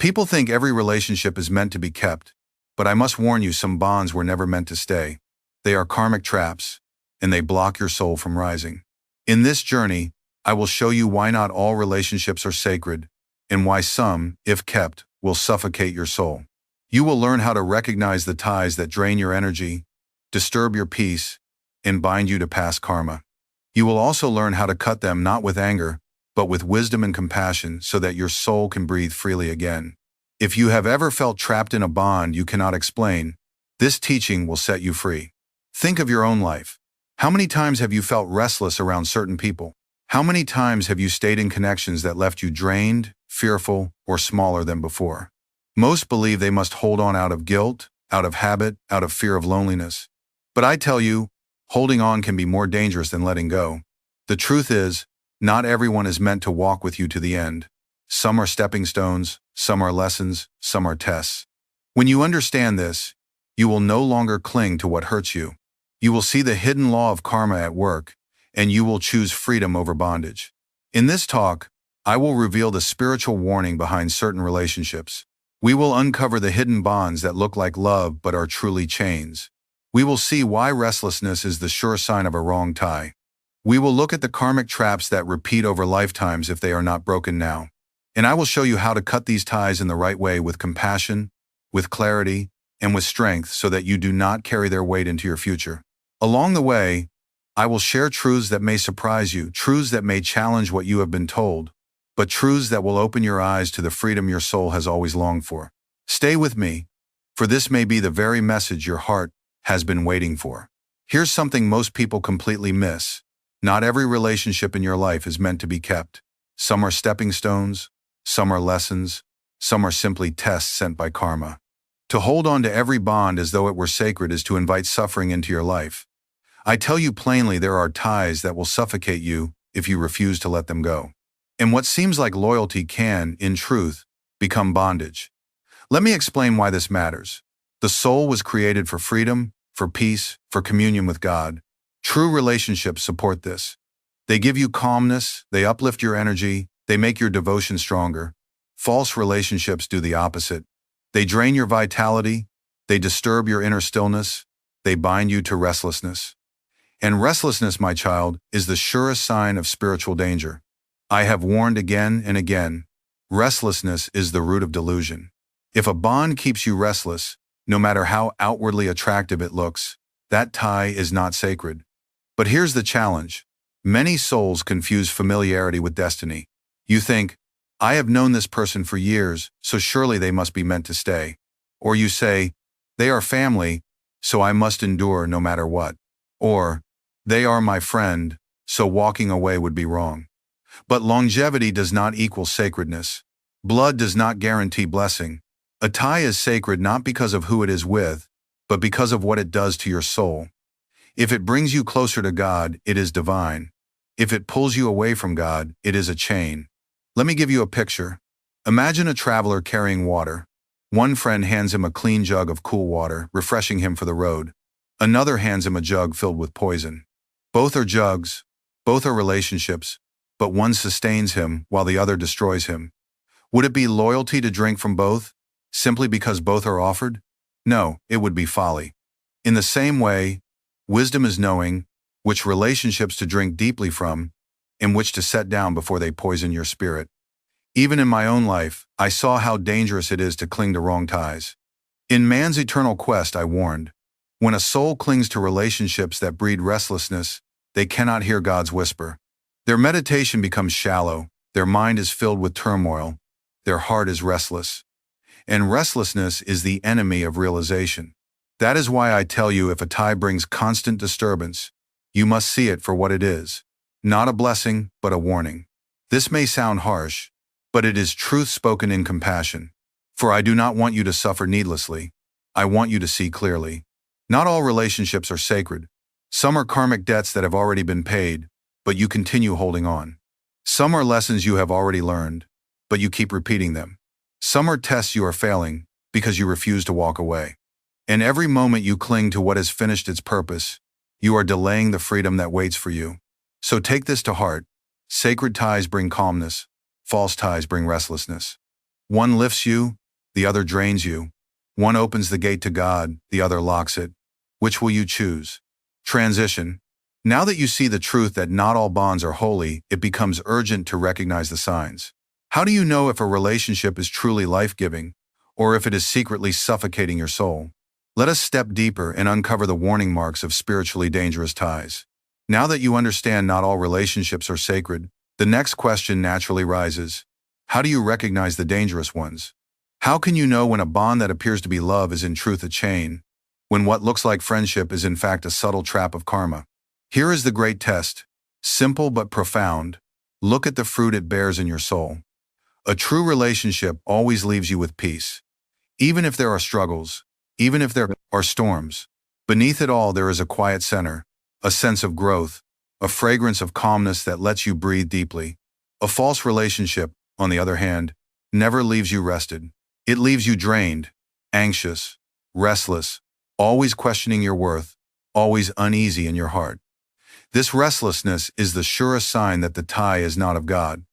People think every relationship is meant to be kept, but I must warn you, some bonds were never meant to stay. They are karmic traps, and they block your soul from rising. In this journey, I will show you why not all relationships are sacred, and why some, if kept, will suffocate your soul. You will learn how to recognize the ties that drain your energy, disturb your peace, and bind you to past karma. You will also learn how to cut them not with anger, but with wisdom and compassion so that your soul can breathe freely again. If you have ever felt trapped in a bond you cannot explain, this teaching will set you free. Think of your own life. How many times have you felt restless around certain people? How many times have you stayed in connections that left you drained, fearful, or smaller than before? Most believe they must hold on out of guilt, out of habit, out of fear of loneliness. But I tell you, holding on can be more dangerous than letting go. The truth is, not everyone is meant to walk with you to the end. Some are stepping stones, some are lessons, some are tests. When you understand this, you will no longer cling to what hurts you. You will see the hidden law of karma at work, and you will choose freedom over bondage. In this talk, I will reveal the spiritual warning behind certain relationships. We will uncover the hidden bonds that look like love but are truly chains. We will see why restlessness is the sure sign of a wrong tie. We will look at the karmic traps that repeat over lifetimes if they are not broken now. And I will show you how to cut these ties in the right way with compassion, with clarity, and with strength so that you do not carry their weight into your future. Along the way, I will share truths that may surprise you, truths that may challenge what you have been told, but truths that will open your eyes to the freedom your soul has always longed for. Stay with me, for this may be the very message your heart has been waiting for. Here's something most people completely miss. Not every relationship in your life is meant to be kept. Some are stepping stones, some are lessons, some are simply tests sent by karma. To hold on to every bond as though it were sacred is to invite suffering into your life. I tell you plainly, there are ties that will suffocate you if you refuse to let them go. And what seems like loyalty can, in truth, become bondage. Let me explain why this matters. The soul was created for freedom, for peace, for communion with God. True relationships support this. They give you calmness, they uplift your energy, they make your devotion stronger. False relationships do the opposite. They drain your vitality, they disturb your inner stillness, they bind you to restlessness. And restlessness, my child, is the surest sign of spiritual danger. I have warned again and again, restlessness is the root of delusion. If a bond keeps you restless, no matter how outwardly attractive it looks, that tie is not sacred. But here's the challenge. Many souls confuse familiarity with destiny. You think, I have known this person for years, so surely they must be meant to stay. Or you say, they are family, so I must endure no matter what. Or, they are my friend, so walking away would be wrong. But longevity does not equal sacredness. Blood does not guarantee blessing. A tie is sacred not because of who it is with, but because of what it does to your soul. If it brings you closer to God, it is divine. If it pulls you away from God, it is a chain. Let me give you a picture. Imagine a traveler carrying water. One friend hands him a clean jug of cool water, refreshing him for the road. Another hands him a jug filled with poison. Both are jugs, both are relationships, but one sustains him while the other destroys him. Would it be loyalty to drink from both, simply because both are offered? No, it would be folly. In the same way, wisdom is knowing which relationships to drink deeply from and which to set down before they poison your spirit. Even in my own life, I saw how dangerous it is to cling to wrong ties. In man's eternal quest, I warned, when a soul clings to relationships that breed restlessness, they cannot hear God's whisper. Their meditation becomes shallow, their mind is filled with turmoil, their heart is restless. And restlessness is the enemy of realization. That is why I tell you, if a tie brings constant disturbance, you must see it for what it is. Not a blessing, but a warning. This may sound harsh, but it is truth spoken in compassion. For I do not want you to suffer needlessly. I want you to see clearly. Not all relationships are sacred. Some are karmic debts that have already been paid, but you continue holding on. Some are lessons you have already learned, but you keep repeating them. Some are tests you are failing because you refuse to walk away. And every moment you cling to what has finished its purpose, you are delaying the freedom that waits for you. So take this to heart. Sacred ties bring calmness. False ties bring restlessness. One lifts you, the other drains you. One opens the gate to God, the other locks it. Which will you choose? Transition. Now that you see the truth that not all bonds are holy, it becomes urgent to recognize the signs. How do you know if a relationship is truly life-giving, or if it is secretly suffocating your soul? Let us step deeper and uncover the warning marks of spiritually dangerous ties. Now that you understand not all relationships are sacred, the next question naturally rises. How do you recognize the dangerous ones? How can you know when a bond that appears to be love is in truth a chain, when what looks like friendship is in fact a subtle trap of karma? Here is the great test, simple but profound. Look at the fruit it bears in your soul. A true relationship always leaves you with peace. Even if there are struggles, even if there are storms, beneath it all there is a quiet center, a sense of growth, a fragrance of calmness that lets you breathe deeply. A false relationship, on the other hand, never leaves you rested. It leaves you drained, anxious, restless, always questioning your worth, always uneasy in your heart. This restlessness is the surest sign that the tie is not of God.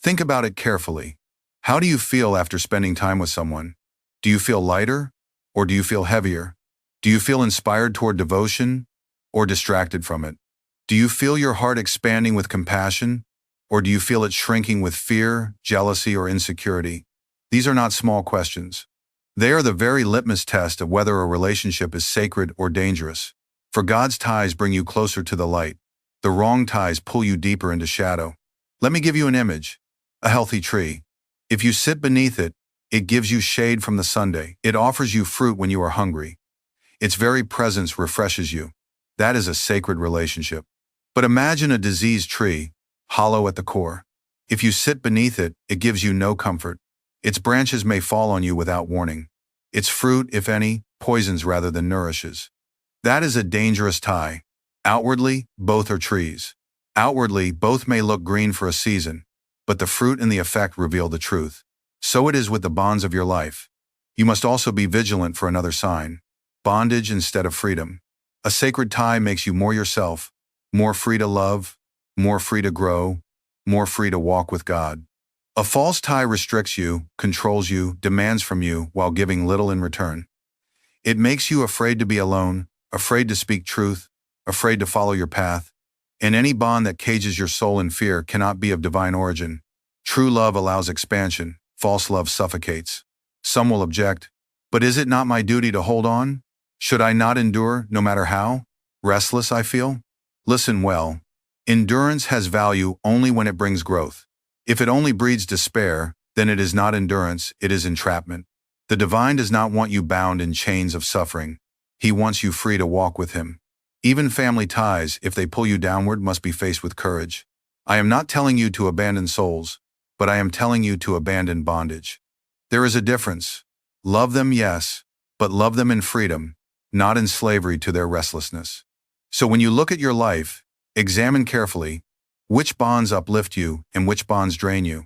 Think about it carefully. How do you feel after spending time with someone? Do you feel lighter, or do you feel heavier? Do you feel inspired toward devotion, or distracted from it? Do you feel your heart expanding with compassion, or do you feel it shrinking with fear, jealousy, or insecurity? These are not small questions. They are the very litmus test of whether a relationship is sacred or dangerous. For God's ties bring you closer to the light. The wrong ties pull you deeper into shadow. Let me give you an image. A healthy tree. If you sit beneath it, it gives you shade from the sunday. It offers you fruit when you are hungry. Its very presence refreshes you. That is a sacred relationship. But imagine a diseased tree, hollow at the core. If you sit beneath it, it gives you no comfort. Its branches may fall on you without warning. Its fruit, if any, poisons rather than nourishes. That is a dangerous tie. Outwardly, both are trees. Outwardly, both may look green for a season, but the fruit and the effect reveal the truth. So it is with the bonds of your life. You must also be vigilant for another sign. Bondage instead of freedom. A sacred tie makes you more yourself, more free to love, more free to grow, more free to walk with God. A false tie restricts you, controls you, demands from you while giving little in return. It makes you afraid to be alone, afraid to speak truth, afraid to follow your path. And any bond that cages your soul in fear cannot be of divine origin. True love allows expansion, false love suffocates. Some will object, but is it not my duty to hold on? Should I not endure, no matter how restless I feel? Listen well. Endurance has value only when it brings growth. If it only breeds despair, then it is not endurance, it is entrapment. The divine does not want you bound in chains of suffering. He wants you free to walk with him. Even family ties, if they pull you downward, must be faced with courage. I am not telling you to abandon souls, but I am telling you to abandon bondage. There is a difference. Love them, yes, but love them in freedom, not in slavery to their restlessness. So when you look at your life, examine carefully which bonds uplift you and which bonds drain you,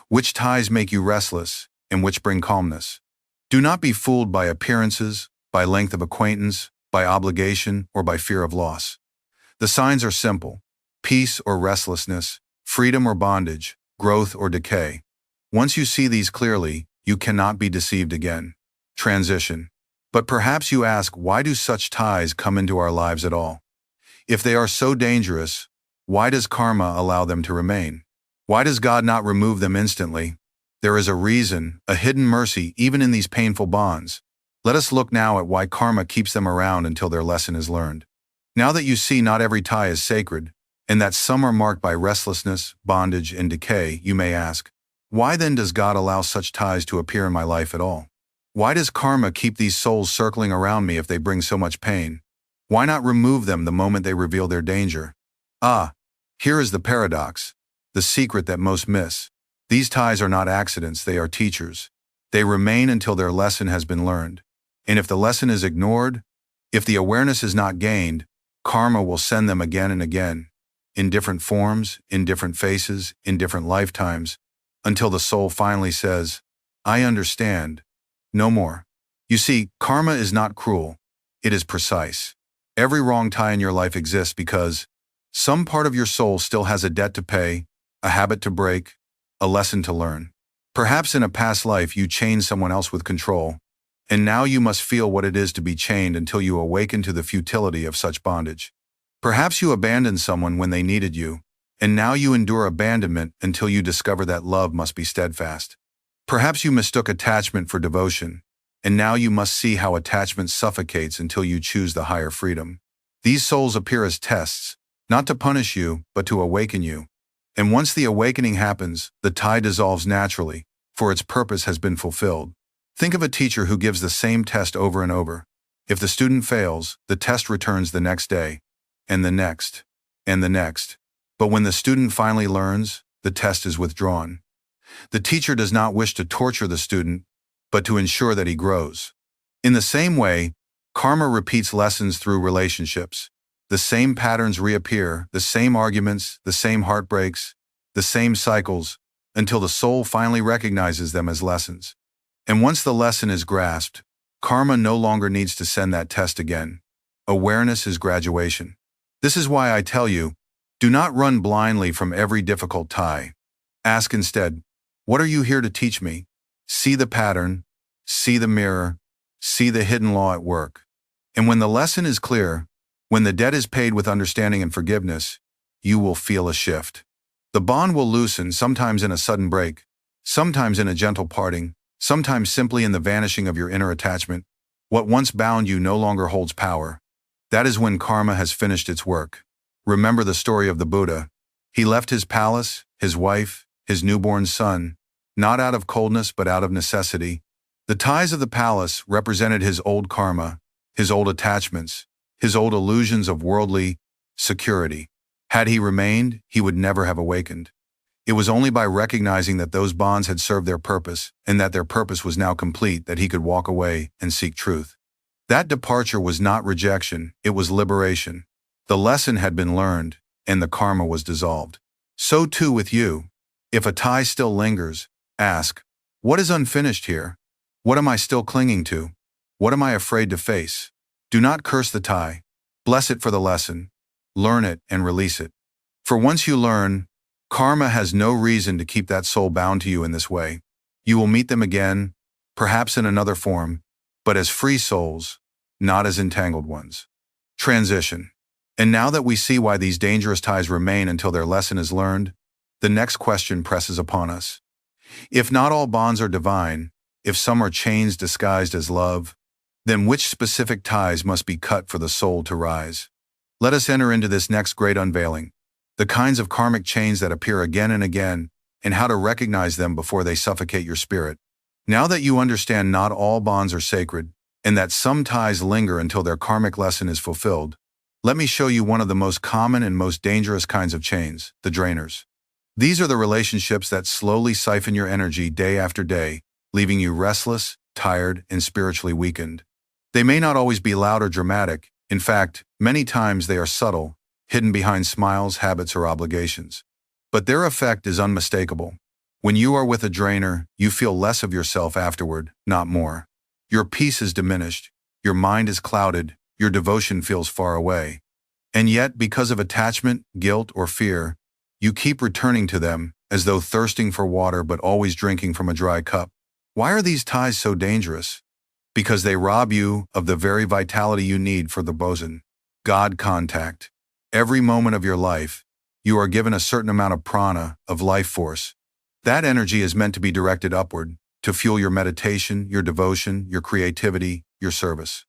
which ties make you restless and which bring calmness. Do not be fooled by appearances, by length of acquaintance, by obligation, or by fear of loss. The signs are simple: peace or restlessness, freedom or bondage, growth or decay. Once you see these clearly, you cannot be deceived again. Transition. But perhaps you ask, why do such ties come into our lives at all? If they are so dangerous, why does karma allow them to remain? Why does God not remove them instantly? There is a reason, a hidden mercy even in these painful bonds. Let us look now at why karma keeps them around until their lesson is learned. Now that you see not every tie is sacred, and that some are marked by restlessness, bondage, and decay, you may ask, why then does God allow such ties to appear in my life at all? Why does karma keep these souls circling around me if they bring so much pain? Why not remove them the moment they reveal their danger? Ah, here is the paradox, the secret that most miss. These ties are not accidents, they are teachers. They remain until their lesson has been learned. And if the lesson is ignored, if the awareness is not gained, karma will send them again and again, in different forms, in different faces, in different lifetimes, until the soul finally says, I understand, no more. You see, karma is not cruel, it is precise. Every wrong tie in your life exists because some part of your soul still has a debt to pay, a habit to break, a lesson to learn. Perhaps in a past life you chained someone else with control, and now you must feel what it is to be chained until you awaken to the futility of such bondage. Perhaps you abandoned someone when they needed you, and now you endure abandonment until you discover that love must be steadfast. Perhaps you mistook attachment for devotion, and now you must see how attachment suffocates until you choose the higher freedom. These souls appear as tests, not to punish you, but to awaken you. And once the awakening happens, the tie dissolves naturally, for its purpose has been fulfilled. Think of a teacher who gives the same test over and over. If the student fails, the test returns the next day, and the next, and the next. But when the student finally learns, the test is withdrawn. The teacher does not wish to torture the student, but to ensure that he grows. In the same way, karma repeats lessons through relationships. The same patterns reappear, the same arguments, the same heartbreaks, the same cycles, until the soul finally recognizes them as lessons. And once the lesson is grasped, karma no longer needs to send that test again. Awareness is graduation. This is why I tell you, do not run blindly from every difficult tie. Ask instead, what are you here to teach me? See the pattern, see the mirror, see the hidden law at work. And when the lesson is clear, when the debt is paid with understanding and forgiveness, you will feel a shift. The bond will loosen, sometimes in a sudden break, sometimes in a gentle parting, sometimes simply in the vanishing of your inner attachment. What once bound you no longer holds power. That is when karma has finished its work. Remember the story of the Buddha. He left his palace, his wife, his newborn son, not out of coldness but out of necessity. The ties of the palace represented his old karma, his old attachments, his old illusions of worldly security. Had he remained, he would never have awakened. It was only by recognizing that those bonds had served their purpose and that their purpose was now complete that he could walk away and seek truth. That departure was not rejection, it was liberation. The lesson had been learned, and the karma was dissolved. So too with you. If a tie still lingers, ask, what is unfinished here? What am I still clinging to? What am I afraid to face? Do not curse the tie. Bless it for the lesson. Learn it and release it. For once you learn, karma has no reason to keep that soul bound to you in this way. You will meet them again, perhaps in another form, but as free souls, not as entangled ones. Transition. And now that we see why these dangerous ties remain until their lesson is learned, the next question presses upon us. If not all bonds are divine, if some are chains disguised as love, then which specific ties must be cut for the soul to rise? Let us enter into this next great unveiling, the kinds of karmic chains that appear again and again, and how to recognize them before they suffocate your spirit. Now that you understand not all bonds are sacred, and that some ties linger until their karmic lesson is fulfilled, let me show you one of the most common and most dangerous kinds of chains, the drainers. These are the relationships that slowly siphon your energy day after day, leaving you restless, tired, and spiritually weakened. They may not always be loud or dramatic. In fact, many times they are subtle, hidden behind smiles, habits, or obligations. But their effect is unmistakable. When you are with a drainer, you feel less of yourself afterward, not more. Your peace is diminished, your mind is clouded, your devotion feels far away. And yet, because of attachment, guilt, or fear, you keep returning to them, as though thirsting for water but always drinking from a dry cup. Why are these ties so dangerous? Because they rob you of the very vitality you need for the boson, God contact. Every moment of your life, you are given a certain amount of prana, of life force. That energy is meant to be directed upward, to fuel your meditation, your devotion, your creativity, your service.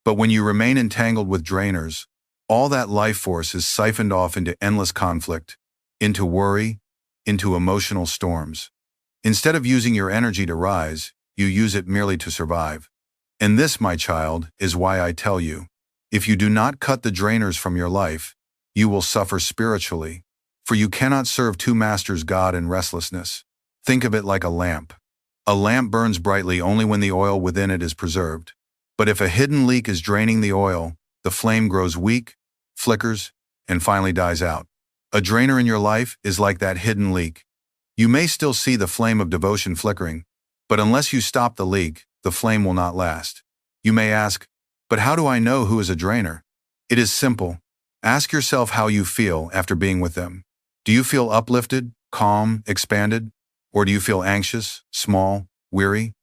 But when you remain entangled with drainers, all that life force is siphoned off into endless conflict, into worry, into emotional storms. Instead of using your energy to rise, you use it merely to survive. And this, my child, is why I tell you, if you do not cut the drainers from your life, you will suffer spiritually, for you cannot serve two masters, God and restlessness. Think of it like a lamp. A lamp burns brightly only when the oil within it is preserved. But if a hidden leak is draining the oil, the flame grows weak, flickers, and finally dies out. A drainer in your life is like that hidden leak. You may still see the flame of devotion flickering, but unless you stop the leak, the flame will not last. You may ask, but how do I know who is a drainer? It is simple. Ask yourself how you feel after being with them. Do you feel uplifted, calm, expanded? Or do you feel anxious, small, weary?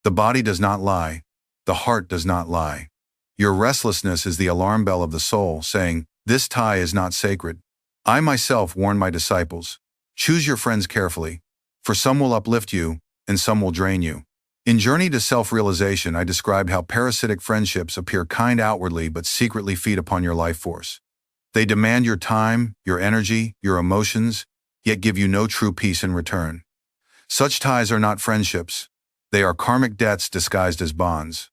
The body does not lie. The heart does not lie. Your restlessness is the alarm bell of the soul saying, "This tie is not sacred." I myself warn my disciples, choose your friends carefully, for some will uplift you, and some will drain you. In Journey to Self-Realization, I described how parasitic friendships appear kind outwardly but secretly feed upon your life force. They demand your time, your energy, your emotions, yet give you no true peace in return. Such ties are not friendships. They are karmic debts disguised as bonds.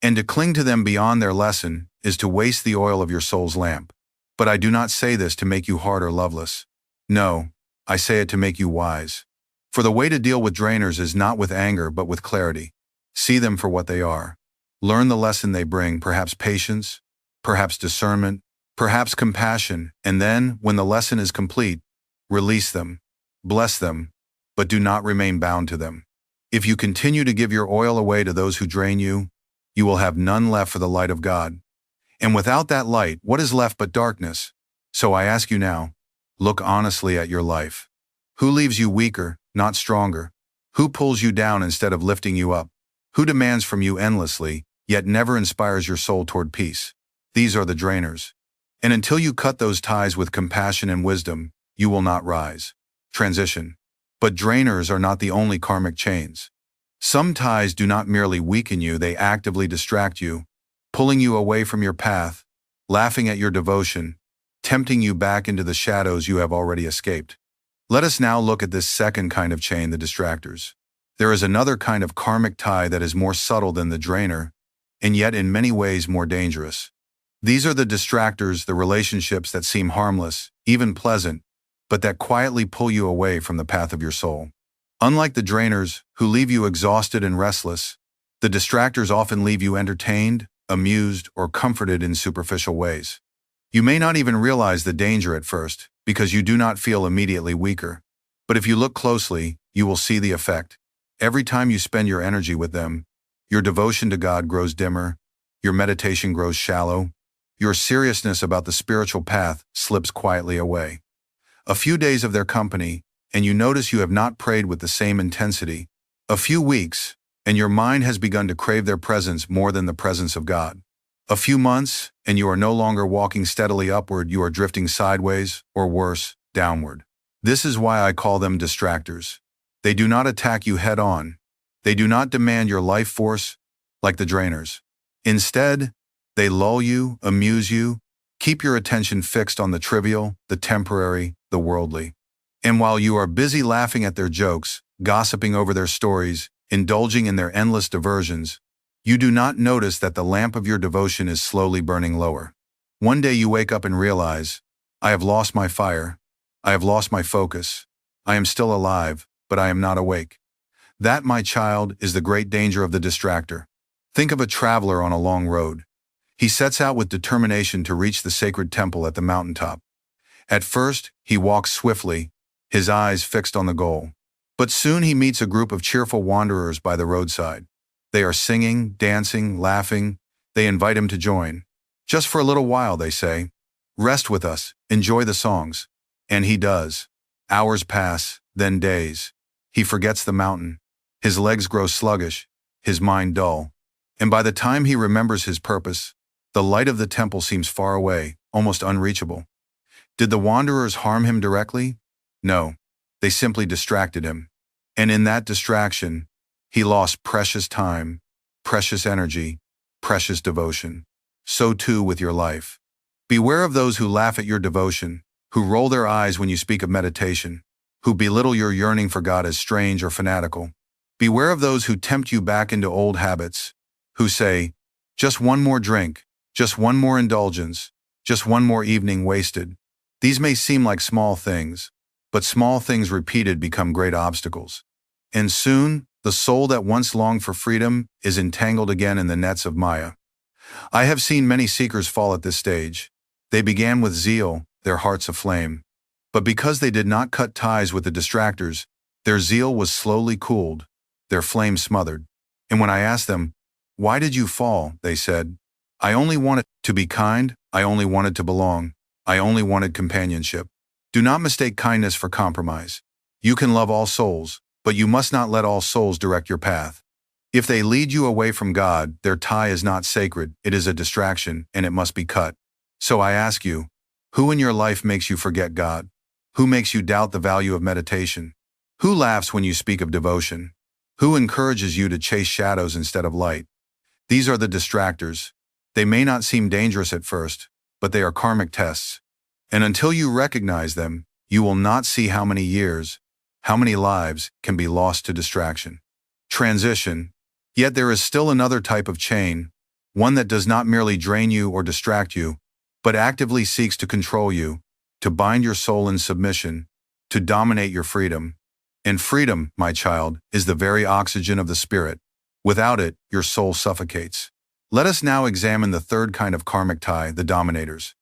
And to cling to them beyond their lesson is to waste the oil of your soul's lamp. But I do not say this to make you hard or loveless. No, I say it to make you wise. For the way to deal with drainers is not with anger but with clarity. See them for what they are. Learn the lesson they bring, perhaps patience, perhaps discernment, perhaps compassion, and then, when the lesson is complete, release them, bless them, but do not remain bound to them. If you continue to give your oil away to those who drain you, you will have none left for the light of God. And without that light, what is left but darkness? So I ask you now, look honestly at your life. Who leaves you weaker, not stronger? Who pulls you down instead of lifting you up? Who demands from you endlessly, yet never inspires your soul toward peace? These are the drainers. And until you cut those ties with compassion and wisdom, you will not rise. Transition. But drainers are not the only karmic chains. Some ties do not merely weaken you, they actively distract you, pulling you away from your path, laughing at your devotion, tempting you back into the shadows you have already escaped. Let us now look at this second kind of chain, the distractors. There is another kind of karmic tie that is more subtle than the drainer, and yet in many ways more dangerous. These are the distractors, the relationships that seem harmless, even pleasant, but that quietly pull you away from the path of your soul. Unlike the drainers, who leave you exhausted and restless, the distractors often leave you entertained, amused, or comforted in superficial ways. You may not even realize the danger at first, because you do not feel immediately weaker. But if you look closely, you will see the effect. Every time you spend your energy with them, your devotion to God grows dimmer, your meditation grows shallow, your seriousness about the spiritual path slips quietly away. A few days of their company, and you notice you have not prayed with the same intensity. A few weeks, and your mind has begun to crave their presence more than the presence of God. A few months, and you are no longer walking steadily upward, you are drifting sideways, or worse, downward. This is why I call them distractors. They do not attack you head-on. They do not demand your life force like the drainers. Instead, they lull you, amuse you, keep your attention fixed on the trivial, the temporary, the worldly. And while you are busy laughing at their jokes, gossiping over their stories, indulging in their endless diversions, you do not notice that the lamp of your devotion is slowly burning lower. One day you wake up and realize, I have lost my fire. I have lost my focus. I am still alive, but I am not awake. That, my child, is the great danger of the distractor. Think of a traveler on a long road. He sets out with determination to reach the sacred temple at the mountaintop. At first, he walks swiftly, his eyes fixed on the goal. But soon he meets a group of cheerful wanderers by the roadside. They are singing, dancing, laughing. They invite him to join. Just for a little while, they say. Rest with us, enjoy the songs. And he does. Hours pass, then days. He forgets the mountain. His legs grow sluggish, his mind dull. And by the time he remembers his purpose, the light of the temple seems far away, almost unreachable. Did the wanderers harm him directly? No, they simply distracted him. And in that distraction, he lost precious time, precious energy, precious devotion. So too with your life. Beware of those who laugh at your devotion, who roll their eyes when you speak of meditation, who belittle your yearning for God as strange or fanatical. Beware of those who tempt you back into old habits, who say, just one more drink, just one more indulgence, just one more evening wasted. These may seem like small things, but small things repeated become great obstacles. And soon, the soul that once longed for freedom is entangled again in the nets of Maya. I have seen many seekers fall at this stage. They began with zeal, their hearts aflame. But because they did not cut ties with the distractors, their zeal was slowly cooled, their flame smothered. And when I asked them, why did you fall? They said, I only wanted to be kind, I only wanted to belong, I only wanted companionship. Do not mistake kindness for compromise. You can love all souls, But you must not let all souls direct your path. If they lead you away from God, their tie is not sacred, it is a distraction, and it must be cut. So I ask you, who in your life makes you forget God? Who makes you doubt the value of meditation? Who laughs when you speak of devotion? Who encourages you to chase shadows instead of light? These are the distractors. They may not seem dangerous at first, but they are karmic tests. And until you recognize them, you will not see how many years, how many lives can be lost to distraction. Transition. Yet there is still another type of chain, one that does not merely drain you or distract you, but actively seeks to control you, to bind your soul in submission, to dominate your freedom. And freedom, my child, is the very oxygen of the spirit. Without it, your soul suffocates. Let us now examine the third kind of karmic tie, the dominators.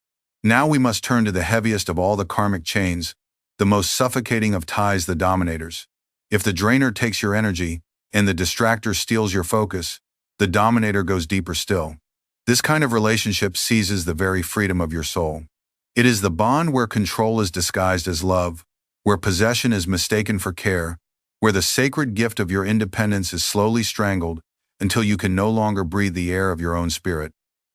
Now we must turn to the heaviest of all the karmic chains, the most suffocating of ties, the dominators. If the drainer takes your energy, and the distractor steals your focus, the dominator goes deeper still. This kind of relationship seizes the very freedom of your soul. It is the bond where control is disguised as love, where possession is mistaken for care, where the sacred gift of your independence is slowly strangled until you can no longer breathe the air of your own spirit.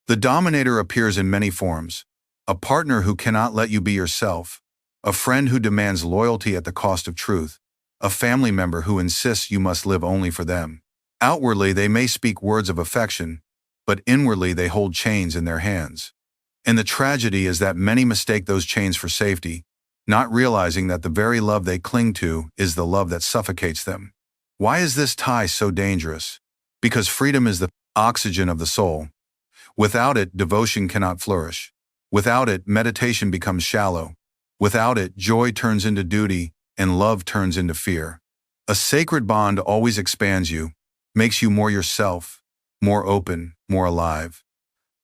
The dominator appears in many forms: a partner who cannot let you be yourself, a friend who demands loyalty at the cost of truth, a family member who insists you must live only for them. Outwardly, they may speak words of affection, but inwardly they hold chains in their hands. And the tragedy is that many mistake those chains for safety, not realizing that the very love they cling to is the love that suffocates them. Why is this tie so dangerous? Because freedom is the oxygen of the soul. Without it, devotion cannot flourish. Without it, meditation becomes shallow. Without it, joy turns into duty, and love turns into fear. A sacred bond always expands you, makes you more yourself, more open, more alive.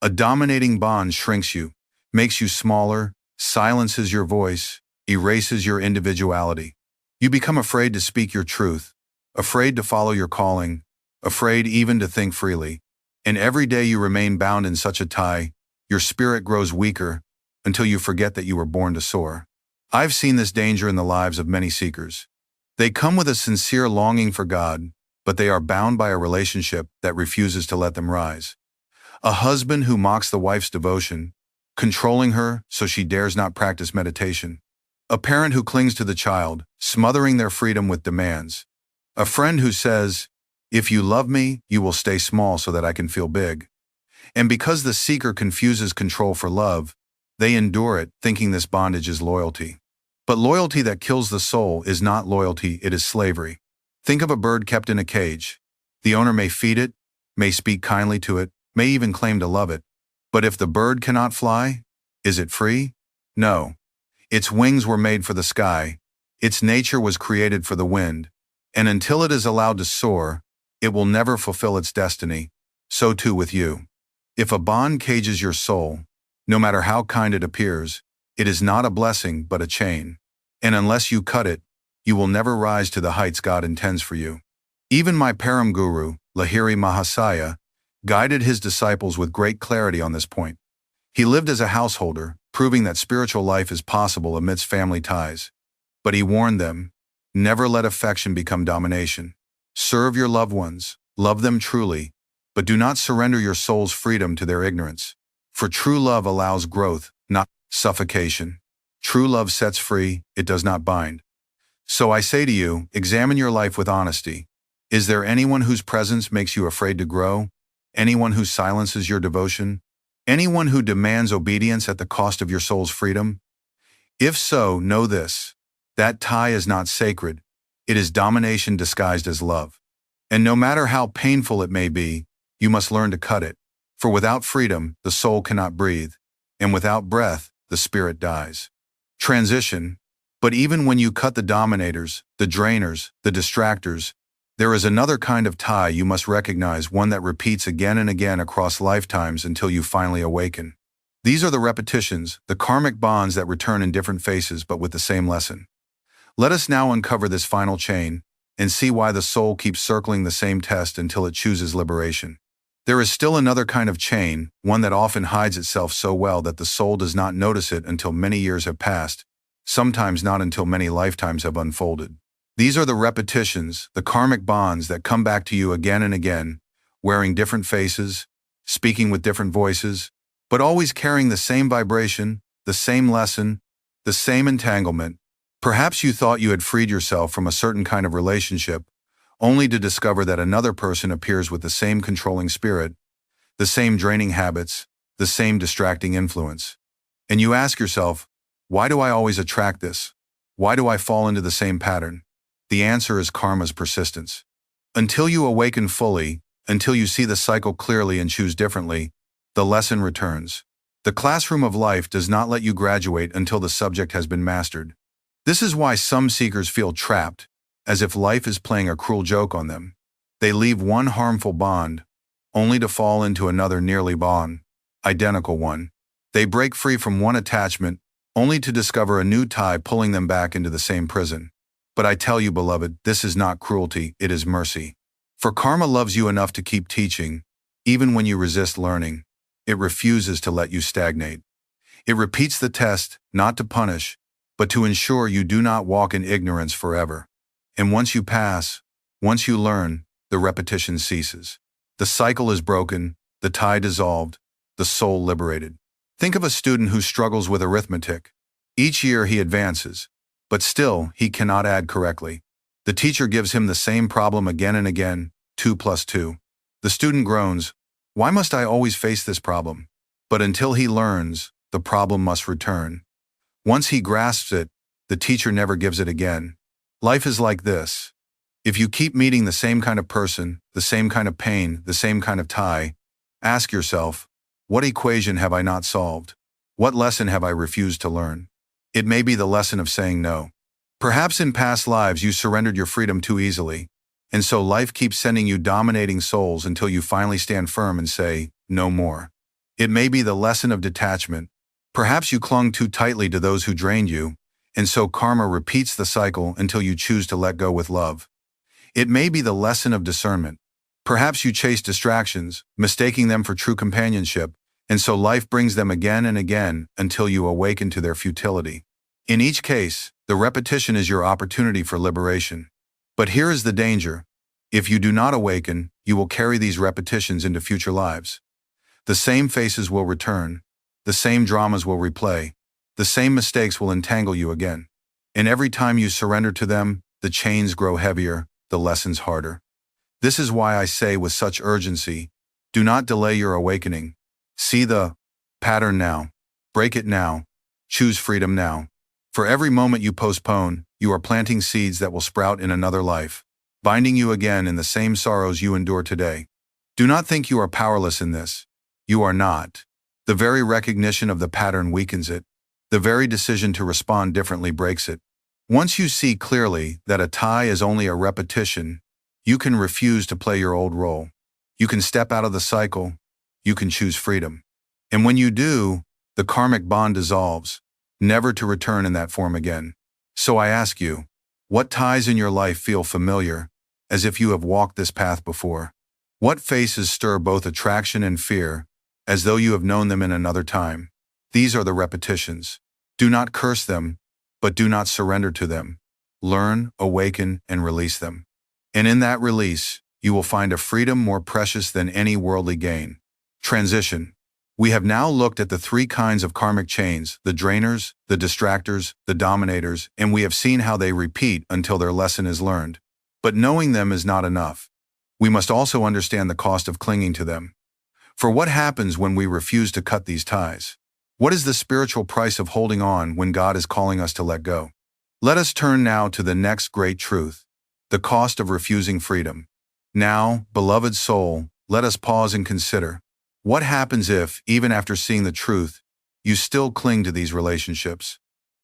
A dominating bond shrinks you, makes you smaller, silences your voice, erases your individuality. You become afraid to speak your truth, afraid to follow your calling, afraid even to think freely. And every day you remain bound in such a tie, your spirit grows weaker until you forget that you were born to soar. I've seen this danger in the lives of many seekers. They come with a sincere longing for God, but they are bound by a relationship that refuses to let them rise. A husband who mocks the wife's devotion, controlling her so she dares not practice meditation. A parent who clings to the child, smothering their freedom with demands. A friend who says, "If you love me, you will stay small so that I can feel big." And because the seeker confuses control for love, they endure it, thinking this bondage is loyalty. But loyalty that kills the soul is not loyalty, it is slavery. Think of a bird kept in a cage. The owner may feed it, may speak kindly to it, may even claim to love it. But if the bird cannot fly, is it free? No. Its wings were made for the sky. Its nature was created for the wind. And until it is allowed to soar, it will never fulfill its destiny. So too with you. If a bond cages your soul, no matter how kind it appears, it is not a blessing but a chain. And unless you cut it, you will never rise to the heights God intends for you. Even my Param Guru, Lahiri Mahasaya, guided his disciples with great clarity on this point. He lived as a householder, proving that spiritual life is possible amidst family ties. But he warned them, never let affection become domination. Serve your loved ones, love them truly, but do not surrender your soul's freedom to their ignorance. For true love allows growth, not suffocation. True love sets free, it does not bind. So I say to you, examine your life with honesty. Is there anyone whose presence makes you afraid to grow? Anyone who silences your devotion? Anyone who demands obedience at the cost of your soul's freedom? If so, know this: that tie is not sacred. It is domination disguised as love. And no matter how painful it may be, you must learn to cut it. For without freedom, the soul cannot breathe, and without breath, the spirit dies. Transition. But even when you cut the dominators, the drainers, the distractors, there is another kind of tie you must recognize, one that repeats again and again across lifetimes until you finally awaken. These are the repetitions, the karmic bonds that return in different faces but with the same lesson. Let us now uncover this final chain and see why the soul keeps circling the same test until it chooses liberation. There is still another kind of chain, one that often hides itself so well that the soul does not notice it until many years have passed, sometimes not until many lifetimes have unfolded. These are the repetitions, the karmic bonds that come back to you again and again, wearing different faces, speaking with different voices, but always carrying the same vibration, the same lesson, the same entanglement. Perhaps you thought you had freed yourself from a certain kind of relationship, only to discover that another person appears with the same controlling spirit, the same draining habits, the same distracting influence. And you ask yourself, why do I always attract this? Why do I fall into the same pattern? The answer is karma's persistence. Until you awaken fully, until you see the cycle clearly and choose differently, the lesson returns. The classroom of life does not let you graduate until the subject has been mastered. This is why some seekers feel trapped, as if life is playing a cruel joke on them. They leave one harmful bond, only to fall into another nearly identical one. They break free from one attachment, only to discover a new tie pulling them back into the same prison. But I tell you, beloved, this is not cruelty, it is mercy. For karma loves you enough to keep teaching, even when you resist learning. It refuses to let you stagnate. It repeats the test, not to punish, but to ensure you do not walk in ignorance forever. And once you pass, once you learn, the repetition ceases. The cycle is broken, the tie dissolved, the soul liberated. Think of a student who struggles with arithmetic. Each year he advances, but still he cannot add correctly. The teacher gives him the same problem again and again, 2 plus 2. The student groans, why must I always face this problem? But until he learns, the problem must return. Once he grasps it, the teacher never gives it again. Life is like this. If you keep meeting the same kind of person, the same kind of pain, the same kind of tie, ask yourself, what equation have I not solved? What lesson have I refused to learn? It may be the lesson of saying no. Perhaps in past lives you surrendered your freedom too easily, and so life keeps sending you dominating souls until you finally stand firm and say, no more. It may be the lesson of detachment. Perhaps you clung too tightly to those who drained you, and so karma repeats the cycle until you choose to let go with love. It may be the lesson of discernment. Perhaps you chase distractions, mistaking them for true companionship, and so life brings them again and again until you awaken to their futility. In each case, the repetition is your opportunity for liberation. But here is the danger. If you do not awaken, you will carry these repetitions into future lives. The same faces will return. The same dramas will replay. The same mistakes will entangle you again. And every time you surrender to them, the chains grow heavier, the lessons harder. This is why I say with such urgency, do not delay your awakening. See the pattern now. Break it now. Choose freedom now. For every moment you postpone, you are planting seeds that will sprout in another life, binding you again in the same sorrows you endure today. Do not think you are powerless in this. You are not. The very recognition of the pattern weakens it. The very decision to respond differently breaks it. Once you see clearly that a tie is only a repetition, you can refuse to play your old role. You can step out of the cycle. You can choose freedom. And when you do, the karmic bond dissolves, never to return in that form again. So I ask you, what ties in your life feel familiar, as if you have walked this path before? What faces stir both attraction and fear, as though you have known them in another time? These are the repetitions. Do not curse them, but do not surrender to them. Learn, awaken, and release them. And in that release, you will find a freedom more precious than any worldly gain. Transition. We have now looked at the 3 kinds of karmic chains, the drainers, the distractors, the dominators, and we have seen how they repeat until their lesson is learned. But knowing them is not enough. We must also understand the cost of clinging to them. For what happens when we refuse to cut these ties? What is the spiritual price of holding on when God is calling us to let go? Let us turn now to the next great truth, the cost of refusing freedom. Now, beloved soul, let us pause and consider. What happens if, even after seeing the truth, you still cling to these relationships?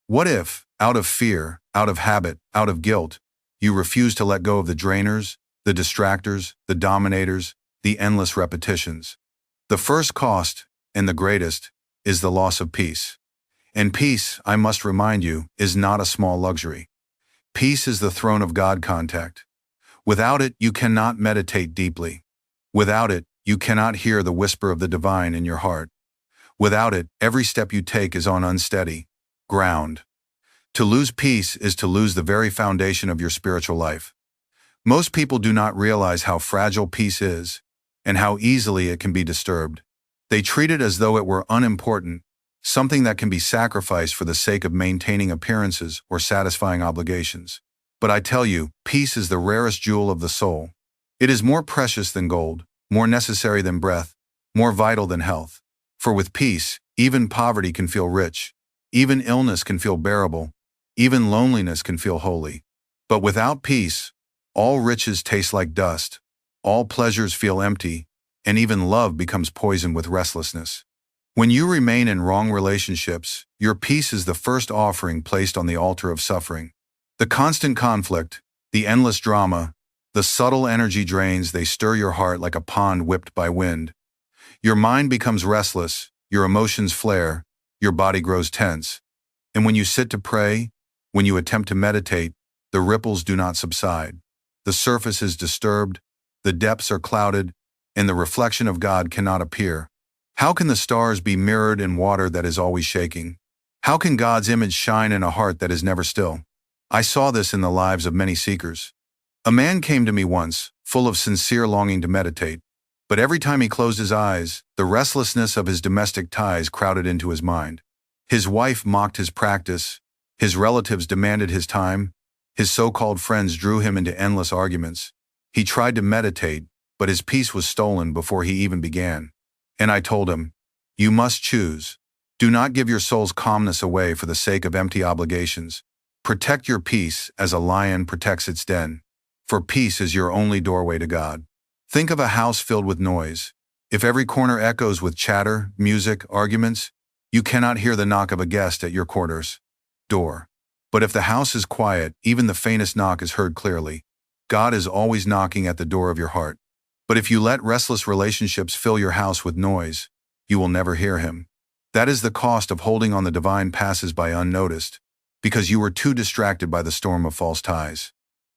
What if, out of fear, out of habit, out of guilt, you refuse to let go of the drainers, the distractors, the dominators, the endless repetitions? The first cost, and the greatest, is the loss of peace. And peace, I must remind you, is not a small luxury. Peace is the throne of God contact. Without it, you cannot meditate deeply. Without it, you cannot hear the whisper of the divine in your heart. Without it, every step you take is on unsteady ground. To lose peace is to lose the very foundation of your spiritual life. Most people do not realize how fragile peace is and how easily it can be disturbed. They treat it as though it were unimportant, something that can be sacrificed for the sake of maintaining appearances or satisfying obligations. But I tell you, peace is the rarest jewel of the soul. It is more precious than gold, more necessary than breath, more vital than health. For with peace, even poverty can feel rich, even illness can feel bearable, even loneliness can feel holy. But without peace, all riches taste like dust, all pleasures feel empty, and even love becomes poisoned with restlessness. When you remain in wrong relationships, your peace is the first offering placed on the altar of suffering. The constant conflict, the endless drama, the subtle energy drains, they stir your heart like a pond whipped by wind. Your mind becomes restless, your emotions flare, your body grows tense. And when you sit to pray, when you attempt to meditate, the ripples do not subside. The surface is disturbed, the depths are clouded, and the reflection of God cannot appear. How can the stars be mirrored in water that is always shaking? How can God's image shine in a heart that is never still? I saw this in the lives of many seekers. A man came to me once, full of sincere longing to meditate, but every time he closed his eyes, the restlessness of his domestic ties crowded into his mind. His wife mocked his practice, his relatives demanded his time, his so-called friends drew him into endless arguments. He tried to meditate, but his peace was stolen before he even began. And I told him, you must choose. Do not give your soul's calmness away for the sake of empty obligations. Protect your peace as a lion protects its den. For peace is your only doorway to God. Think of a house filled with noise. If every corner echoes with chatter, music, arguments, you cannot hear the knock of a guest at your quarters door. But if the house is quiet, even the faintest knock is heard clearly. God is always knocking at the door of your heart. But if you let restless relationships fill your house with noise, you will never hear him. That is the cost of holding on the divine passes by unnoticed, because you were too distracted by the storm of false ties.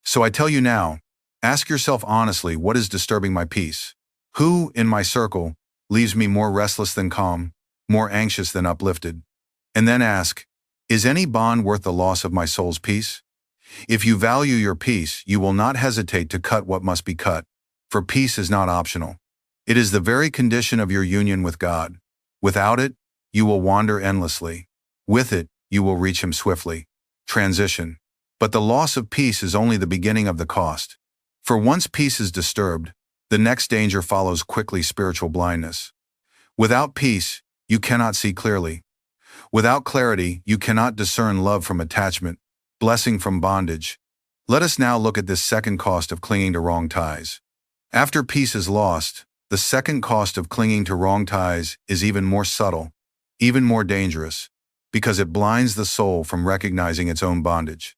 So I tell you now, ask yourself honestly, what is disturbing my peace? Who, in my circle, leaves me more restless than calm, more anxious than uplifted? And then ask, is any bond worth the loss of my soul's peace? If you value your peace, you will not hesitate to cut what must be cut, for peace is not optional. It is the very condition of your union with God. Without it, you will wander endlessly. With it, you will reach him swiftly. Transition. But the loss of peace is only the beginning of the cost. For once peace is disturbed, the next danger follows quickly: spiritual blindness. Without peace, you cannot see clearly. Without clarity, you cannot discern love from attachment, blessing from bondage. Let us now look at this second cost of clinging to wrong ties. After peace is lost, the second cost of clinging to wrong ties is even more subtle, even more dangerous, because it blinds the soul from recognizing its own bondage.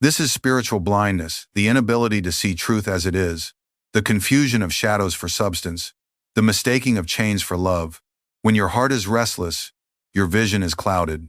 This is spiritual blindness, the inability to see truth as it is, the confusion of shadows for substance, the mistaking of chains for love. When your heart is restless, your vision is clouded.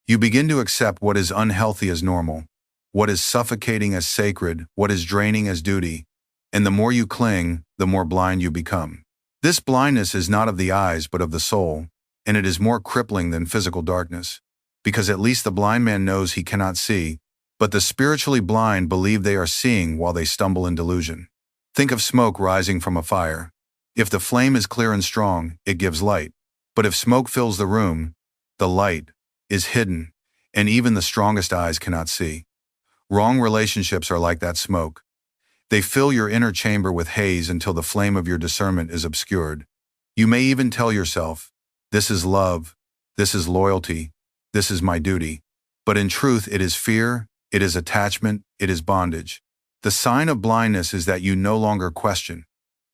You begin to accept what is unhealthy as normal, what is suffocating as sacred, what is draining as duty. And the more you cling, the more blind you become. This blindness is not of the eyes but of the soul, and it is more crippling than physical darkness, because at least the blind man knows he cannot see, but the spiritually blind believe they are seeing while they stumble in delusion. Think of smoke rising from a fire. If the flame is clear and strong, it gives light. But if smoke fills the room, the light is hidden, and even the strongest eyes cannot see. Wrong relationships are like that smoke. They fill your inner chamber with haze until the flame of your discernment is obscured. You may even tell yourself, this is love, this is loyalty, this is my duty. But in truth, it is fear, it is attachment, it is bondage. The sign of blindness is that you no longer question.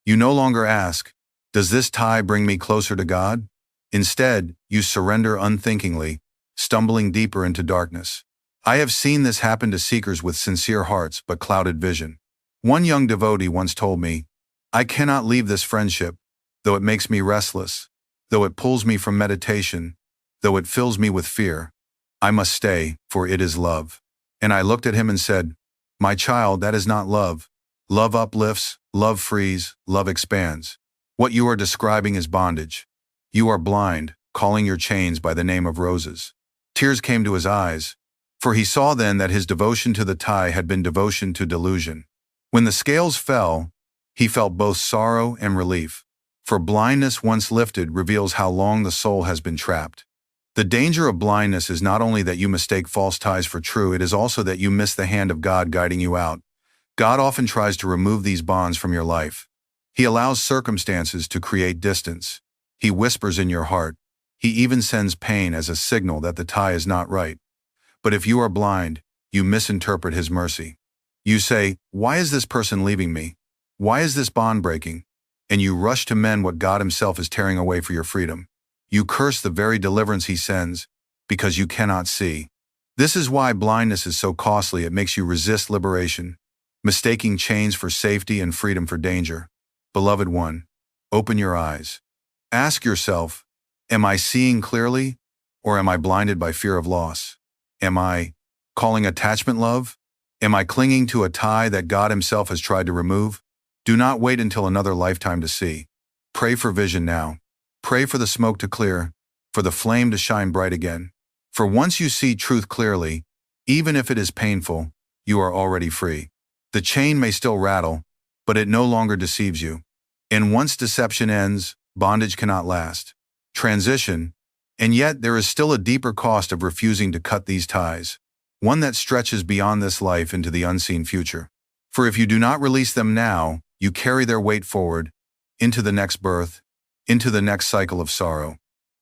You no longer ask, does this tie bring me closer to God? Instead, you surrender unthinkingly, stumbling deeper into darkness. I have seen this happen to seekers with sincere hearts but clouded vision. One young devotee once told me, I cannot leave this friendship, though it makes me restless, though it pulls me from meditation, though it fills me with fear. I must stay, for it is love. And I looked at him and said, my child, that is not love. Love uplifts, love frees, love expands. What you are describing is bondage. You are blind, calling your chains by the name of roses. Tears came to his eyes. For he saw then that his devotion to the tie had been devotion to delusion. When the scales fell, he felt both sorrow and relief. For blindness once lifted reveals how long the soul has been trapped. The danger of blindness is not only that you mistake false ties for true, it is also that you miss the hand of God guiding you out. God often tries to remove these bonds from your life. He allows circumstances to create distance. He whispers in your heart. He even sends pain as a signal that the tie is not right. But if you are blind, you misinterpret his mercy. You say, "Why is this person leaving me? Why is this bond breaking?" And you rush to mend what God himself is tearing away for your freedom. You curse the very deliverance he sends because you cannot see. This is why blindness is so costly. It makes you resist liberation, mistaking chains for safety and freedom for danger. Beloved one, open your eyes. Ask yourself, am I seeing clearly, or am I blinded by fear of loss? Am I calling attachment love? Am I clinging to a tie that God himself has tried to remove? Do not wait until another lifetime to see. Pray for vision now. Pray for the smoke to clear, for the flame to shine bright again. For once you see truth clearly, even if it is painful, you are already free. The chain may still rattle, but it no longer deceives you. And once deception ends, bondage cannot last. Transition, and yet there is still a deeper cost of refusing to cut these ties, one that stretches beyond this life into the unseen future. For if you do not release them now, you carry their weight forward, into the next birth, into the next cycle of sorrow.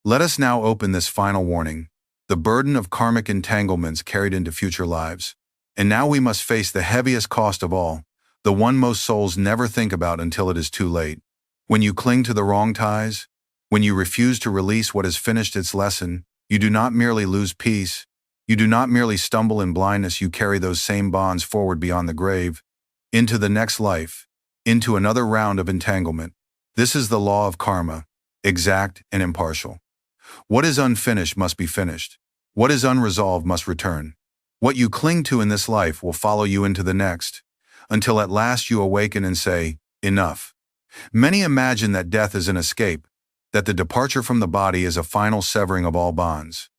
Let us now open this final warning, the burden of karmic entanglements carried into future lives. And now we must face the heaviest cost of all, the one most souls never think about until it is too late. When you cling to the wrong ties, when you refuse to release what has finished its lesson, you do not merely lose peace, you do not merely stumble in blindness, you carry those same bonds forward beyond the grave, into the next life, into another round of entanglement. This is the law of karma, exact and impartial. What is unfinished must be finished. What is unresolved must return. What you cling to in this life will follow you into the next, until at last you awaken and say, enough. Many imagine that death is an escape, that the departure from the body is a final severing of all bonds.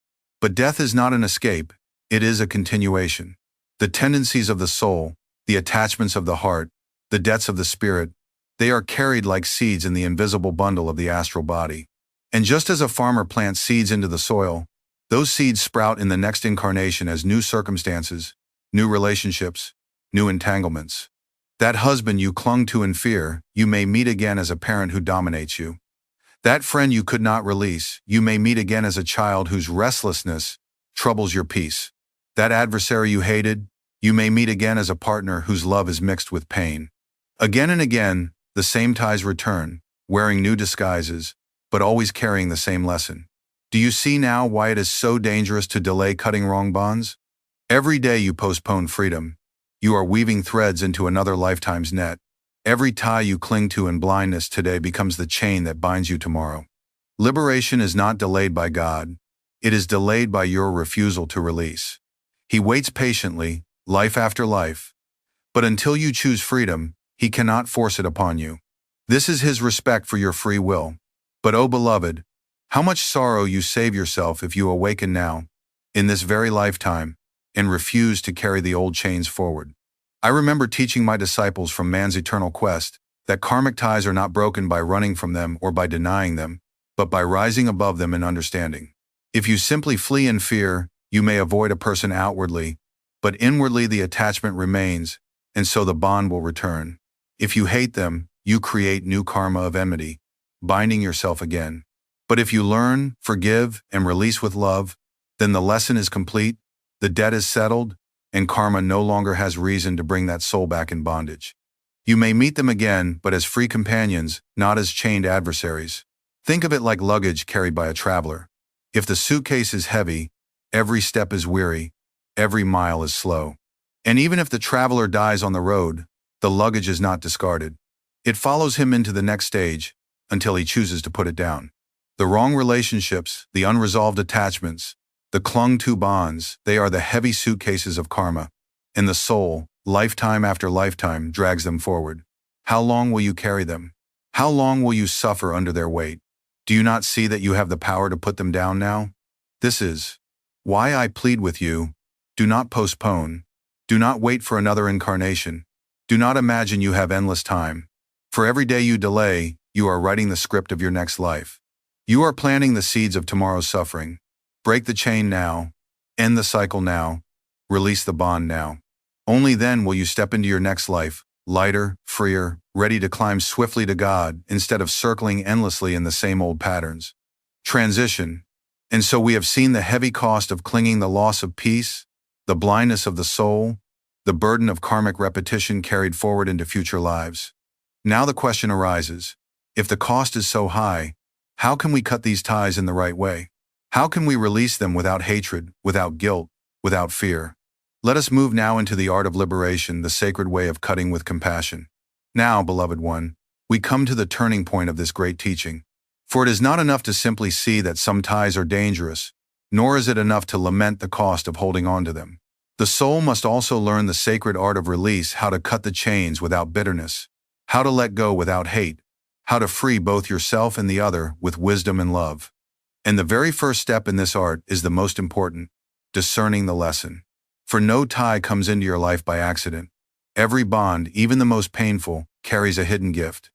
But death is not an escape, it is a continuation. The tendencies of the soul, the attachments of the heart, the debts of the spirit, they are carried like seeds in the invisible bundle of the astral body. And just as a farmer plants seeds into the soil, those seeds sprout in the next incarnation as new circumstances, new relationships, new entanglements. That husband you clung to in fear, you may meet again as a parent who dominates you. That friend you could not release, you may meet again as a child whose restlessness troubles your peace. That adversary you hated, you may meet again as a partner whose love is mixed with pain. Again and again, the same ties return, wearing new disguises, but always carrying the same lesson. Do you see now why it is so dangerous to delay cutting wrong bonds? Every day you postpone freedom, you are weaving threads into another lifetime's net. Every tie you cling to in blindness today becomes the chain that binds you tomorrow. Liberation is not delayed by God. It is delayed by your refusal to release. He waits patiently, life after life. But until you choose freedom, he cannot force it upon you. This is his respect for your free will. But oh beloved, how much sorrow you save yourself if you awaken now, in this very lifetime, and refuse to carry the old chains forward. I remember teaching my disciples from man's eternal quest that karmic ties are not broken by running from them or by denying them, but by rising above them in understanding. If you simply flee in fear, you may avoid a person outwardly, but inwardly the attachment remains, and so the bond will return. If you hate them, you create new karma of enmity, binding yourself again. But if you learn, forgive, and release with love, then the lesson is complete, the debt is settled, and karma no longer has reason to bring that soul back in bondage. You may meet them again, but as free companions, not as chained adversaries. Think of it like luggage carried by a traveler. If the suitcase is heavy, every step is weary, every mile is slow. And even if the traveler dies on the road, the luggage is not discarded. It follows him into the next stage, until he chooses to put it down. The wrong relationships, the unresolved attachments, the clung-to bonds, they are the heavy suitcases of karma, and the soul, lifetime after lifetime, drags them forward. How long will you carry them? How long will you suffer under their weight? Do you not see that you have the power to put them down now? This is why I plead with you, Do not postpone. Do not wait for another incarnation. Do not imagine you have endless time. For every day you delay, you are writing the script of your next life. You are planting the seeds of tomorrow's suffering. Break the chain now. End the cycle now. Release the bond now. Only then will you step into your next life, lighter, freer, ready to climb swiftly to God instead of circling endlessly in the same old patterns. Transition. And so we have seen the heavy cost of clinging, the loss of peace, the blindness of the soul, the burden of karmic repetition carried forward into future lives. Now the question arises, if the cost is so high, how can we cut these ties in the right way? How can we release them without hatred, without guilt, without fear? Let us move now into the art of liberation, the sacred way of cutting with compassion. Now, beloved one, we come to the turning point of this great teaching. For it is not enough to simply see that some ties are dangerous, nor is it enough to lament the cost of holding on to them. The soul must also learn the sacred art of release, how to cut the chains without bitterness, how to let go without hate, how to free both yourself and the other with wisdom and love. And the very first step in this art is the most important, discerning the lesson. For no tie comes into your life by accident. Every bond, even the most painful, carries a hidden gift.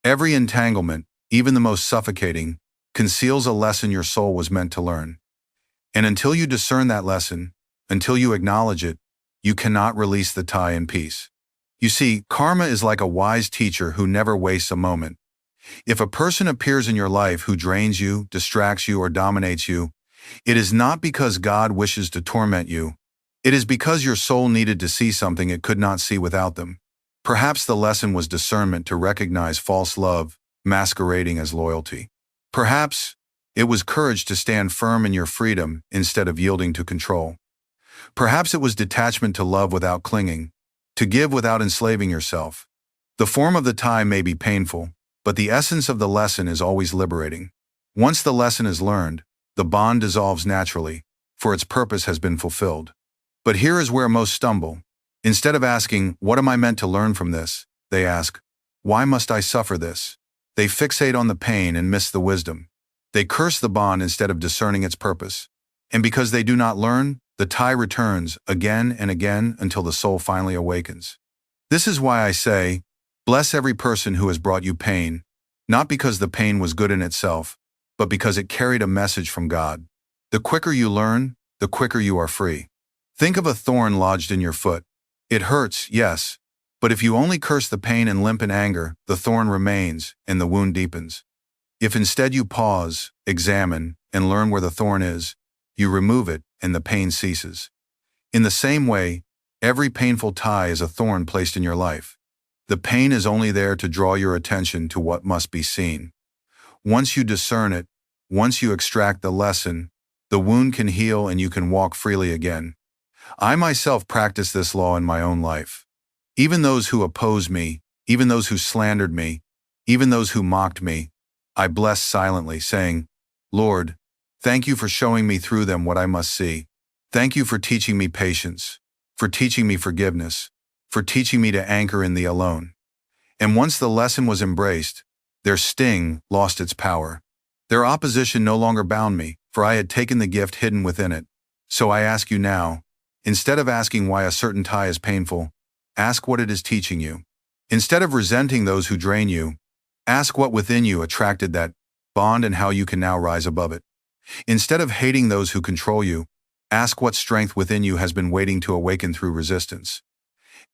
Every entanglement, even the most suffocating, conceals a lesson your soul was meant to learn. And until you discern that lesson, until you acknowledge it, you cannot release the tie in peace. You see, karma is like a wise teacher who never wastes a moment. If a person appears in your life who drains you, distracts you, or dominates you, it is not because God wishes to torment you. It is because your soul needed to see something it could not see without them. Perhaps the lesson was discernment to recognize false love, masquerading as loyalty. Perhaps it was courage to stand firm in your freedom instead of yielding to control. Perhaps it was detachment to love without clinging, to give without enslaving yourself. The form of the tie may be painful, but the essence of the lesson is always liberating. Once the lesson is learned, the bond dissolves naturally, for its purpose has been fulfilled. But here is where most stumble. Instead of asking, "What am I meant to learn from this?" they ask, "Why must I suffer this?" They fixate on the pain and miss the wisdom. They curse the bond instead of discerning its purpose. And because they do not learn, the tie returns again and again until the soul finally awakens. This is why I say, bless every person who has brought you pain, not because the pain was good in itself, but because it carried a message from God. The quicker you learn, the quicker you are free. Think of a thorn lodged in your foot. It hurts, yes, but if you only curse the pain and limp in anger, the thorn remains and the wound deepens. If instead you pause, examine, and learn where the thorn is, you remove it and the pain ceases. In the same way, every painful tie is a thorn placed in your life. The pain is only there to draw your attention to what must be seen. Once you discern it, once you extract the lesson, the wound can heal and you can walk freely again. I myself practice this law in my own life. Even those who opposed me, even those who slandered me, even those who mocked me, I bless silently, saying, "Lord, thank you for showing me through them what I must see. Thank you for teaching me patience, for teaching me forgiveness, for teaching me to anchor in thee alone." And once the lesson was embraced, their sting lost its power. Their opposition no longer bound me, for I had taken the gift hidden within it. So I ask you now, instead of asking why a certain tie is painful, ask what it is teaching you. Instead of resenting those who drain you, ask what within you attracted that bond and how you can now rise above it. Instead of hating those who control you, ask what strength within you has been waiting to awaken through resistance.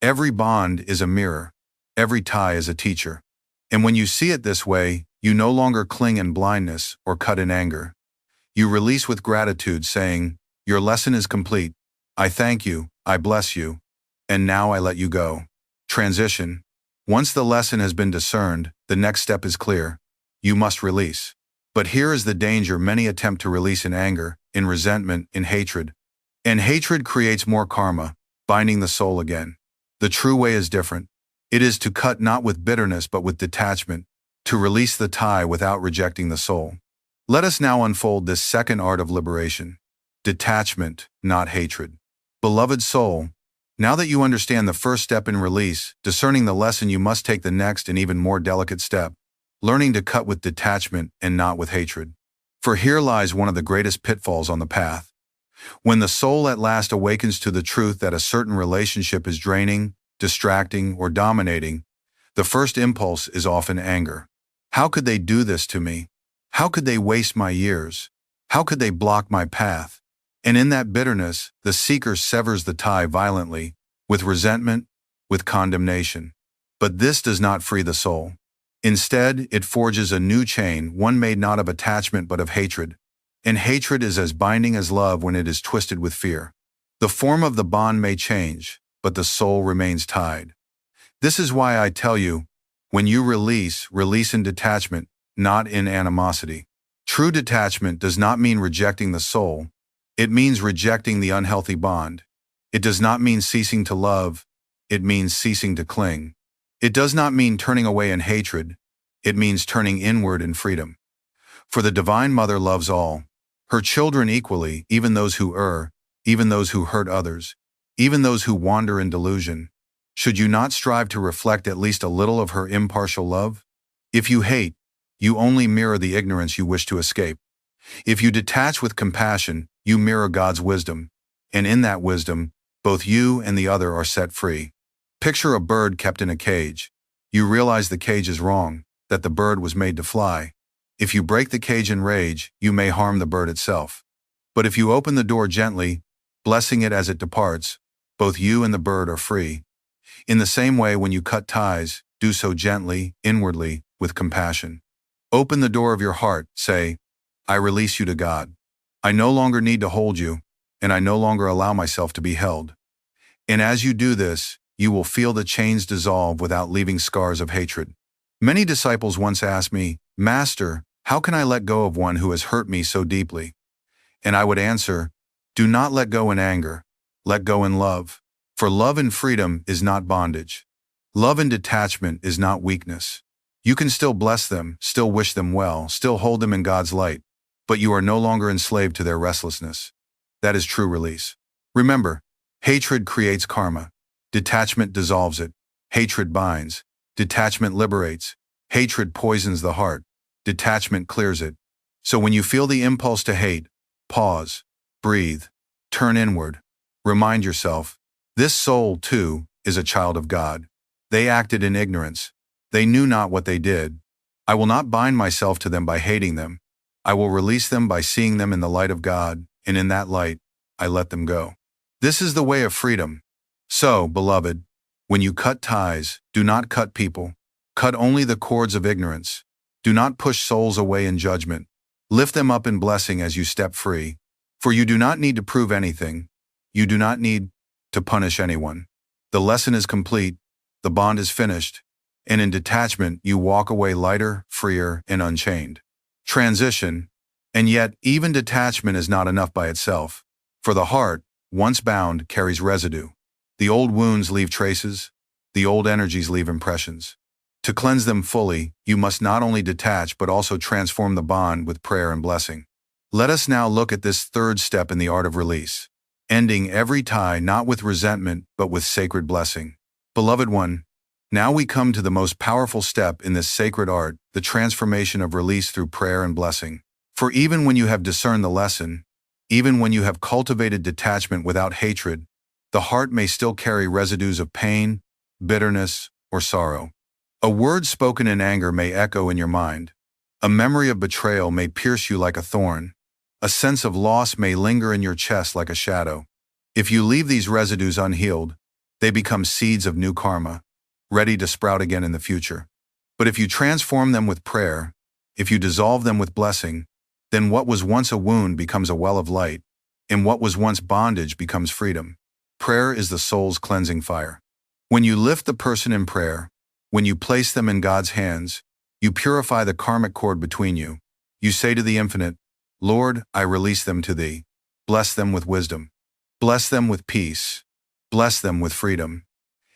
Every bond is a mirror. Every tie is a teacher. And when you see it this way, you no longer cling in blindness or cut in anger. You release with gratitude, saying, "Your lesson is complete. I thank you, I bless you, and now I let you go." Transition. Once the lesson has been discerned, the next step is clear. You must release. But here is the danger: many attempt to release in anger, in resentment, in hatred. And hatred creates more karma, binding the soul again. The true way is different. It is to cut not with bitterness but with detachment, to release the tie without rejecting the soul. Let us now unfold this second art of liberation. Detachment, not hatred. Beloved soul, now that you understand the first step in release, discerning the lesson, you must take the next and even more delicate step, learning to cut with detachment and not with hatred. For here lies one of the greatest pitfalls on the path. When the soul at last awakens to the truth that a certain relationship is draining, distracting, or dominating, the first impulse is often anger. How could they do this to me? How could they waste my years? How could they block my path? And in that bitterness, the seeker severs the tie violently, with resentment, with condemnation. But this does not free the soul. Instead, it forges a new chain, one made not of attachment but of hatred. And hatred is as binding as love when it is twisted with fear. The form of the bond may change, but the soul remains tied. This is why I tell you, when you release in detachment, not in animosity. True detachment does not mean rejecting the soul. It means rejecting the unhealthy bond. It does not mean ceasing to love. It means ceasing to cling. It does not mean turning away in hatred. It means turning inward in freedom. For the Divine Mother loves all, her children equally, even those who err, even those who hurt others, even those who wander in delusion. Should you not strive to reflect at least a little of her impartial love? If you hate, you only mirror the ignorance you wish to escape. If you detach with compassion, you mirror God's wisdom, and in that wisdom, both you and the other are set free. Picture a bird kept in a cage. You realize the cage is wrong, that the bird was made to fly. If you break the cage in rage, you may harm the bird itself. But if you open the door gently, blessing it as it departs, both you and the bird are free. In the same way, when you cut ties, do so gently, inwardly, with compassion. Open the door of your heart, say, I release you to God. I no longer need to hold you, and I no longer allow myself to be held. And as you do this, you will feel the chains dissolve without leaving scars of hatred. Many disciples once asked me, Master, how can I let go of one who has hurt me so deeply? And I would answer, do not let go in anger, let go in love. For love and freedom is not bondage. Love and detachment is not weakness. You can still bless them, still wish them well, still hold them in God's light, but you are no longer enslaved to their restlessness. That is true release. Remember, hatred creates karma. Detachment dissolves it. Hatred binds. Detachment liberates. Hatred poisons the heart. Detachment clears it. So when you feel the impulse to hate, pause, breathe, turn inward. Remind yourself, this soul, too, is a child of God. They acted in ignorance. They knew not what they did. I will not bind myself to them by hating them. I will release them by seeing them in the light of God, and in that light, I let them go. This is the way of freedom. So, beloved, when you cut ties, do not cut people. Cut only the cords of ignorance. Do not push souls away in judgment. Lift them up in blessing as you step free. For you do not need to prove anything. You do not need to punish anyone. The lesson is complete. The bond is finished. And in detachment, you walk away lighter, freer, and unchained. Transition. And yet, even detachment is not enough by itself. For the heart, once bound, carries residue. The old wounds leave traces. The old energies leave impressions. To cleanse them fully, you must not only detach but also transform the bond with prayer and blessing. Let us now look at this third step in the art of release. Ending every tie not with resentment but with sacred blessing. Beloved one, now we come to the most powerful step in this sacred art, the transformation of release through prayer and blessing. For even when you have discerned the lesson, even when you have cultivated detachment without hatred, the heart may still carry residues of pain, bitterness, or sorrow. A word spoken in anger may echo in your mind. A memory of betrayal may pierce you like a thorn. A sense of loss may linger in your chest like a shadow. If you leave these residues unhealed, they become seeds of new karma, ready to sprout again in the future. But if you transform them with prayer, if you dissolve them with blessing, then what was once a wound becomes a well of light, and what was once bondage becomes freedom. Prayer is the soul's cleansing fire. When you lift the person in prayer, when you place them in God's hands, you purify the karmic cord between you. You say to the infinite, Lord, I release them to thee. Bless them with wisdom. Bless them with peace. Bless them with freedom.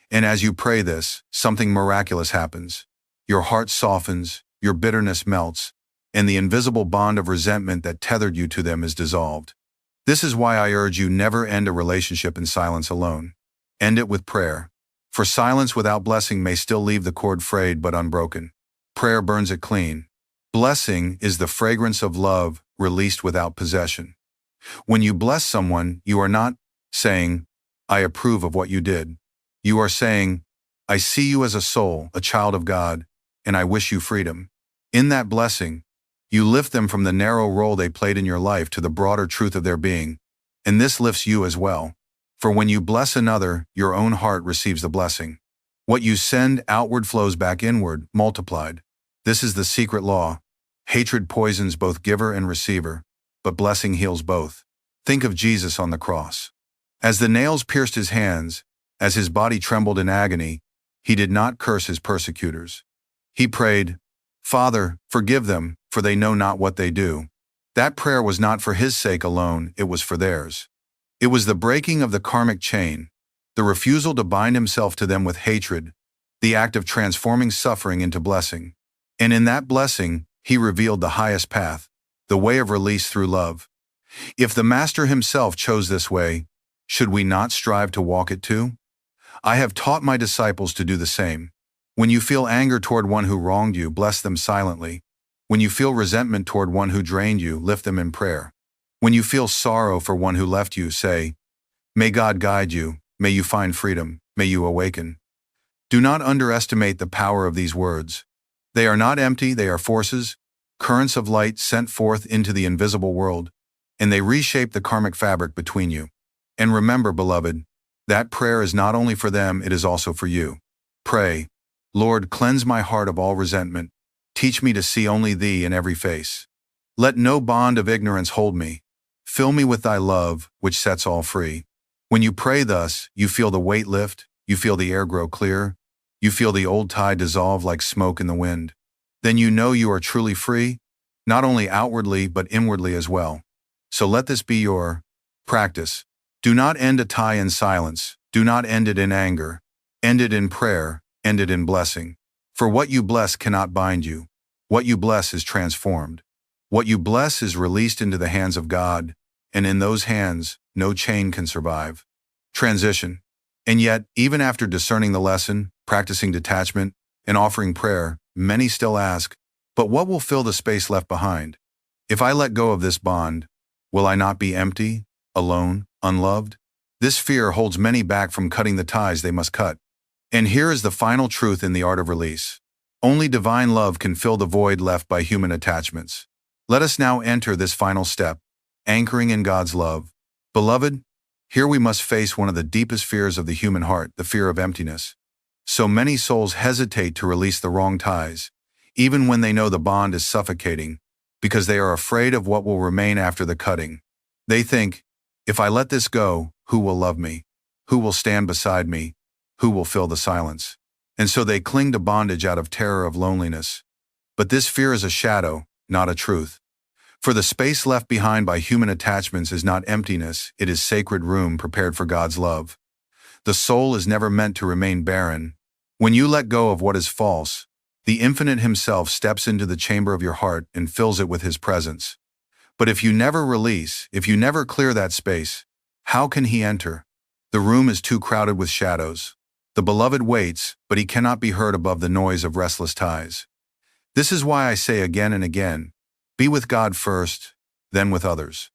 And as you pray this, something miraculous happens. Your heart softens, your bitterness melts, and the invisible bond of resentment that tethered you to them is dissolved. This is why I urge you never end a relationship in silence alone. End it with prayer. For silence without blessing may still leave the cord frayed but unbroken. Prayer burns it clean. Blessing is the fragrance of love released without possession. When you bless someone, you are not saying, I approve of what you did. You are saying, I see you as a soul, a child of God, and I wish you freedom. In that blessing, you lift them from the narrow role they played in your life to the broader truth of their being, and this lifts you as well. For when you bless another, your own heart receives the blessing. What you send outward flows back inward, multiplied. This is the secret law. Hatred poisons both giver and receiver, but blessing heals both. Think of Jesus on the cross. As the nails pierced his hands, as his body trembled in agony, he did not curse his persecutors. He prayed, Father, forgive them, for they know not what they do. That prayer was not for his sake alone, it was for theirs. It was the breaking of the karmic chain, the refusal to bind himself to them with hatred, the act of transforming suffering into blessing. And in that blessing, he revealed the highest path, the way of release through love. If the Master himself chose this way, should we not strive to walk it too? I have taught my disciples to do the same. When you feel anger toward one who wronged you, bless them silently. When you feel resentment toward one who drained you, lift them in prayer. When you feel sorrow for one who left you, say, May God guide you, may you find freedom, may you awaken. Do not underestimate the power of these words. They are not empty, they are forces, currents of light sent forth into the invisible world, and they reshape the karmic fabric between you. And remember, beloved, that prayer is not only for them, it is also for you. Pray, Lord, cleanse my heart of all resentment. Teach me to see only Thee in every face. Let no bond of ignorance hold me. Fill me with Thy love, which sets all free. When you pray thus, you feel the weight lift, you feel the air grow clear, you feel the old tie dissolve like smoke in the wind. Then you know you are truly free, not only outwardly but inwardly as well. So let this be your practice. Do not end a tie in silence. Do not end it in anger. End it in prayer. End it in blessing. For what you bless cannot bind you. What you bless is transformed. What you bless is released into the hands of God, and in those hands, no chain can survive. Transition. And yet, even after discerning the lesson, practicing detachment, and offering prayer, many still ask, but what will fill the space left behind? If I let go of this bond, will I not be empty, alone, unloved? This fear holds many back from cutting the ties they must cut. And here is the final truth in the art of release. Only divine love can fill the void left by human attachments. Let us now enter this final step, anchoring in God's love. Beloved, here we must face one of the deepest fears of the human heart, the fear of emptiness. So many souls hesitate to release the wrong ties, even when they know the bond is suffocating, because they are afraid of what will remain after the cutting. They think, if I let this go, who will love me? Who will stand beside me? Who will fill the silence? And so they cling to bondage out of terror of loneliness. But this fear is a shadow, not a truth. For the space left behind by human attachments is not emptiness, it is sacred room prepared for God's love. The soul is never meant to remain barren. When you let go of what is false, the Infinite Himself steps into the chamber of your heart and fills it with His presence. But if you never release, if you never clear that space, how can He enter? The room is too crowded with shadows. The beloved waits, but he cannot be heard above the noise of restless ties. This is why I say again and again, be with God first, then with others.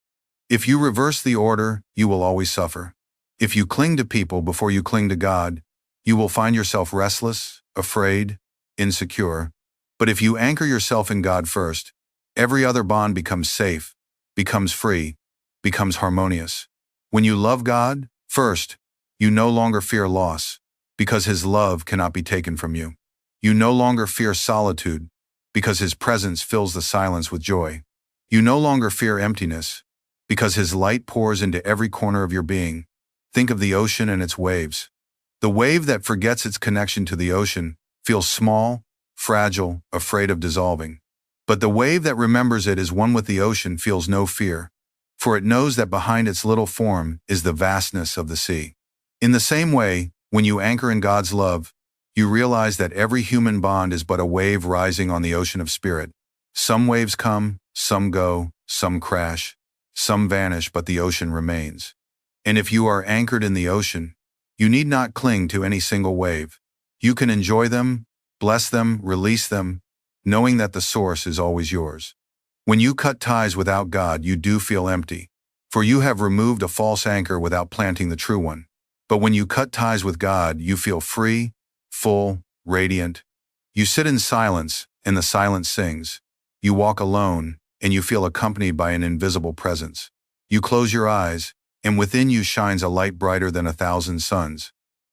If you reverse the order, you will always suffer. If you cling to people before you cling to God, you will find yourself restless, afraid, insecure. But if you anchor yourself in God first, every other bond becomes safe, becomes free, becomes harmonious. When you love God first, you no longer fear loss, because His love cannot be taken from you. You no longer fear solitude, because His presence fills the silence with joy. You no longer fear emptiness, because His light pours into every corner of your being. Think of the ocean and its waves. The wave that forgets its connection to the ocean feels small, fragile, afraid of dissolving. But the wave that remembers it is one with the ocean feels no fear, for it knows that behind its little form is the vastness of the sea. In the same way, when you anchor in God's love, you realize that every human bond is but a wave rising on the ocean of spirit. Some waves come, some go, some crash, some vanish, but the ocean remains. And if you are anchored in the ocean, you need not cling to any single wave. You can enjoy them, bless them, release them, knowing that the source is always yours. When you cut ties without God, you do feel empty, for you have removed a false anchor without planting the true one. But when you cut ties with God, you feel free, full, radiant. You sit in silence, and the silence sings. You walk alone, and you feel accompanied by an invisible presence. You close your eyes, and within you shines a light brighter than 1,000 suns.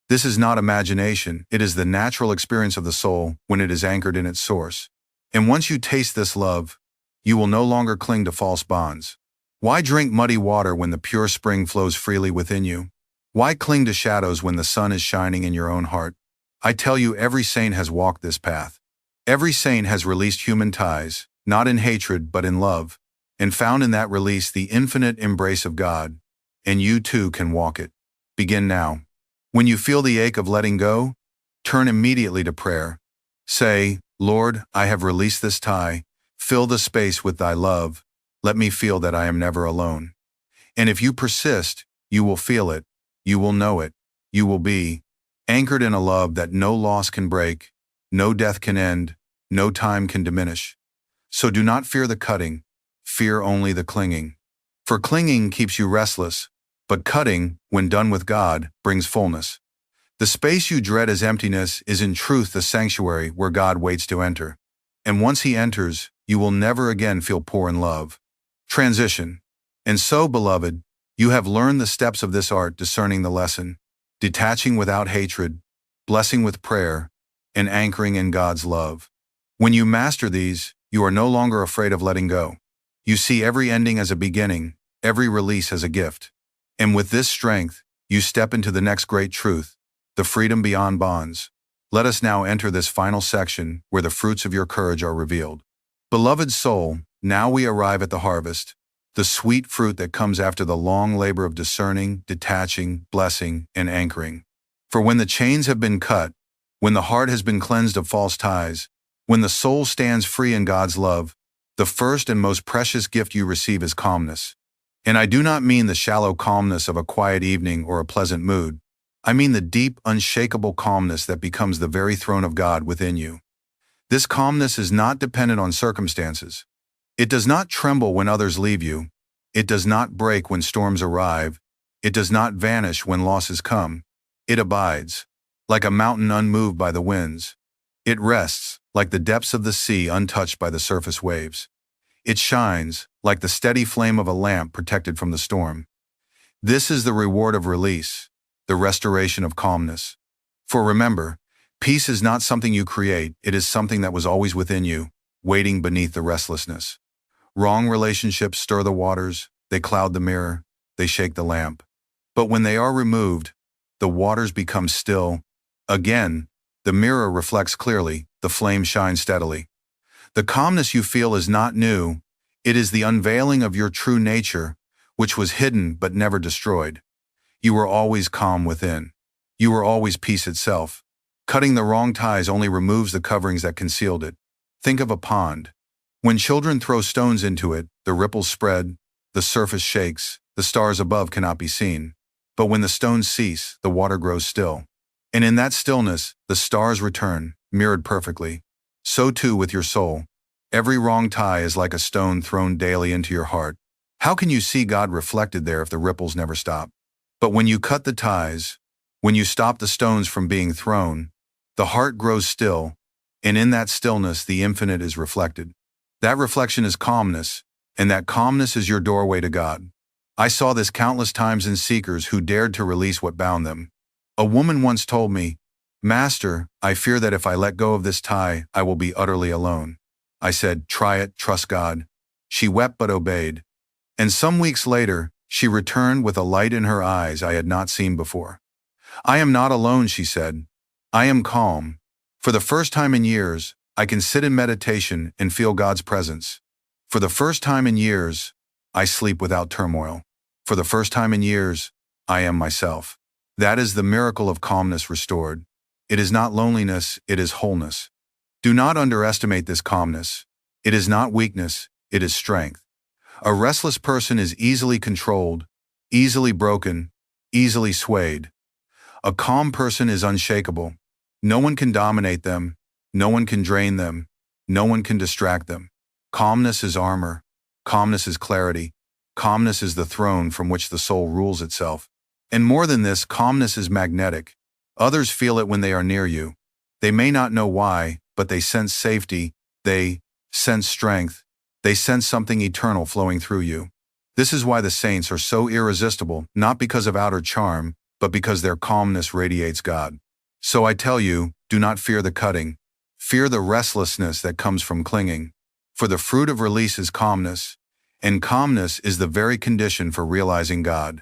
This is not imagination, it is the natural experience of the soul when it is anchored in its source. And once you taste this love, you will no longer cling to false bonds. Why drink muddy water when the pure spring flows freely within you? Why cling to shadows when the sun is shining in your own heart? I tell you, every saint has walked this path. Every saint has released human ties, not in hatred but in love, and found in that release the infinite embrace of God. And you too can walk it. Begin now. When you feel the ache of letting go, turn immediately to prayer. Say, Lord, I have released this tie. Fill the space with thy love. Let me feel that I am never alone. And if you persist, you will feel it. You will know it. You will be anchored in a love that no loss can break, no death can end, no time can diminish. So do not fear the cutting, fear only the clinging. For clinging keeps you restless, but cutting, when done with God, brings fullness. The space you dread as emptiness is in truth the sanctuary where God waits to enter. And once he enters, you will never again feel poor in love. Transition. And so, beloved, you have learned the steps of this art, discerning the lesson, detaching without hatred, blessing with prayer, and anchoring in God's love. When you master these, you are no longer afraid of letting go. You see every ending as a beginning, every release as a gift. And with this strength, you step into the next great truth, the freedom beyond bonds. Let us now enter this final section where the fruits of your courage are revealed. Beloved soul, now we arrive at the harvest, the sweet fruit that comes after the long labor of discerning, detaching, blessing, and anchoring. For when the chains have been cut, when the heart has been cleansed of false ties, when the soul stands free in God's love, the first and most precious gift you receive is calmness. And I do not mean the shallow calmness of a quiet evening or a pleasant mood. I mean the deep, unshakable calmness that becomes the very throne of God within you. This calmness is not dependent on circumstances. It does not tremble when others leave you. It does not break when storms arrive. It does not vanish when losses come. It abides, like a mountain unmoved by the winds. It rests, like the depths of the sea untouched by the surface waves. It shines, like the steady flame of a lamp protected from the storm. This is the reward of release, the restoration of calmness. For remember, peace is not something you create, it is something that was always within you, waiting beneath the restlessness. Wrong relationships stir the waters, they cloud the mirror, they shake the lamp. But when they are removed, the waters become still. Again, the mirror reflects clearly, the flame shines steadily. The calmness you feel is not new, it is the unveiling of your true nature, which was hidden but never destroyed. You were always calm within. You were always peace itself. Cutting the wrong ties only removes the coverings that concealed it. Think of a pond. When children throw stones into it, the ripples spread, the surface shakes, the stars above cannot be seen. But when the stones cease, the water grows still. And in that stillness, the stars return, mirrored perfectly. So too with your soul. Every wrong tie is like a stone thrown daily into your heart. How can you see God reflected there if the ripples never stop? But when you cut the ties, when you stop the stones from being thrown, the heart grows still, and in that stillness the infinite is reflected. That reflection is calmness, and that calmness is your doorway to God. I saw this countless times in seekers who dared to release what bound them. A woman once told me, "Master, I fear that if I let go of this tie, I will be utterly alone." I said, "Try it, trust God." She wept but obeyed. And some weeks later, she returned with a light in her eyes I had not seen before. "I am not alone," she said. "I am calm. For the first time in years, I can sit in meditation and feel God's presence. For the first time in years, I sleep without turmoil. For the first time in years, I am myself." That is the miracle of calmness restored. It is not loneliness, it is wholeness. Do not underestimate this calmness. It is not weakness, it is strength. A restless person is easily controlled, easily broken, easily swayed. A calm person is unshakable. No one can dominate them, no one can drain them, no one can distract them. Calmness is armor. Calmness is clarity. Calmness is the throne from which the soul rules itself. And more than this, calmness is magnetic. Others feel it when they are near you. They may not know why, but they sense safety, they sense strength, they sense something eternal flowing through you. This is why the saints are so irresistible, not because of outer charm, but because their calmness radiates God. So I tell you, do not fear the cutting. Fear the restlessness that comes from clinging. For the fruit of release is calmness, and calmness is the very condition for realizing God.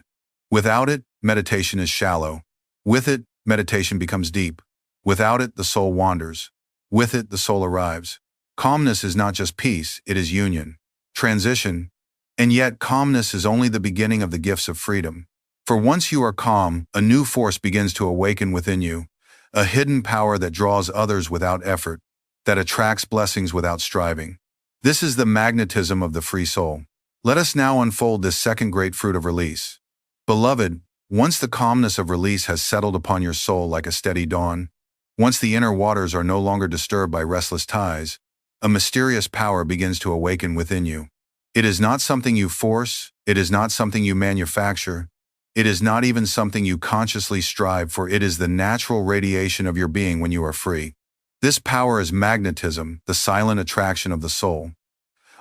Without it, meditation is shallow. With it, meditation becomes deep. Without it, the soul wanders. With it, the soul arrives. Calmness is not just peace, it is union, transition, and yet calmness is only the beginning of the gifts of freedom. For once you are calm, a new force begins to awaken within you, a hidden power that draws others without effort, that attracts blessings without striving. This is the magnetism of the free soul. Let us now unfold this second great fruit of release. Beloved, once the calmness of release has settled upon your soul like a steady dawn, once the inner waters are no longer disturbed by restless tides, a mysterious power begins to awaken within you. It is not something you force, it is not something you manufacture, it is not even something you consciously strive for, it is the natural radiation of your being when you are free. This power is magnetism, the silent attraction of the soul.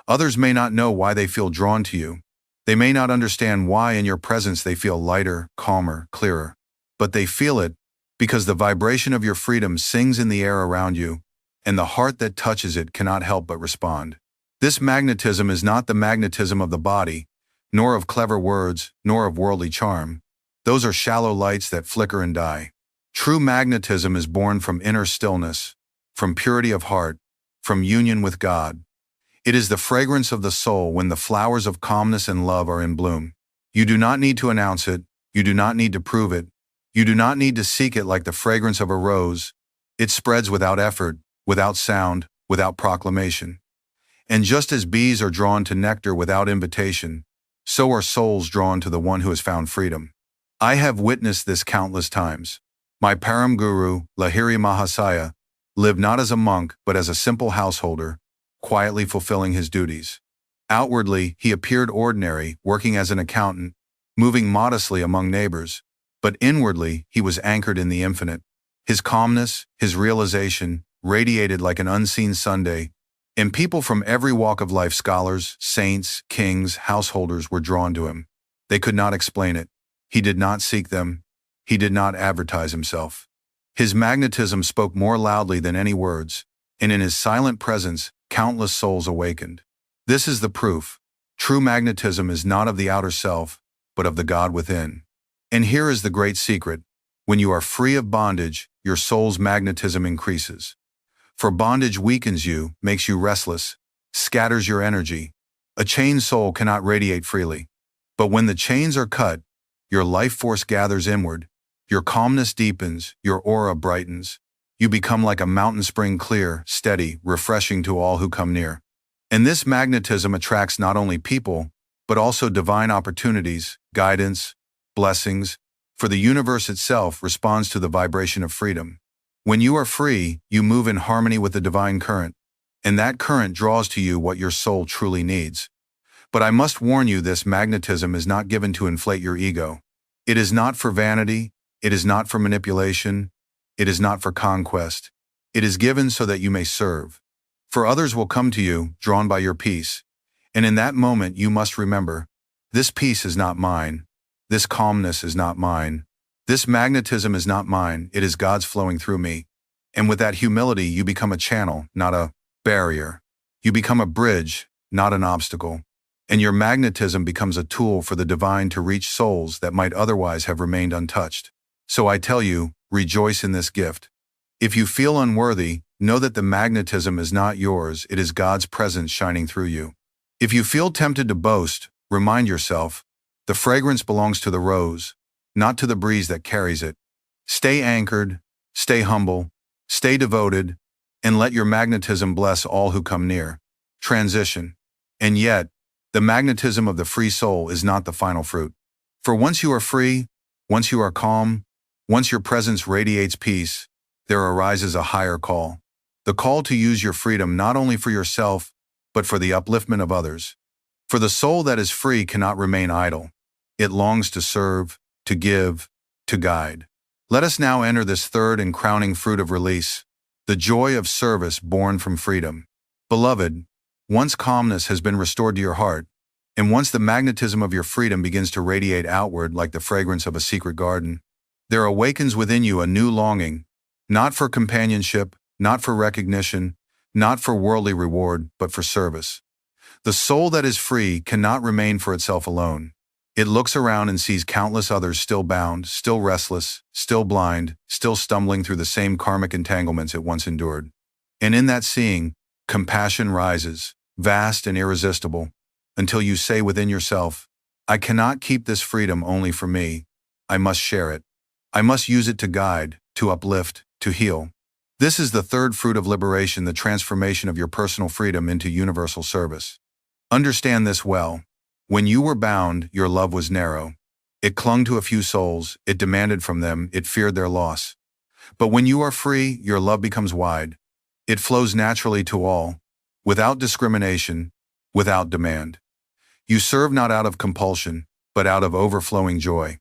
Others may not know why they feel drawn to you. They may not understand why in your presence they feel lighter, calmer, clearer. But they feel it because the vibration of your freedom sings in the air around you, and the heart that touches it cannot help but respond. This magnetism is not the magnetism of the body, nor of clever words, nor of worldly charm. Those are shallow lights that flicker and die. True magnetism is born from inner stillness, from purity of heart, from union with God. It is the fragrance of the soul when the flowers of calmness and love are in bloom. You do not need to announce it, you do not need to prove it, you do not need to seek it like the fragrance of a rose. It spreads without effort, without sound, without proclamation. And just as bees are drawn to nectar without invitation, so are souls drawn to the one who has found freedom. I have witnessed this countless times. My Param Guru, Lahiri Mahasaya, lived not as a monk but as a simple householder, quietly fulfilling his duties. Outwardly, he appeared ordinary, working as an accountant, moving modestly among neighbors, but inwardly he was anchored in the infinite. His calmness, his realization, radiated like an unseen Sunday, and people from every walk of life, scholars, saints, kings, householders, were drawn to him. They could not explain it. He did not seek them. He did not advertise himself. His magnetism spoke more loudly than any words, and in his silent presence, countless souls awakened. This is the proof. True magnetism is not of the outer self, but of the God within. And here is the great secret. When you are free of bondage, your soul's magnetism increases. For bondage weakens you, makes you restless, scatters your energy. A chained soul cannot radiate freely. But when the chains are cut, your life force gathers inward, your calmness deepens, your aura brightens. You become like a mountain spring, clear, steady, refreshing to all who come near. And this magnetism attracts not only people, but also divine opportunities, guidance, blessings, for the universe itself responds to the vibration of freedom. When you are free, you move in harmony with the divine current, and that current draws to you what your soul truly needs. But I must warn you, this magnetism is not given to inflate your ego. It is not for vanity, it is not for manipulation, it is not for conquest. It is given so that you may serve. For others will come to you, drawn by your peace, and in that moment you must remember, this peace is not mine, this calmness is not mine, this magnetism is not mine, it is God's flowing through me. And with that humility you become a channel, not a barrier. You become a bridge, not an obstacle. And your magnetism becomes a tool for the divine to reach souls that might otherwise have remained untouched. So I tell you, rejoice in this gift. If you feel unworthy, know that the magnetism is not yours, it is God's presence shining through you. If you feel tempted to boast, remind yourself, the fragrance belongs to the rose, not to the breeze that carries it. Stay anchored, stay humble, stay devoted, and let your magnetism bless all who come near. Transition. And yet, the magnetism of the free soul is not the final fruit. For once you are free, once you are calm, once your presence radiates peace, there arises a higher call. The call to use your freedom not only for yourself, but for the upliftment of others. For the soul that is free cannot remain idle. It longs to serve, to give, to guide. Let us now enter this third and crowning fruit of release, the joy of service born from freedom. Beloved, once calmness has been restored to your heart, and once the magnetism of your freedom begins to radiate outward like the fragrance of a secret garden, there awakens within you a new longing, not for companionship, not for recognition, not for worldly reward, but for service. The soul that is free cannot remain for itself alone. It looks around and sees countless others still bound, still restless, still blind, still stumbling through the same karmic entanglements it once endured. And in that seeing, compassion rises, vast and irresistible, until you say within yourself, I cannot keep this freedom only for me. I must share it. I must use it to guide, to uplift, to heal. This is the third fruit of liberation, the transformation of your personal freedom into universal service. Understand this well. When you were bound, your love was narrow. It clung to a few souls, it demanded from them, it feared their loss. But when you are free, your love becomes wide. It flows naturally to all, without discrimination, without demand. You serve not out of compulsion, but out of overflowing joy.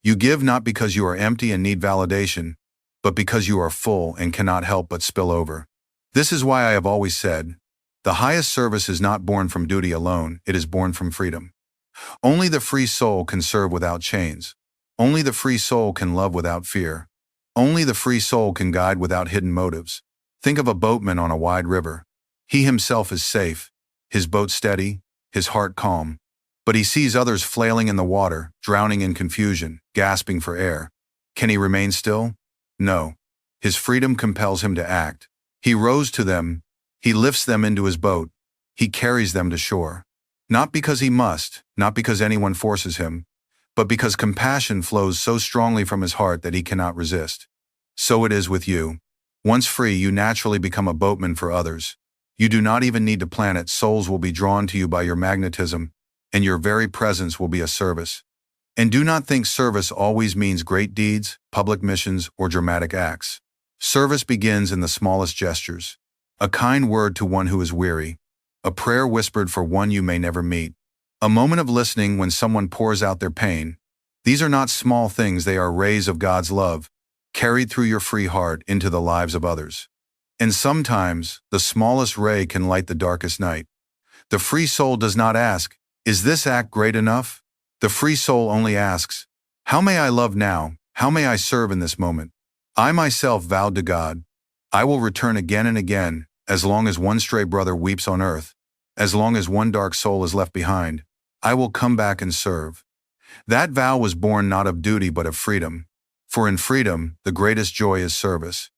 You give not because you are empty and need validation, but because you are full and cannot help but spill over. This is why I have always said, the highest service is not born from duty alone, it is born from freedom. Only the free soul can serve without chains. Only the free soul can love without fear. Only the free soul can guide without hidden motives. Think of a boatman on a wide river. He himself is safe, his boat steady, his heart calm. But he sees others flailing in the water, drowning in confusion, gasping for air. Can he remain still? No. His freedom compels him to act. He rows to them. He lifts them into his boat. He carries them to shore. Not because he must, not because anyone forces him, but because compassion flows so strongly from his heart that he cannot resist. So it is with you. Once free, you naturally become a boatman for others. You do not even need to plan it. Souls will be drawn to you by your magnetism, and your very presence will be a service. And do not think service always means great deeds, public missions, or dramatic acts. Service begins in the smallest gestures. A kind word to one who is weary. A prayer whispered for one you may never meet. A moment of listening when someone pours out their pain. These are not small things, they are rays of God's love, carried through your free heart into the lives of others. And sometimes, the smallest ray can light the darkest night. The free soul does not ask, is this act great enough? The free soul only asks, how may I love now? How may I serve in this moment? I myself vowed to God, I will return again and again, as long as one stray brother weeps on earth, as long as one dark soul is left behind, I will come back and serve. That vow was born not of duty but of freedom. For in freedom, the greatest joy is service.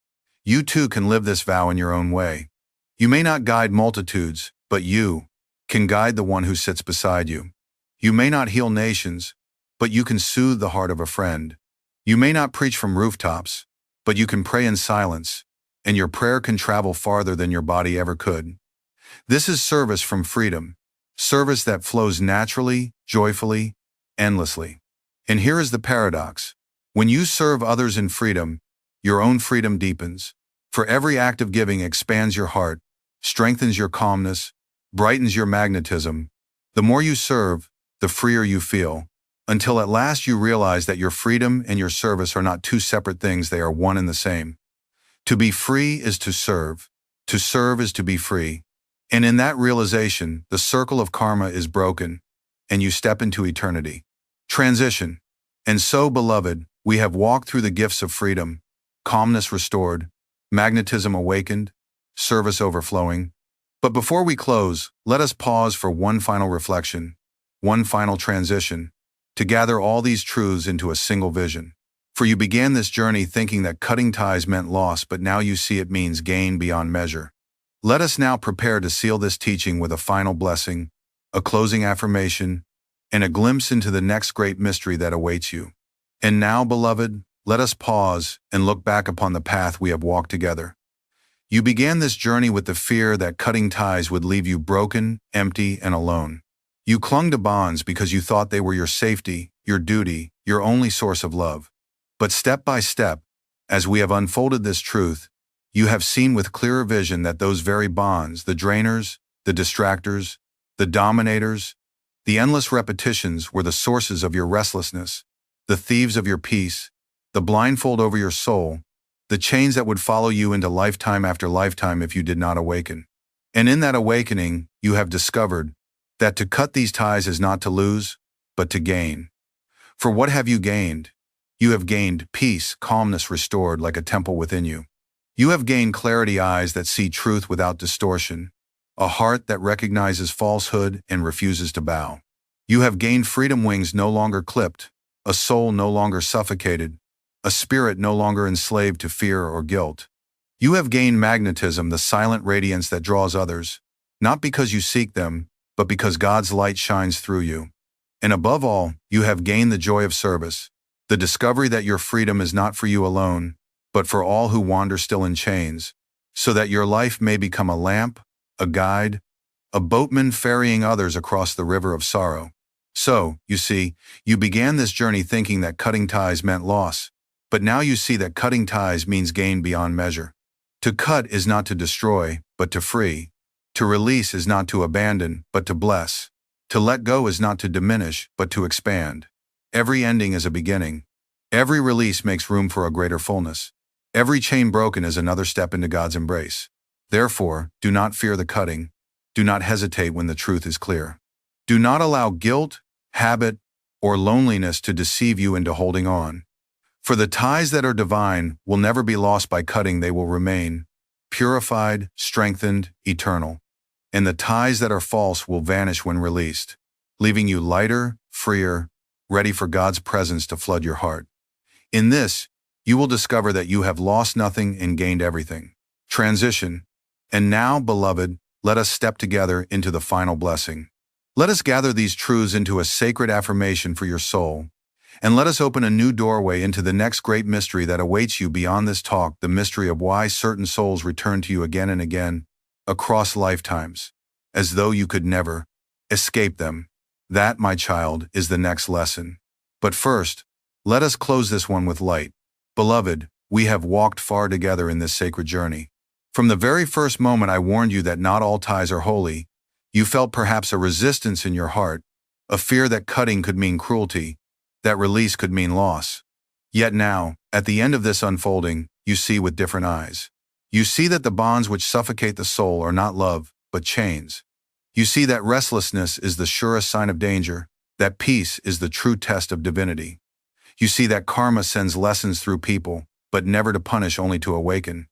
You too can live this vow in your own way. You may not guide multitudes, but you can guide the one who sits beside you. You may not heal nations, but you can soothe the heart of a friend. You may not preach from rooftops, but you can pray in silence, and your prayer can travel farther than your body ever could. This is service from freedom, service that flows naturally, joyfully, endlessly. And here is the paradox. When you serve others in freedom, your own freedom deepens. For every act of giving expands your heart, strengthens your calmness, brightens your magnetism. The more you serve, the freer you feel, until at last you realize that your freedom and your service are not two separate things, they are one and the same. To be free is to serve is to be free. And in that realization, the circle of karma is broken, and you step into eternity. Transition. And so, beloved, we have walked through the gifts of freedom, calmness restored, magnetism awakened, service overflowing. But before we close, let us pause for one final reflection, one final transition, to gather all these truths into a single vision. For you began this journey thinking that cutting ties meant loss, but now you see it means gain beyond measure. Let us now prepare to seal this teaching with a final blessing, a closing affirmation, and a glimpse into the next great mystery that awaits you. And now, beloved, let us pause and look back upon the path we have walked together. You began this journey with the fear that cutting ties would leave you broken, empty, and alone. You clung to bonds because you thought they were your safety, your duty, your only source of love. But step by step, as we have unfolded this truth, you have seen with clearer vision that those very bonds, the drainers, the distractors, the dominators, The endless repetitions were the sources of your restlessness, the thieves of your peace, the blindfold over your soul, the chains that would follow you into lifetime after lifetime if you did not awaken. And in that awakening, you have discovered that to cut these ties is not to lose, but to gain. For what have you gained? You have gained peace, calmness restored like a temple within you. You have gained clarity, eyes that see truth without distortion, a heart that recognizes falsehood and refuses to bow. You have gained freedom, wings no longer clipped, a soul no longer suffocated, a spirit no longer enslaved to fear or guilt. You have gained magnetism, the silent radiance that draws others, not because you seek them, but because God's light shines through you. And above all, you have gained the joy of service, the discovery that your freedom is not for you alone, but for all who wander still in chains, so that your life may become a lamp, a guide, a boatman ferrying others across the river of sorrow. So, you see, you began this journey thinking that cutting ties meant loss, but now you see that cutting ties means gain beyond measure. To cut is not to destroy, but to free. To release is not to abandon, but to bless. To let go is not to diminish, but to expand. Every ending is a beginning. Every release makes room for a greater fullness. Every chain broken is another step into God's embrace. Therefore, do not fear the cutting. Do not hesitate when the truth is clear. Do not allow guilt, habit, or loneliness to deceive you into holding on. For the ties that are divine will never be lost by cutting, they will remain, purified, strengthened, eternal. And the ties that are false will vanish when released, leaving you lighter, freer, ready for God's presence to flood your heart. In this, you will discover that you have lost nothing and gained everything. Transition. And now, beloved, let us step together into the final blessing. Let us gather these truths into a sacred affirmation for your soul, and let us open a new doorway into the next great mystery that awaits you beyond this talk, the mystery of why certain souls return to you again and again, across lifetimes, as though you could never escape them. That, my child, is the next lesson. But first, let us close this one with light. Beloved, we have walked far together in this sacred journey. From the very first moment I warned you that not all ties are holy, you felt perhaps a resistance in your heart, a fear that cutting could mean cruelty, that release could mean loss. Yet now, at the end of this unfolding, you see with different eyes. You see that the bonds which suffocate the soul are not love, but chains. You see that restlessness is the surest sign of danger, that peace is the true test of divinity. You see that karma sends lessons through people, but never to punish, only to awaken.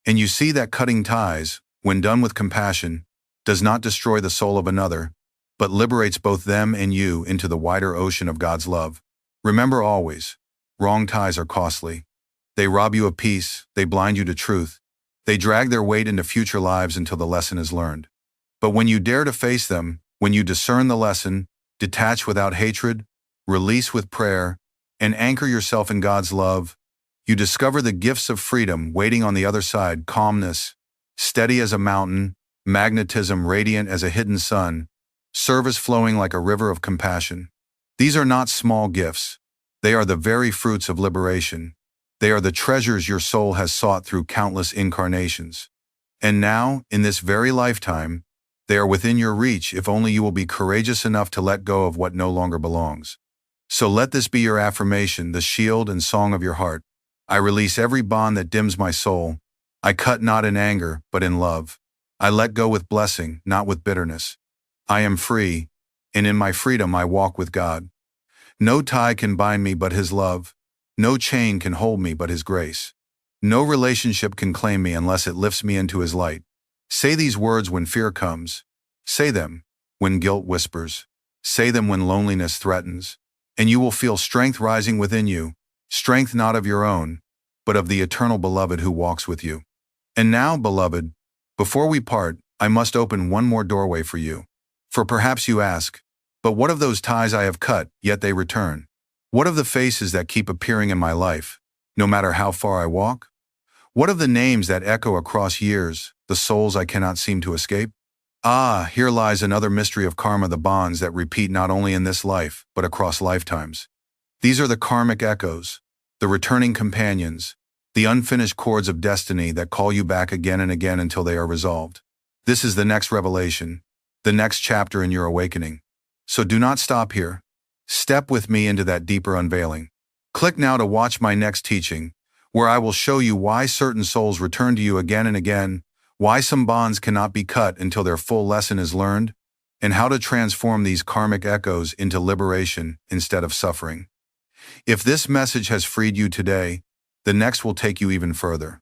And you see that cutting ties, when done with compassion, does not destroy the soul of another, but liberates both them and you into the wider ocean of God's love. Remember always, wrong ties are costly. They rob you of peace, they blind you to truth, they drag their weight into future lives until the lesson is learned. But when you dare to face them, when you discern the lesson, detach without hatred, release with prayer, and anchor yourself in God's love, you discover the gifts of freedom waiting on the other side: calmness, steady as a mountain, magnetism radiant as a hidden sun, service flowing like a river of compassion. These are not small gifts. They are the very fruits of liberation. They are the treasures your soul has sought through countless incarnations. And now, in this very lifetime, they are within your reach if only you will be courageous enough to let go of what no longer belongs. So let this be your affirmation, the shield and song of your heart. I release every bond that dims my soul. I cut not in anger, but in love. I let go with blessing, not with bitterness. I am free, and in my freedom I walk with God. No tie can bind me but His love. No chain can hold me but His grace. No relationship can claim me unless it lifts me into His light. Say these words when fear comes. Say them when guilt whispers. Say them when loneliness threatens. And you will feel strength rising within you, strength not of your own, but of the eternal beloved who walks with you. And now, beloved, before we part, I must open one more doorway for you. For perhaps you ask, but what of those ties I have cut, yet they return? What of the faces that keep appearing in my life, no matter how far I walk? What of the names that echo across years, the souls I cannot seem to escape? Ah, here lies another mystery of karma, the bonds that repeat not only in this life, but across lifetimes. These are the karmic echoes, the returning companions, the unfinished chords of destiny that call you back again and again until they are resolved. This is the next revelation, the next chapter in your awakening. So do not stop here. Step with me into that deeper unveiling. Click now to watch my next teaching, where I will show you why certain souls return to you again and again, why some bonds cannot be cut until their full lesson is learned, and how to transform these karmic echoes into liberation instead of suffering. If this message has freed you today, the next will take you even further.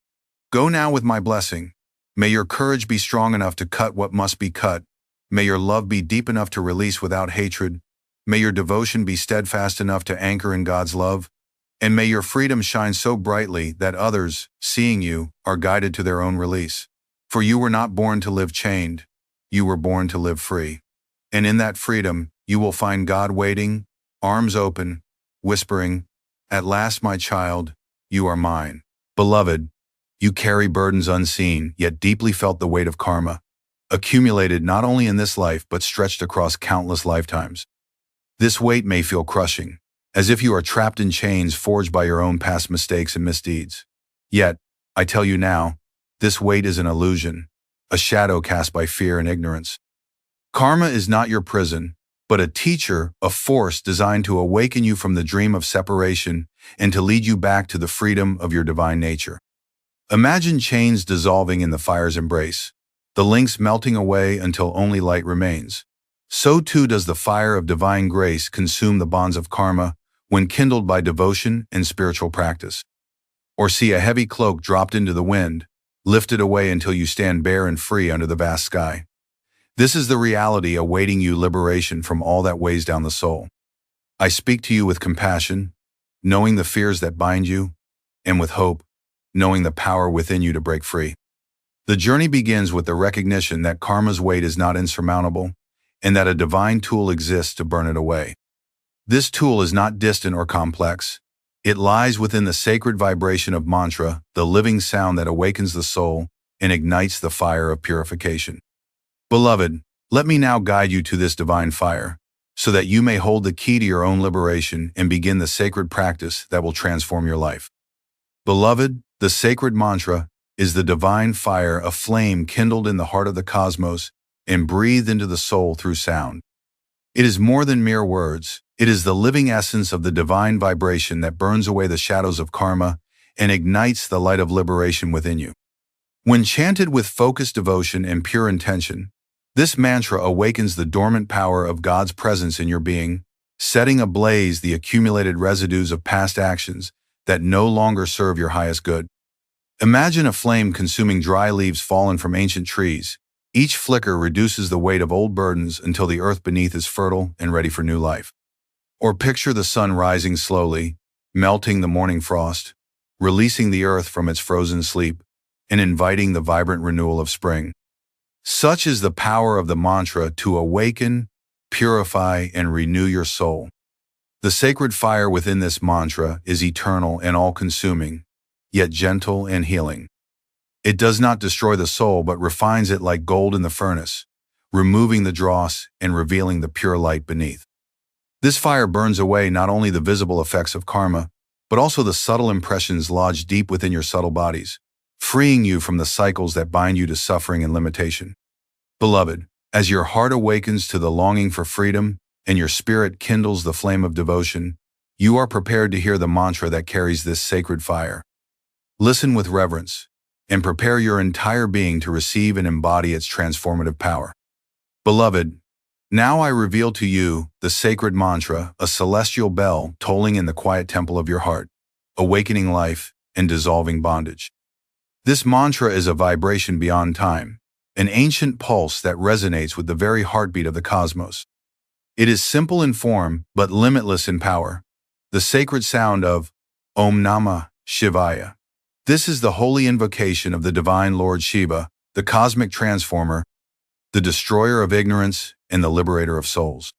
Go now with my blessing. May your courage be strong enough to cut what must be cut. May your love be deep enough to release without hatred. May your devotion be steadfast enough to anchor in God's love. And may your freedom shine so brightly that others, seeing you, are guided to their own release. For you were not born to live chained. You were born to live free. And in that freedom, you will find God waiting, arms open, whispering, "At last, my child, you are mine." Beloved, you carry burdens unseen, yet deeply felt the weight of karma, accumulated not only in this life but stretched across countless lifetimes. This weight may feel crushing, as if you are trapped in chains forged by your own past mistakes and misdeeds. Yet, I tell you now, this weight is an illusion, a shadow cast by fear and ignorance. Karma is not your prison, but a teacher, a force designed to awaken you from the dream of separation and to lead you back to the freedom of your divine nature. Imagine chains dissolving in the fire's embrace, the links melting away until only light remains. So too does the fire of divine grace consume the bonds of karma when kindled by devotion and spiritual practice. Or see a heavy cloak dropped into the wind, lifted away until you stand bare and free under the vast sky. This is the reality awaiting you, liberation from all that weighs down the soul. I speak to you with compassion, knowing the fears that bind you, and with hope, knowing the power within you to break free. The journey begins with the recognition that karma's weight is not insurmountable, and that a divine tool exists to burn it away. This tool is not distant or complex. It lies within the sacred vibration of mantra, the living sound that awakens the soul and ignites the fire of purification. Beloved, let me now guide you to this divine fire, so that you may hold the key to your own liberation and begin the sacred practice that will transform your life. Beloved, the sacred mantra is the divine fire, a flame kindled in the heart of the cosmos and breathed into the soul through sound. It is more than mere words. It is the living essence of the divine vibration that burns away the shadows of karma and ignites the light of liberation within you. When chanted with focused devotion and pure intention, this mantra awakens the dormant power of God's presence in your being, setting ablaze the accumulated residues of past actions that no longer serve your highest good. Imagine a flame consuming dry leaves fallen from ancient trees. Each flicker reduces the weight of old burdens until the earth beneath is fertile and ready for new life. Or picture the sun rising slowly, melting the morning frost, releasing the earth from its frozen sleep, and inviting the vibrant renewal of spring. Such is the power of the mantra to awaken, purify, and renew your soul. The sacred fire within this mantra is eternal and all-consuming, yet gentle and healing. It does not destroy the soul but refines it like gold in the furnace, removing the dross and revealing the pure light beneath. This fire burns away not only the visible effects of karma, but also the subtle impressions lodged deep within your subtle bodies, freeing you from the cycles that bind you to suffering and limitation. Beloved, as your heart awakens to the longing for freedom and your spirit kindles the flame of devotion, you are prepared to hear the mantra that carries this sacred fire. Listen with reverence, and prepare your entire being to receive and embody its transformative power. Beloved, now I reveal to you the sacred mantra, a celestial bell tolling in the quiet temple of your heart, awakening life and dissolving bondage. This mantra is a vibration beyond time, an ancient pulse that resonates with the very heartbeat of the cosmos. It is simple in form, but limitless in power, the sacred sound of Om Namah Shivaya. This is the holy invocation of the divine Lord Shiva, the cosmic transformer, the destroyer of ignorance and the liberator of souls.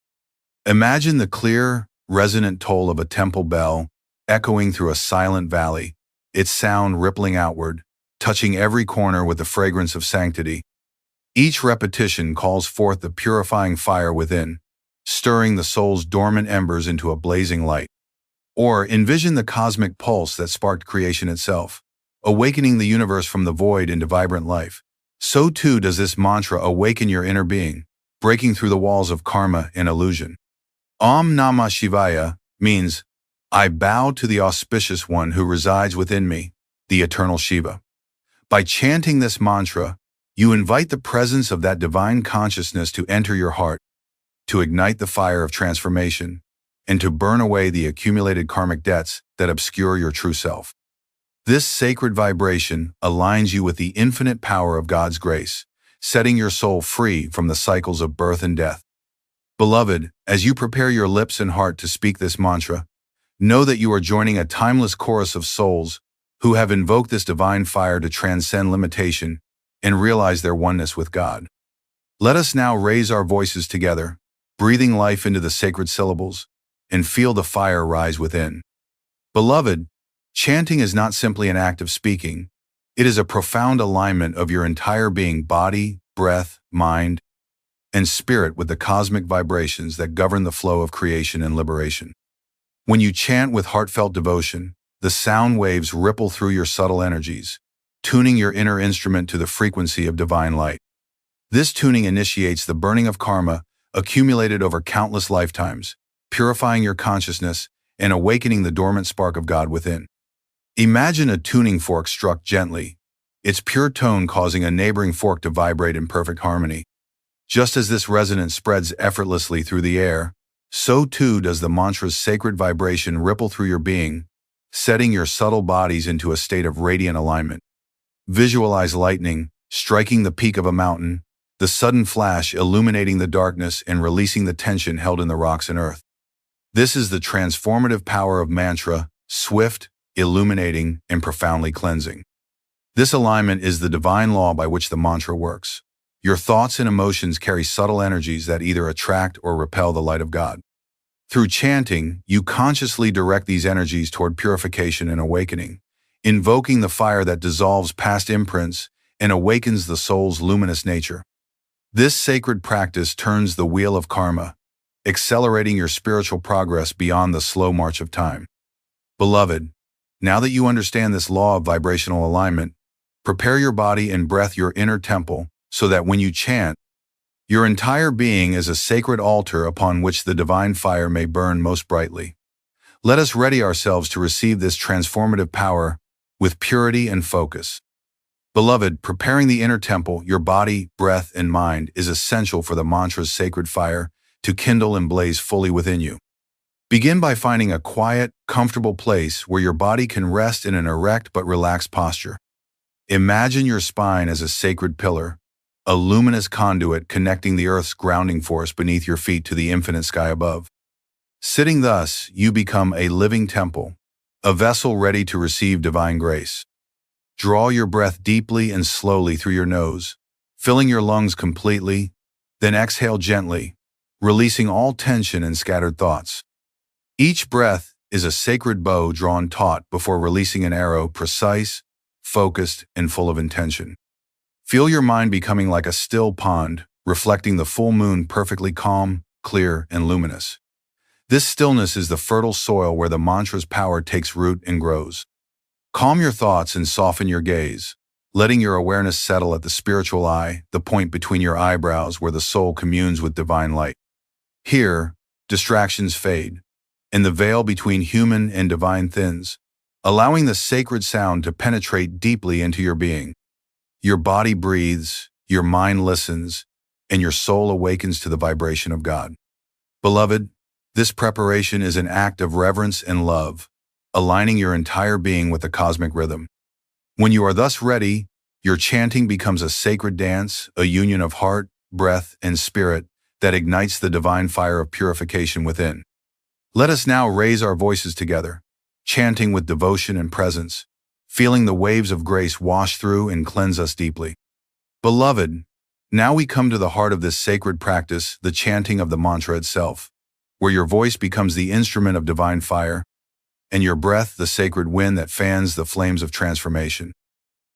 Imagine the clear, resonant toll of a temple bell echoing through a silent valley, its sound rippling outward, touching every corner with the fragrance of sanctity. Each repetition calls forth the purifying fire within, stirring the soul's dormant embers into a blazing light. Or envision the cosmic pulse that sparked creation itself, awakening the universe from the void into vibrant life. So too does this mantra awaken your inner being, breaking through the walls of karma and illusion. Om Namah Shivaya means, I bow to the auspicious one who resides within me, the eternal Shiva. By chanting this mantra, you invite the presence of that divine consciousness to enter your heart, to ignite the fire of transformation, and to burn away the accumulated karmic debts that obscure your true self. This sacred vibration aligns you with the infinite power of God's grace, setting your soul free from the cycles of birth and death. Beloved, as you prepare your lips and heart to speak this mantra, know that you are joining a timeless chorus of souls who have invoked this divine fire to transcend limitation and realize their oneness with God. Let us now raise our voices together, breathing life into the sacred syllables, and feel the fire rise within. Beloved, chanting is not simply an act of speaking. It is a profound alignment of your entire being, body, breath, mind, and spirit with the cosmic vibrations that govern the flow of creation and liberation. When you chant with heartfelt devotion, the sound waves ripple through your subtle energies, tuning your inner instrument to the frequency of divine light. This tuning initiates the burning of karma accumulated over countless lifetimes, purifying your consciousness and awakening the dormant spark of God within. Imagine a tuning fork struck gently, its pure tone causing a neighboring fork to vibrate in perfect harmony. Just as this resonance spreads effortlessly through the air, so too does the mantra's sacred vibration ripple through your being, setting your subtle bodies into a state of radiant alignment. Visualize lightning striking the peak of a mountain, the sudden flash illuminating the darkness and releasing the tension held in the rocks and earth. This is the transformative power of mantra, swift, illuminating, and profoundly cleansing. This alignment is the divine law by which the mantra works. Your thoughts and emotions carry subtle energies that either attract or repel the light of God. Through chanting, you consciously direct these energies toward purification and awakening, invoking the fire that dissolves past imprints and awakens the soul's luminous nature. This sacred practice turns the wheel of karma, accelerating your spiritual progress beyond the slow march of time. Beloved, now that you understand this law of vibrational alignment, prepare your body and breath, your inner temple, so that when you chant, your entire being is a sacred altar upon which the divine fire may burn most brightly. Let us ready ourselves to receive this transformative power with purity and focus. Beloved, preparing the inner temple, your body, breath, and mind is essential for the mantra's sacred fire to kindle and blaze fully within you. Begin by finding a quiet, comfortable place where your body can rest in an erect but relaxed posture. Imagine your spine as a sacred pillar, a luminous conduit connecting the earth's grounding force beneath your feet to the infinite sky above. Sitting thus, you become a living temple, a vessel ready to receive divine grace. Draw your breath deeply and slowly through your nose, filling your lungs completely, then exhale gently, releasing all tension and scattered thoughts. Each breath is a sacred bow drawn taut before releasing an arrow, precise, focused, and full of intention. Feel your mind becoming like a still pond, reflecting the full moon, perfectly calm, clear, and luminous. This stillness is the fertile soil where the mantra's power takes root and grows. Calm your thoughts and soften your gaze, letting your awareness settle at the spiritual eye, the point between your eyebrows where the soul communes with divine light. Here, distractions fade, and the veil between human and divine thins, allowing the sacred sound to penetrate deeply into your being. Your body breathes, your mind listens, and your soul awakens to the vibration of God. Beloved, this preparation is an act of reverence and love, aligning your entire being with the cosmic rhythm. When you are thus ready, your chanting becomes a sacred dance, a union of heart, breath, and spirit that ignites the divine fire of purification within. Let us now raise our voices together, chanting with devotion and presence, feeling the waves of grace wash through and cleanse us deeply. Beloved, now we come to the heart of this sacred practice, the chanting of the mantra itself, where your voice becomes the instrument of divine fire, and your breath the sacred wind that fans the flames of transformation.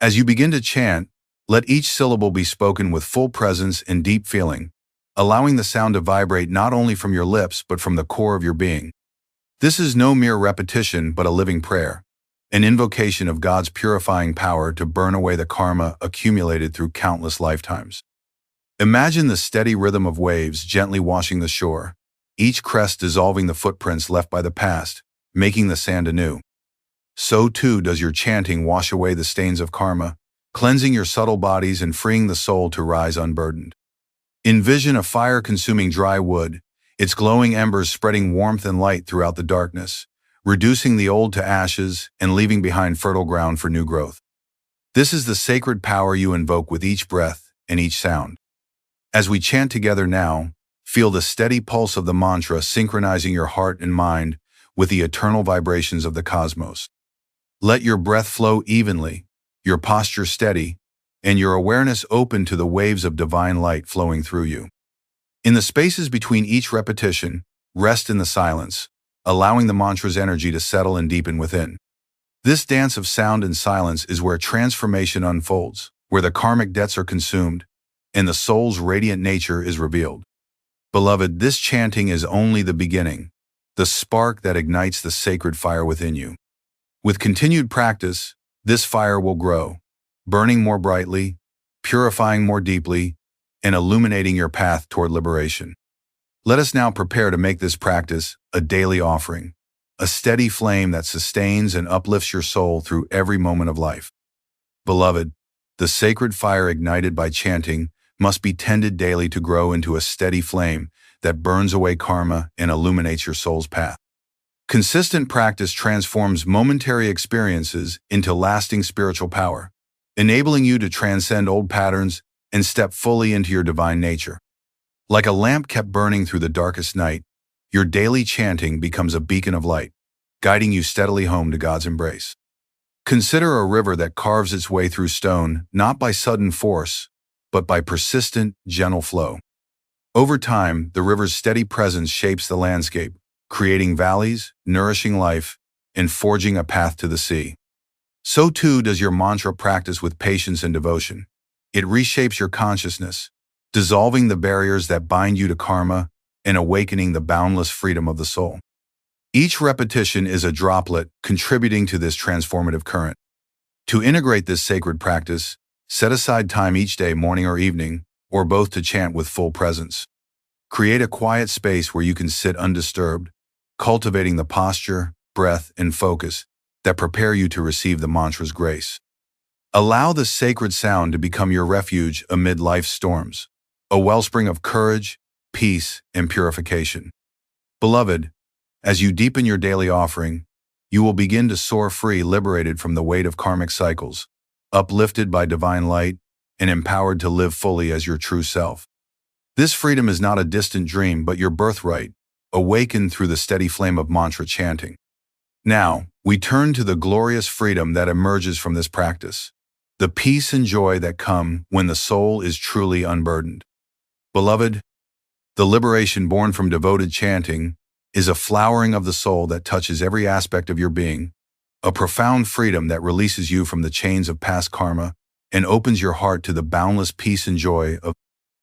As you begin to chant, let each syllable be spoken with full presence and deep feeling, allowing the sound to vibrate not only from your lips but from the core of your being. This is no mere repetition but a living prayer, an invocation of God's purifying power to burn away the karma accumulated through countless lifetimes. Imagine the steady rhythm of waves gently washing the shore, each crest dissolving the footprints left by the past, making the sand anew. So too does your chanting wash away the stains of karma, cleansing your subtle bodies and freeing the soul to rise unburdened. Envision a fire consuming dry wood, its glowing embers spreading warmth and light throughout the darkness, reducing the old to ashes and leaving behind fertile ground for new growth. This is the sacred power you invoke with each breath and each sound. As we chant together now, feel the steady pulse of the mantra synchronizing your heart and mind with the eternal vibrations of the cosmos. Let your breath flow evenly, your posture steady, and your awareness open to the waves of divine light flowing through you. In the spaces between each repetition, rest in the silence, allowing the mantra's energy to settle and deepen within. This dance of sound and silence is where transformation unfolds, where the karmic debts are consumed, and the soul's radiant nature is revealed. Beloved, this chanting is only the beginning, the spark that ignites the sacred fire within you. With continued practice, this fire will grow, burning more brightly, purifying more deeply, and illuminating your path toward liberation. Let us now prepare to make this practice a daily offering, a steady flame that sustains and uplifts your soul through every moment of life. Beloved, the sacred fire ignited by chanting must be tended daily to grow into a steady flame that burns away karma and illuminates your soul's path. Consistent practice transforms momentary experiences into lasting spiritual power, enabling you to transcend old patterns and step fully into your divine nature. Like a lamp kept burning through the darkest night, your daily chanting becomes a beacon of light, guiding you steadily home to God's embrace. Consider a river that carves its way through stone, not by sudden force, but by persistent, gentle flow. Over time, the river's steady presence shapes the landscape, creating valleys, nourishing life, and forging a path to the sea. So too does your mantra practice with patience and devotion. It reshapes your consciousness, dissolving the barriers that bind you to karma and awakening the boundless freedom of the soul. Each repetition is a droplet contributing to this transformative current. To integrate this sacred practice, set aside time each day, morning or evening, or both, to chant with full presence. Create a quiet space where you can sit undisturbed, cultivating the posture, breath, and focus that prepare you to receive the mantra's grace. Allow the sacred sound to become your refuge amid life's storms, a wellspring of courage, peace, and purification. Beloved, as you deepen your daily offering, you will begin to soar free, liberated from the weight of karmic cycles, uplifted by divine light, and empowered to live fully as your true self. This freedom is not a distant dream, but your birthright, awakened through the steady flame of mantra chanting. Now, we turn to the glorious freedom that emerges from this practice, the peace and joy that come when the soul is truly unburdened. Beloved, the liberation born from devoted chanting is a flowering of the soul that touches every aspect of your being, a profound freedom that releases you from the chains of past karma and opens your heart to the boundless peace and joy of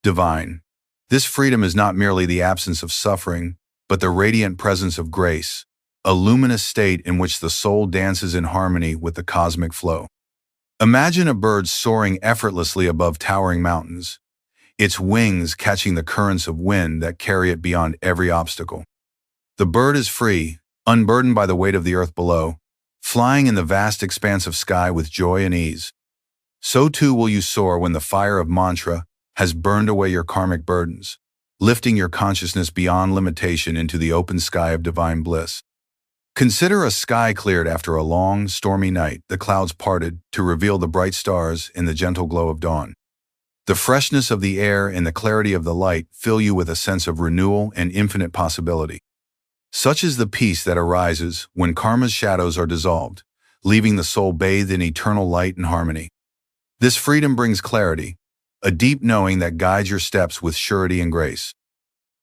divine. This freedom is not merely the absence of suffering, but the radiant presence of grace, a luminous state in which the soul dances in harmony with the cosmic flow. Imagine a bird soaring effortlessly above towering mountains, its wings catching the currents of wind that carry it beyond every obstacle. The bird is free, unburdened by the weight of the earth below, flying in the vast expanse of sky with joy and ease. So too will you soar when the fire of mantra has burned away your karmic burdens, lifting your consciousness beyond limitation into the open sky of divine bliss. Consider a sky cleared after a long, stormy night, the clouds parted to reveal the bright stars in the gentle glow of dawn. The freshness of the air and the clarity of the light fill you with a sense of renewal and infinite possibility. Such is the peace that arises when karma's shadows are dissolved, leaving the soul bathed in eternal light and harmony. This freedom brings clarity, a deep knowing that guides your steps with surety and grace.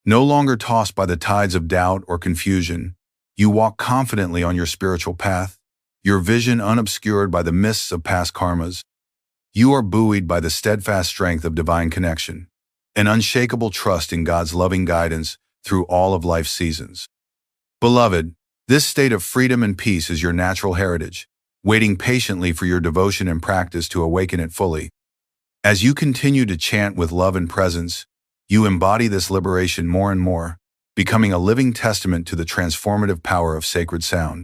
No longer tossed by the tides of doubt or confusion, you walk confidently on your spiritual path, your vision unobscured by the mists of past karmas. You are buoyed by the steadfast strength of divine connection, an unshakable trust in God's loving guidance through all of life's seasons. Beloved, this state of freedom and peace is your natural heritage, waiting patiently for your devotion and practice to awaken it fully. As you continue to chant with love and presence, you embody this liberation more and more, becoming a living testament to the transformative power of sacred sound.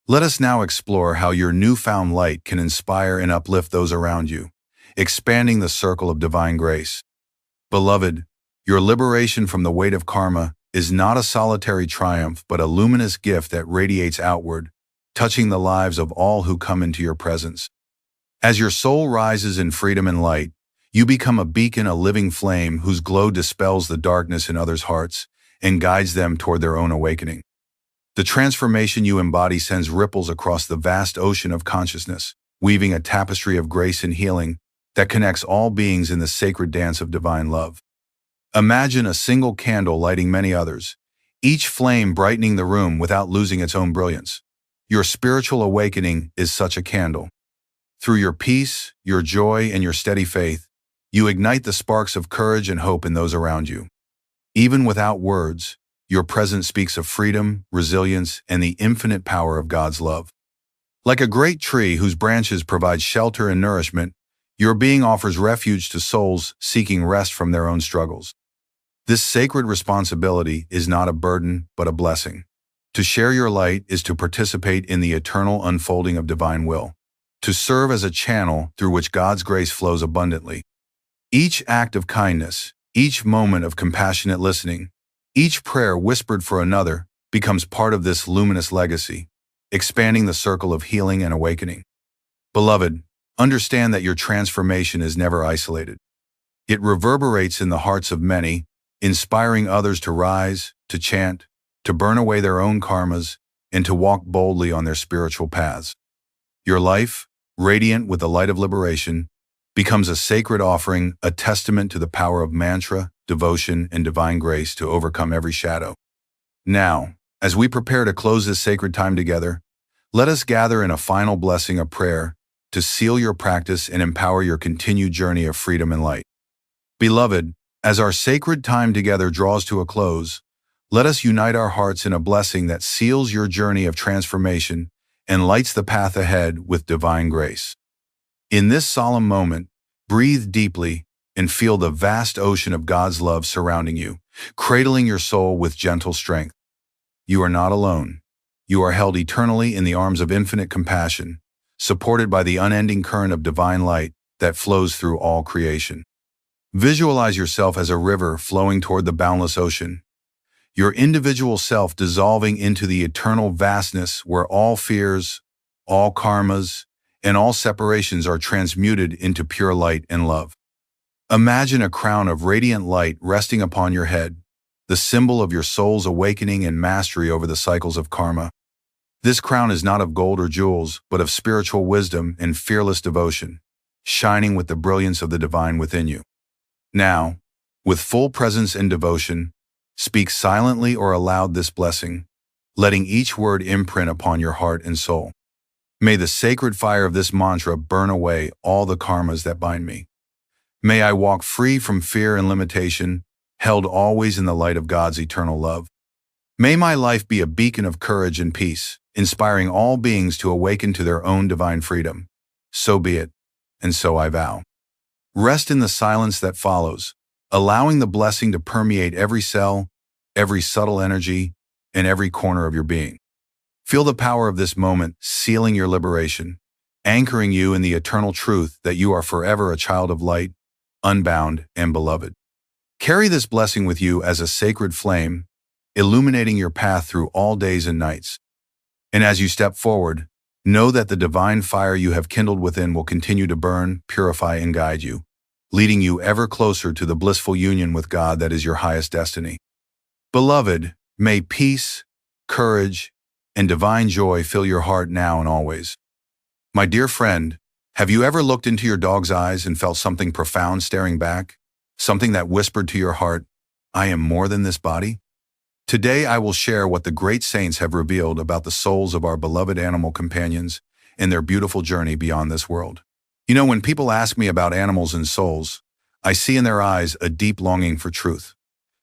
Let us now explore how your newfound light can inspire and uplift those around you, expanding the circle of divine grace. Beloved, your liberation from the weight of karma is not a solitary triumph but a luminous gift that radiates outward, touching the lives of all who come into your presence. As your soul rises in freedom and light, you become a beacon, a living flame whose glow dispels the darkness in others' hearts and guides them toward their own awakening. The transformation you embody sends ripples across the vast ocean of consciousness, weaving a tapestry of grace and healing that connects all beings in the sacred dance of divine love. Imagine a single candle lighting many others, each flame brightening the room without losing its own brilliance. Your spiritual awakening is such a candle. Through your peace, your joy, and your steady faith, you ignite the sparks of courage and hope in those around you. Even without words, your presence speaks of freedom, resilience, and the infinite power of God's love. Like a great tree whose branches provide shelter and nourishment, your being offers refuge to souls seeking rest from their own struggles. This sacred responsibility is not a burden, but a blessing. To share your light is to participate in the eternal unfolding of divine will, to serve as a channel through which God's grace flows abundantly. Each act of kindness, each moment of compassionate listening, each prayer whispered for another becomes part of this luminous legacy, expanding the circle of healing and awakening. Beloved, understand that your transformation is never isolated. It reverberates in the hearts of many, inspiring others to rise, to chant, to burn away their own karmas, and to walk boldly on their spiritual paths. Your life, radiant with the light of liberation, becomes a sacred offering, a testament to the power of mantra, devotion, and divine grace to overcome every shadow. Now, as we prepare to close this sacred time together, let us gather in a final blessing of prayer to seal your practice and empower your continued journey of freedom and light. Beloved, as our sacred time together draws to a close, let us unite our hearts in a blessing that seals your journey of transformation and lights the path ahead with divine grace. In this solemn moment, breathe deeply and feel the vast ocean of God's love surrounding you, cradling your soul with gentle strength. You are not alone. You are held eternally in the arms of infinite compassion, supported by the unending current of divine light that flows through all creation. Visualize yourself as a river flowing toward the boundless ocean, your individual self dissolving into the eternal vastness where all fears, all karmas, and all separations are transmuted into pure light and love. Imagine a crown of radiant light resting upon your head, the symbol of your soul's awakening and mastery over the cycles of karma. This crown is not of gold or jewels, but of spiritual wisdom and fearless devotion, shining with the brilliance of the divine within you. Now, with full presence and devotion, speak silently or aloud this blessing, letting each word imprint upon your heart and soul. May the sacred fire of this mantra burn away all the karmas that bind me. May I walk free from fear and limitation, held always in the light of God's eternal love. May my life be a beacon of courage and peace, inspiring all beings to awaken to their own divine freedom. So be it, and so I vow. Rest in the silence that follows, allowing the blessing to permeate every cell, every subtle energy, and every corner of your being. Feel the power of this moment sealing your liberation, anchoring you in the eternal truth that you are forever a child of light, unbound and beloved. Carry this blessing with you as a sacred flame, illuminating your path through all days and nights. And as you step forward, know that the divine fire you have kindled within will continue to burn, purify, and guide you, leading you ever closer to the blissful union with God that is your highest destiny. Beloved, may peace, courage, and divine joy fill your heart now and always. My dear friend, have you ever looked into your dog's eyes and felt something profound staring back? Something that whispered to your heart, "I am more than this body"? Today I will share what the great saints have revealed about the souls of our beloved animal companions and their beautiful journey beyond this world. You know, when people ask me about animals and souls, I see in their eyes a deep longing for truth.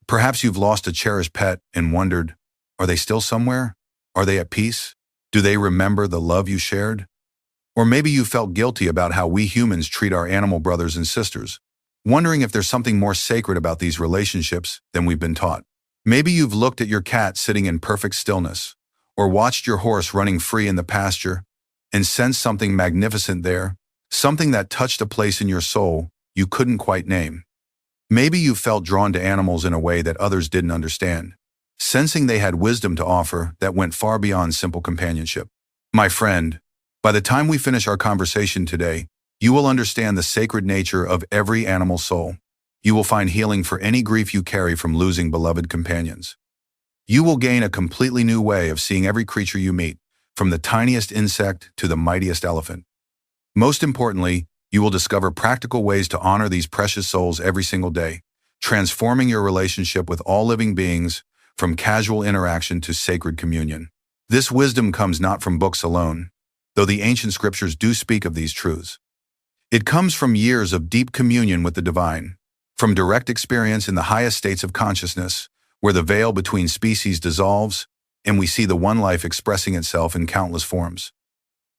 Perhaps you've lost a cherished pet and wondered, are they still somewhere? Are they at peace? Do they remember the love you shared? Or maybe you felt guilty about how we humans treat our animal brothers and sisters, wondering if there's something more sacred about these relationships than we've been taught. Maybe you've looked at your cat sitting in perfect stillness, or watched your horse running free in the pasture, and sensed something magnificent there, something that touched a place in your soul you couldn't quite name. Maybe you felt drawn to animals in a way that others didn't understand, sensing they had wisdom to offer that went far beyond simple companionship. My friend, by the time we finish our conversation today, you will understand the sacred nature of every animal soul. You will find healing for any grief you carry from losing beloved companions. You will gain a completely new way of seeing every creature you meet, from the tiniest insect to the mightiest elephant. Most importantly, you will discover practical ways to honor these precious souls every single day, transforming your relationship with all living beings from casual interaction to sacred communion. This wisdom comes not from books alone, though the ancient scriptures do speak of these truths. It comes from years of deep communion with the divine, from direct experience in the highest states of consciousness, where the veil between species dissolves and we see the one life expressing itself in countless forms.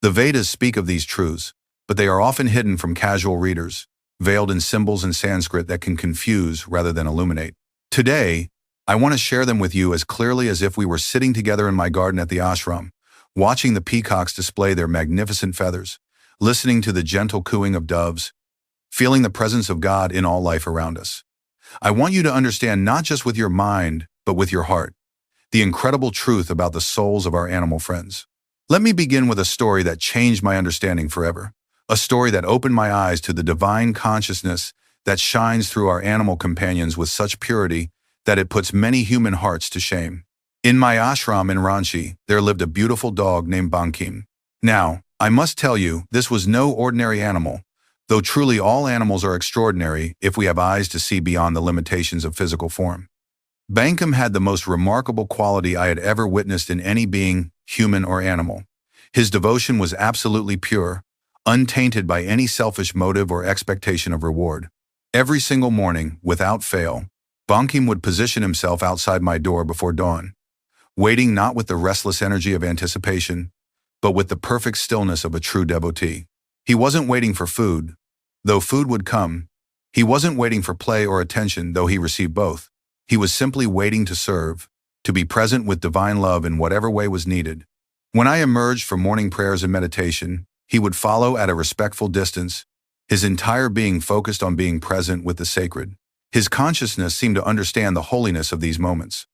The Vedas speak of these truths, but they are often hidden from casual readers, veiled in symbols and Sanskrit that can confuse rather than illuminate. Today, I want to share them with you as clearly as if we were sitting together in my garden at the ashram, watching the peacocks display their magnificent feathers, listening to the gentle cooing of doves, feeling the presence of God in all life around us. I want you to understand not just with your mind, but with your heart, the incredible truth about the souls of our animal friends. Let me begin with a story that changed my understanding forever, a story that opened my eyes to the divine consciousness that shines through our animal companions with such purity that it puts many human hearts to shame. In my ashram in Ranchi, there lived a beautiful dog named Bankim. Now, I must tell you, this was no ordinary animal, though truly all animals are extraordinary if we have eyes to see beyond the limitations of physical form. Bankim had the most remarkable quality I had ever witnessed in any being, human or animal. His devotion was absolutely pure, untainted by any selfish motive or expectation of reward. Every single morning, without fail, Bankim would position himself outside my door before dawn, waiting not with the restless energy of anticipation, but with the perfect stillness of a true devotee. He wasn't waiting for food, though food would come. He wasn't waiting for play or attention, though he received both. He was simply waiting to serve, to be present with divine love in whatever way was needed. When I emerged for morning prayers and meditation, he would follow at a respectful distance, his entire being focused on being present with the sacred. His consciousness seemed to understand the holiness of these moments.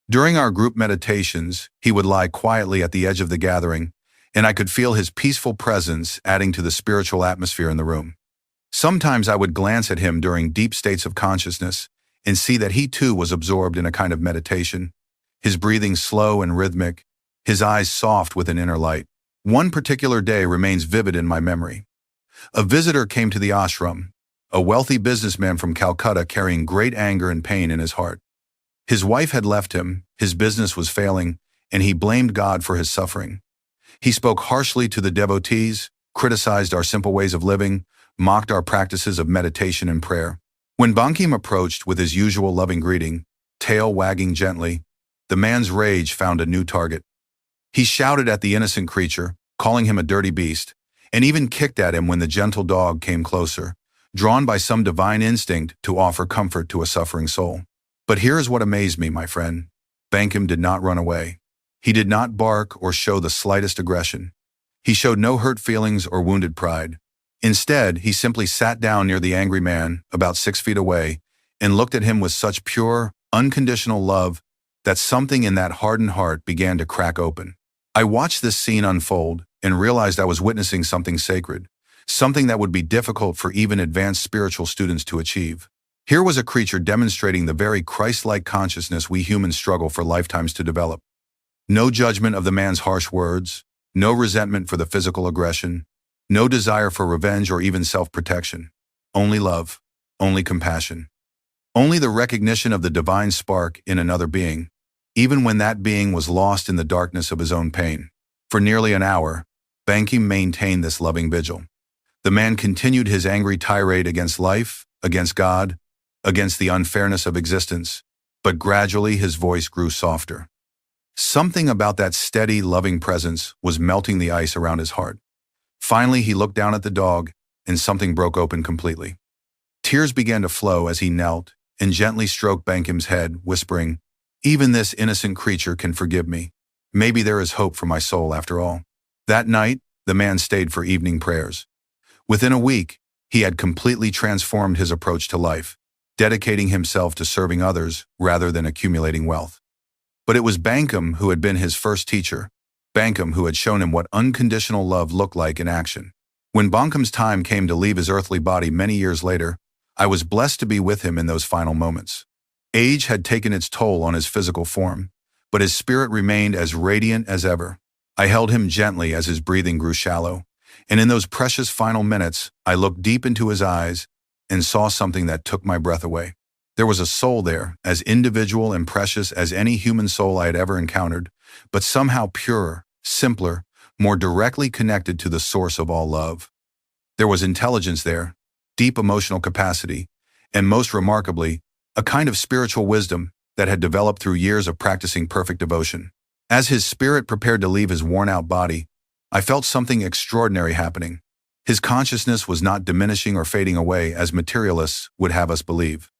During our group meditations, he would lie quietly at the edge of the gathering, and I could feel his peaceful presence adding to the spiritual atmosphere in the room. Sometimes I would glance at him during deep states of consciousness and see that he too was absorbed in a kind of meditation, his breathing slow and rhythmic, his eyes soft with an inner light. One particular day remains vivid in my memory. A visitor came to the ashram, a wealthy businessman from Calcutta carrying great anger and pain in his heart. His wife had left him, his business was failing, and he blamed God for his suffering. He spoke harshly to the devotees, criticized our simple ways of living, mocked our practices of meditation and prayer. When Bankim approached with his usual loving greeting, tail wagging gently, the man's rage found a new target. He shouted at the innocent creature, calling him a dirty beast, and even kicked at him when the gentle dog came closer, drawn by some divine instinct to offer comfort to a suffering soul. But here is what amazed me, my friend. Bankim did not run away. He did not bark or show the slightest aggression. He showed no hurt feelings or wounded pride. Instead, he simply sat down near the angry man, about 6 feet away, and looked at him with such pure, unconditional love that something in that hardened heart began to crack open. I watched this scene unfold and realized I was witnessing something sacred, something that would be difficult for even advanced spiritual students to achieve. Here was a creature demonstrating the very Christ-like consciousness we humans struggle for lifetimes to develop. No judgment of the man's harsh words, no resentment for the physical aggression, no desire for revenge or even self-protection. Only love, only compassion. Only the recognition of the divine spark in another being, even when that being was lost in the darkness of his own pain. For nearly an hour, Bankim maintained this loving vigil. The man continued his angry tirade against life, against God, against the unfairness of existence, but gradually his voice grew softer. Something about that steady, loving presence was melting the ice around his heart. Finally, he looked down at the dog, and something broke open completely. Tears began to flow as he knelt and gently stroked Bankim's head, whispering, "Even this innocent creature can forgive me. Maybe there is hope for my soul after all." That night, the man stayed for evening prayers. Within a week, he had completely transformed his approach to life, dedicating himself to serving others rather than accumulating wealth. But it was Bankim who had been his first teacher, Bankim who had shown him what unconditional love looked like in action. When Bankim's time came to leave his earthly body many years later, I was blessed to be with him in those final moments. Age had taken its toll on his physical form, but his spirit remained as radiant as ever. I held him gently as his breathing grew shallow, and in those precious final minutes, I looked deep into his eyes and saw something that took my breath away. There was a soul there, as individual and precious as any human soul I had ever encountered, but somehow purer, simpler, more directly connected to the source of all love. There was intelligence there, deep emotional capacity, and most remarkably, a kind of spiritual wisdom that had developed through years of practicing perfect devotion. As his spirit prepared to leave his worn-out body, I felt something extraordinary happening. His consciousness was not diminishing or fading away as materialists would have us believe.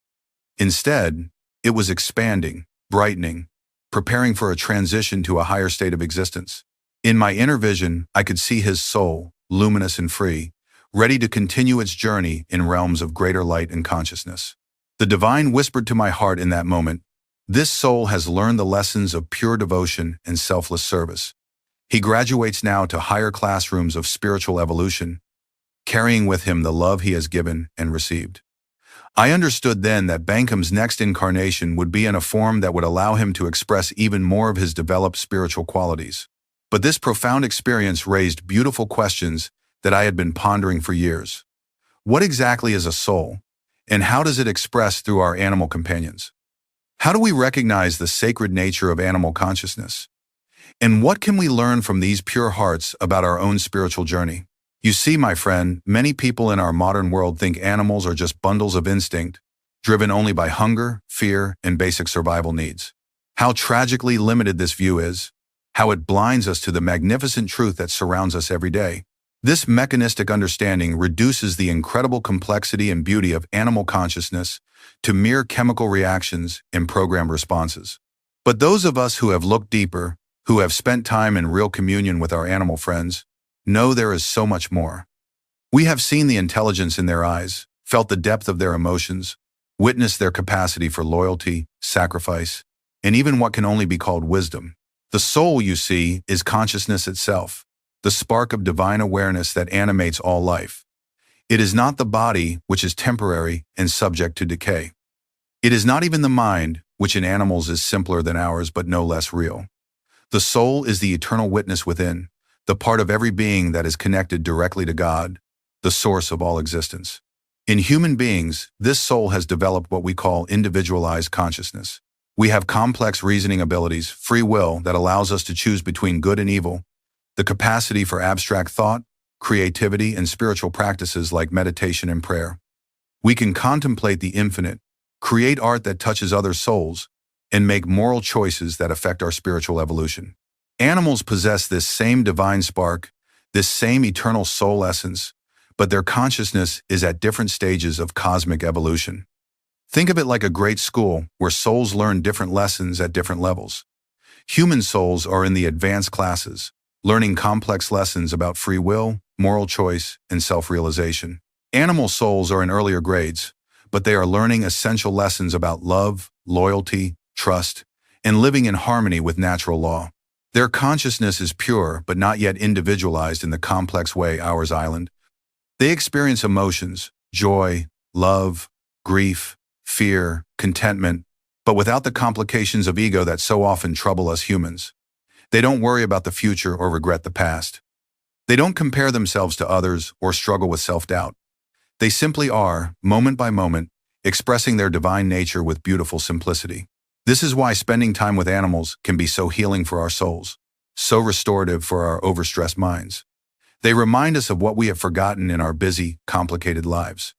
Instead, it was expanding, brightening, preparing for a transition to a higher state of existence. In my inner vision, I could see his soul, luminous and free, ready to continue its journey in realms of greater light and consciousness. The divine whispered to my heart in that moment, "This soul has learned the lessons of pure devotion and selfless service. He graduates now to higher classrooms of spiritual evolution, carrying with him the love he has given and received." I understood then that Bankim's next incarnation would be in a form that would allow him to express even more of his developed spiritual qualities. But this profound experience raised beautiful questions that I had been pondering for years. What exactly is a soul, and how does it express through our animal companions? How do we recognize the sacred nature of animal consciousness? And what can we learn from these pure hearts about our own spiritual journey? You see, my friend, many people in our modern world think animals are just bundles of instinct, driven only by hunger, fear, and basic survival needs. How tragically limited this view is, how it blinds us to the magnificent truth that surrounds us every day. This mechanistic understanding reduces the incredible complexity and beauty of animal consciousness to mere chemical reactions and programmed responses. But those of us who have looked deeper, who have spent time in real communion with our animal friends, know there is so much more. We have seen the intelligence in their eyes, felt the depth of their emotions, witnessed their capacity for loyalty, sacrifice, and even what can only be called wisdom. The soul, you see, is consciousness itself, the spark of divine awareness that animates all life. It is not the body, which is temporary and subject to decay. It is not even the mind, which in animals is simpler than ours but no less real. The soul is the eternal witness within, the part of every being that is connected directly to God, the source of all existence. In human beings, this soul has developed what we call individualized consciousness. We have complex reasoning abilities, free will that allows us to choose between good and evil, the capacity for abstract thought, creativity, and spiritual practices like meditation and prayer. We can contemplate the infinite, create art that touches other souls, and make moral choices that affect our spiritual evolution. Animals possess this same divine spark, this same eternal soul essence, but their consciousness is at different stages of cosmic evolution. Think of it like a great school where souls learn different lessons at different levels. Human souls are in the advanced classes, learning complex lessons about free will, moral choice, and self-realization. Animal souls are in earlier grades, but they are learning essential lessons about love, loyalty, trust, and living in harmony with natural law. Their consciousness is pure but not yet individualized in the complex way ours island. They experience emotions, joy, love, grief, fear, contentment, but without the complications of ego that so often trouble us humans. They don't worry about the future or regret the past. They don't compare themselves to others or struggle with self-doubt. They simply are, moment by moment, expressing their divine nature with beautiful simplicity. This is why spending time with animals can be so healing for our souls, so restorative for our overstressed minds. They remind us of what we have forgotten in our busy, complicated lives.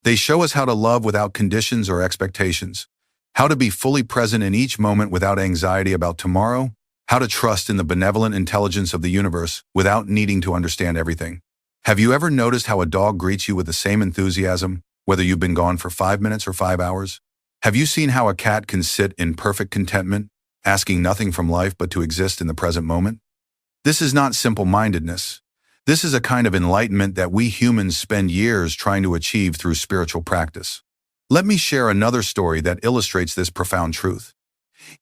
They show us how to love without conditions or expectations, how to be fully present in each moment without anxiety about tomorrow, how to trust in the benevolent intelligence of the universe without needing to understand everything. Have you ever noticed how a dog greets you with the same enthusiasm, whether you've been gone for 5 minutes or 5 hours? Have you seen how a cat can sit in perfect contentment, asking nothing from life but to exist in the present moment? This is not simple-mindedness. This is a kind of enlightenment that we humans spend years trying to achieve through spiritual practice. Let me share another story that illustrates this profound truth.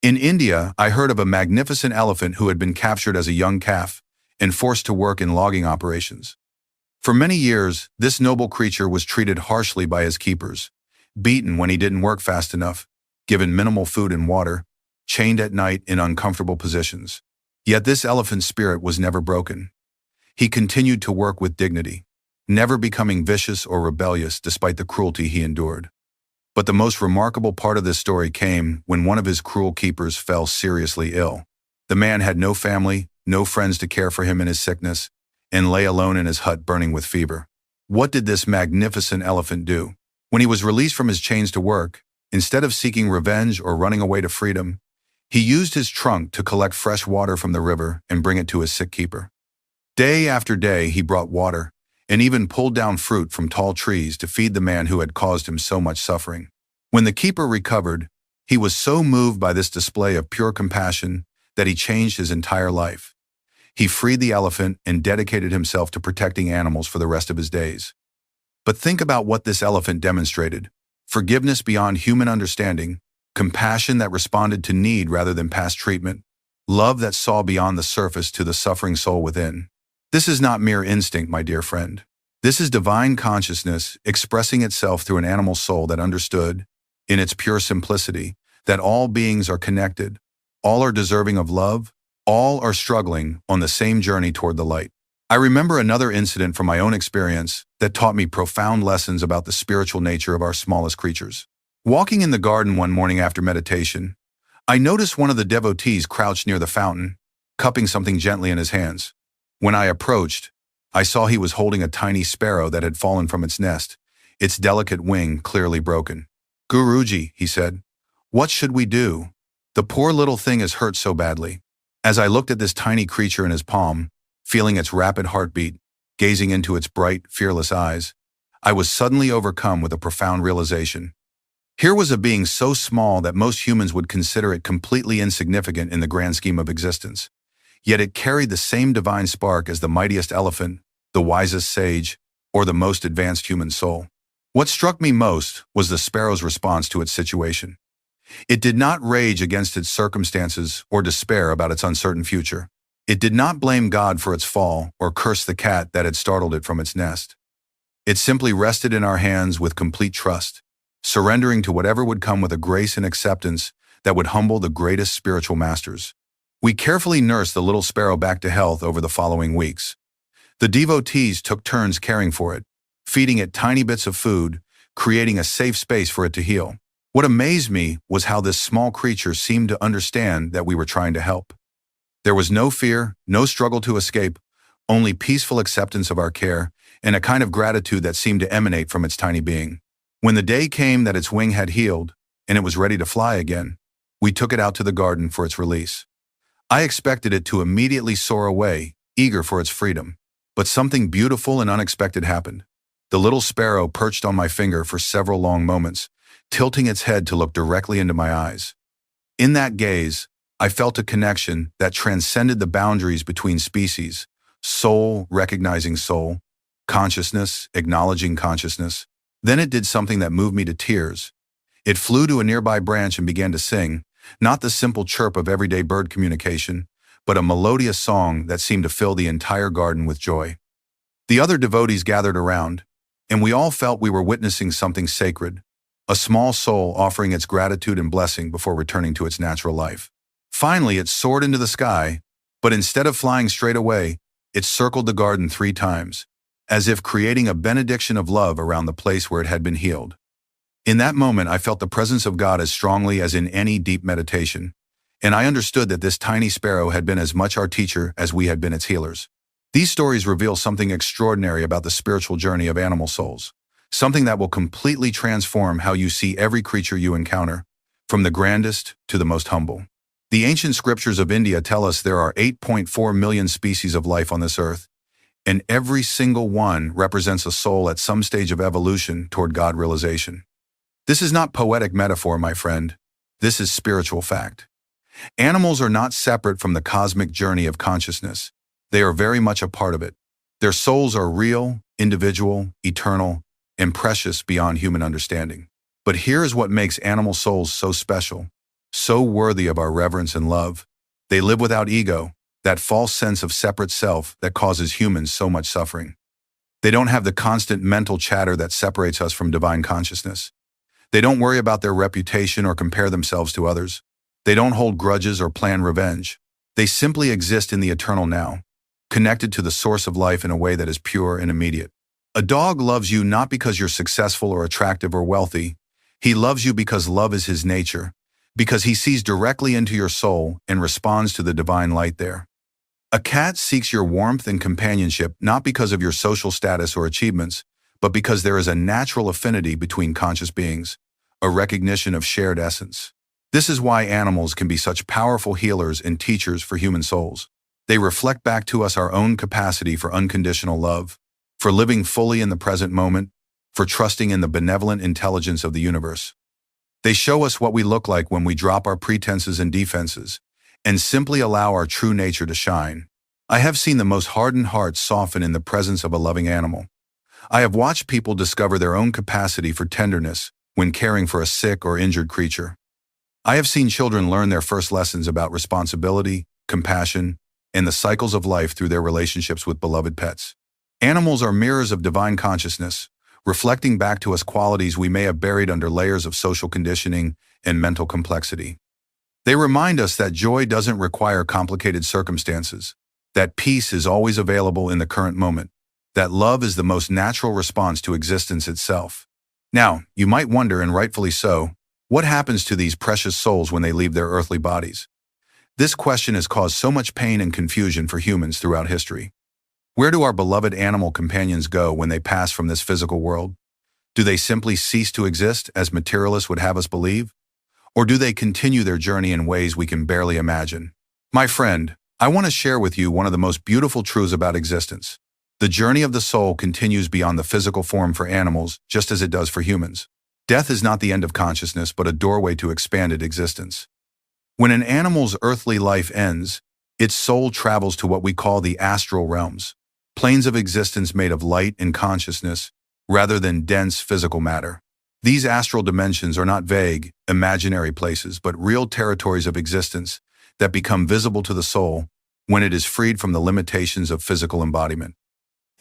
In India, I heard of a magnificent elephant who had been captured as a young calf and forced to work in logging operations. For many years, this noble creature was treated harshly by his keepers, beaten when he didn't work fast enough, given minimal food and water, chained at night in uncomfortable positions. Yet this elephant's spirit was never broken. He continued to work with dignity, never becoming vicious or rebellious despite the cruelty he endured. But the most remarkable part of this story came when one of his cruel keepers fell seriously ill. The man had no family, no friends to care for him in his sickness, and lay alone in his hut burning with fever. What did this magnificent elephant do? When he was released from his chains to work, instead of seeking revenge or running away to freedom, he used his trunk to collect fresh water from the river and bring it to his sick keeper. Day after day, he brought water, and even pulled down fruit from tall trees to feed the man who had caused him so much suffering. When the keeper recovered, he was so moved by this display of pure compassion that he changed his entire life. He freed the elephant and dedicated himself to protecting animals for the rest of his days. But think about what this elephant demonstrated: forgiveness beyond human understanding, compassion that responded to need rather than past treatment, love that saw beyond the surface to the suffering soul within. This is not mere instinct, my dear friend. This is divine consciousness expressing itself through an animal soul that understood, in its pure simplicity, that all beings are connected, all are deserving of love, all are struggling on the same journey toward the light. I remember another incident from my own experience that taught me profound lessons about the spiritual nature of our smallest creatures. Walking in the garden one morning after meditation, I noticed one of the devotees crouched near the fountain, cupping something gently in his hands. When I approached, I saw he was holding a tiny sparrow that had fallen from its nest, its delicate wing clearly broken. "Guruji," he said, "what should we do? The poor little thing is hurt so badly." As I looked at this tiny creature in his palm, feeling its rapid heartbeat, gazing into its bright, fearless eyes, I was suddenly overcome with a profound realization. Here was a being so small that most humans would consider it completely insignificant in the grand scheme of existence. Yet it carried the same divine spark as the mightiest elephant, the wisest sage, or the most advanced human soul. What struck me most was the sparrow's response to its situation. It did not rage against its circumstances or despair about its uncertain future. It did not blame God for its fall or curse the cat that had startled it from its nest. It simply rested in our hands with complete trust, surrendering to whatever would come with a grace and acceptance that would humble the greatest spiritual masters. We carefully nursed the little sparrow back to health over the following weeks. The devotees took turns caring for it, feeding it tiny bits of food, creating a safe space for it to heal. What amazed me was how this small creature seemed to understand that we were trying to help. There was no fear, no struggle to escape, only peaceful acceptance of our care and a kind of gratitude that seemed to emanate from its tiny being. When the day came that its wing had healed and it was ready to fly again, we took it out to the garden for its release. I expected it to immediately soar away, eager for its freedom. But something beautiful and unexpected happened. The little sparrow perched on my finger for several long moments, tilting its head to look directly into my eyes. In that gaze, I felt a connection that transcended the boundaries between species: soul recognizing soul, consciousness acknowledging consciousness. Then it did something that moved me to tears. It flew to a nearby branch and began to sing, not the simple chirp of everyday bird communication, but a melodious song that seemed to fill the entire garden with joy. The other devotees gathered around, and we all felt we were witnessing something sacred, a small soul offering its gratitude and blessing before returning to its natural life. Finally, it soared into the sky, but instead of flying straight away, it circled the garden 3 times, as if creating a benediction of love around the place where it had been healed. In that moment, I felt the presence of God as strongly as in any deep meditation, and I understood that this tiny sparrow had been as much our teacher as we had been its healers. These stories reveal something extraordinary about the spiritual journey of animal souls, something that will completely transform how you see every creature you encounter, from the grandest to the most humble. The ancient scriptures of India tell us there are 8.4 million species of life on this earth, and every single one represents a soul at some stage of evolution toward God realization. This is not poetic metaphor, my friend. This is spiritual fact. Animals are not separate from the cosmic journey of consciousness. They are very much a part of it. Their souls are real, individual, eternal, and precious beyond human understanding. But here is what makes animal souls so special, so worthy of our reverence and love. They live without ego, that false sense of separate self that causes humans so much suffering. They don't have the constant mental chatter that separates us from divine consciousness. They don't worry about their reputation or compare themselves to others. They don't hold grudges or plan revenge. They simply exist in the eternal now, connected to the source of life in a way that is pure and immediate. A dog loves you not because you're successful or attractive or wealthy. He loves you because love is his nature, because he sees directly into your soul and responds to the divine light there. A cat seeks your warmth and companionship not because of your social status or achievements, but because there is a natural affinity between conscious beings, a recognition of shared essence. This is why animals can be such powerful healers and teachers for human souls. They reflect back to us our own capacity for unconditional love, for living fully in the present moment, for trusting in the benevolent intelligence of the universe. They show us what we look like when we drop our pretenses and defenses, and simply allow our true nature to shine. I have seen the most hardened hearts soften in the presence of a loving animal. I have watched people discover their own capacity for tenderness when caring for a sick or injured creature. I have seen children learn their first lessons about responsibility, compassion, and the cycles of life through their relationships with beloved pets. Animals are mirrors of divine consciousness, reflecting back to us qualities we may have buried under layers of social conditioning and mental complexity. They remind us that joy doesn't require complicated circumstances, that peace is always available in the current moment, that love is the most natural response to existence itself. Now, you might wonder, and rightfully so, what happens to these precious souls when they leave their earthly bodies? This question has caused so much pain and confusion for humans throughout history. Where do our beloved animal companions go when they pass from this physical world? Do they simply cease to exist, as materialists would have us believe? Or do they continue their journey in ways we can barely imagine? My friend, I want to share with you one of the most beautiful truths about existence. The journey of the soul continues beyond the physical form for animals, just as it does for humans. Death is not the end of consciousness, but a doorway to expanded existence. When an animal's earthly life ends, its soul travels to what we call the astral realms, planes of existence made of light and consciousness, rather than dense physical matter. These astral dimensions are not vague, imaginary places, but real territories of existence that become visible to the soul when it is freed from the limitations of physical embodiment.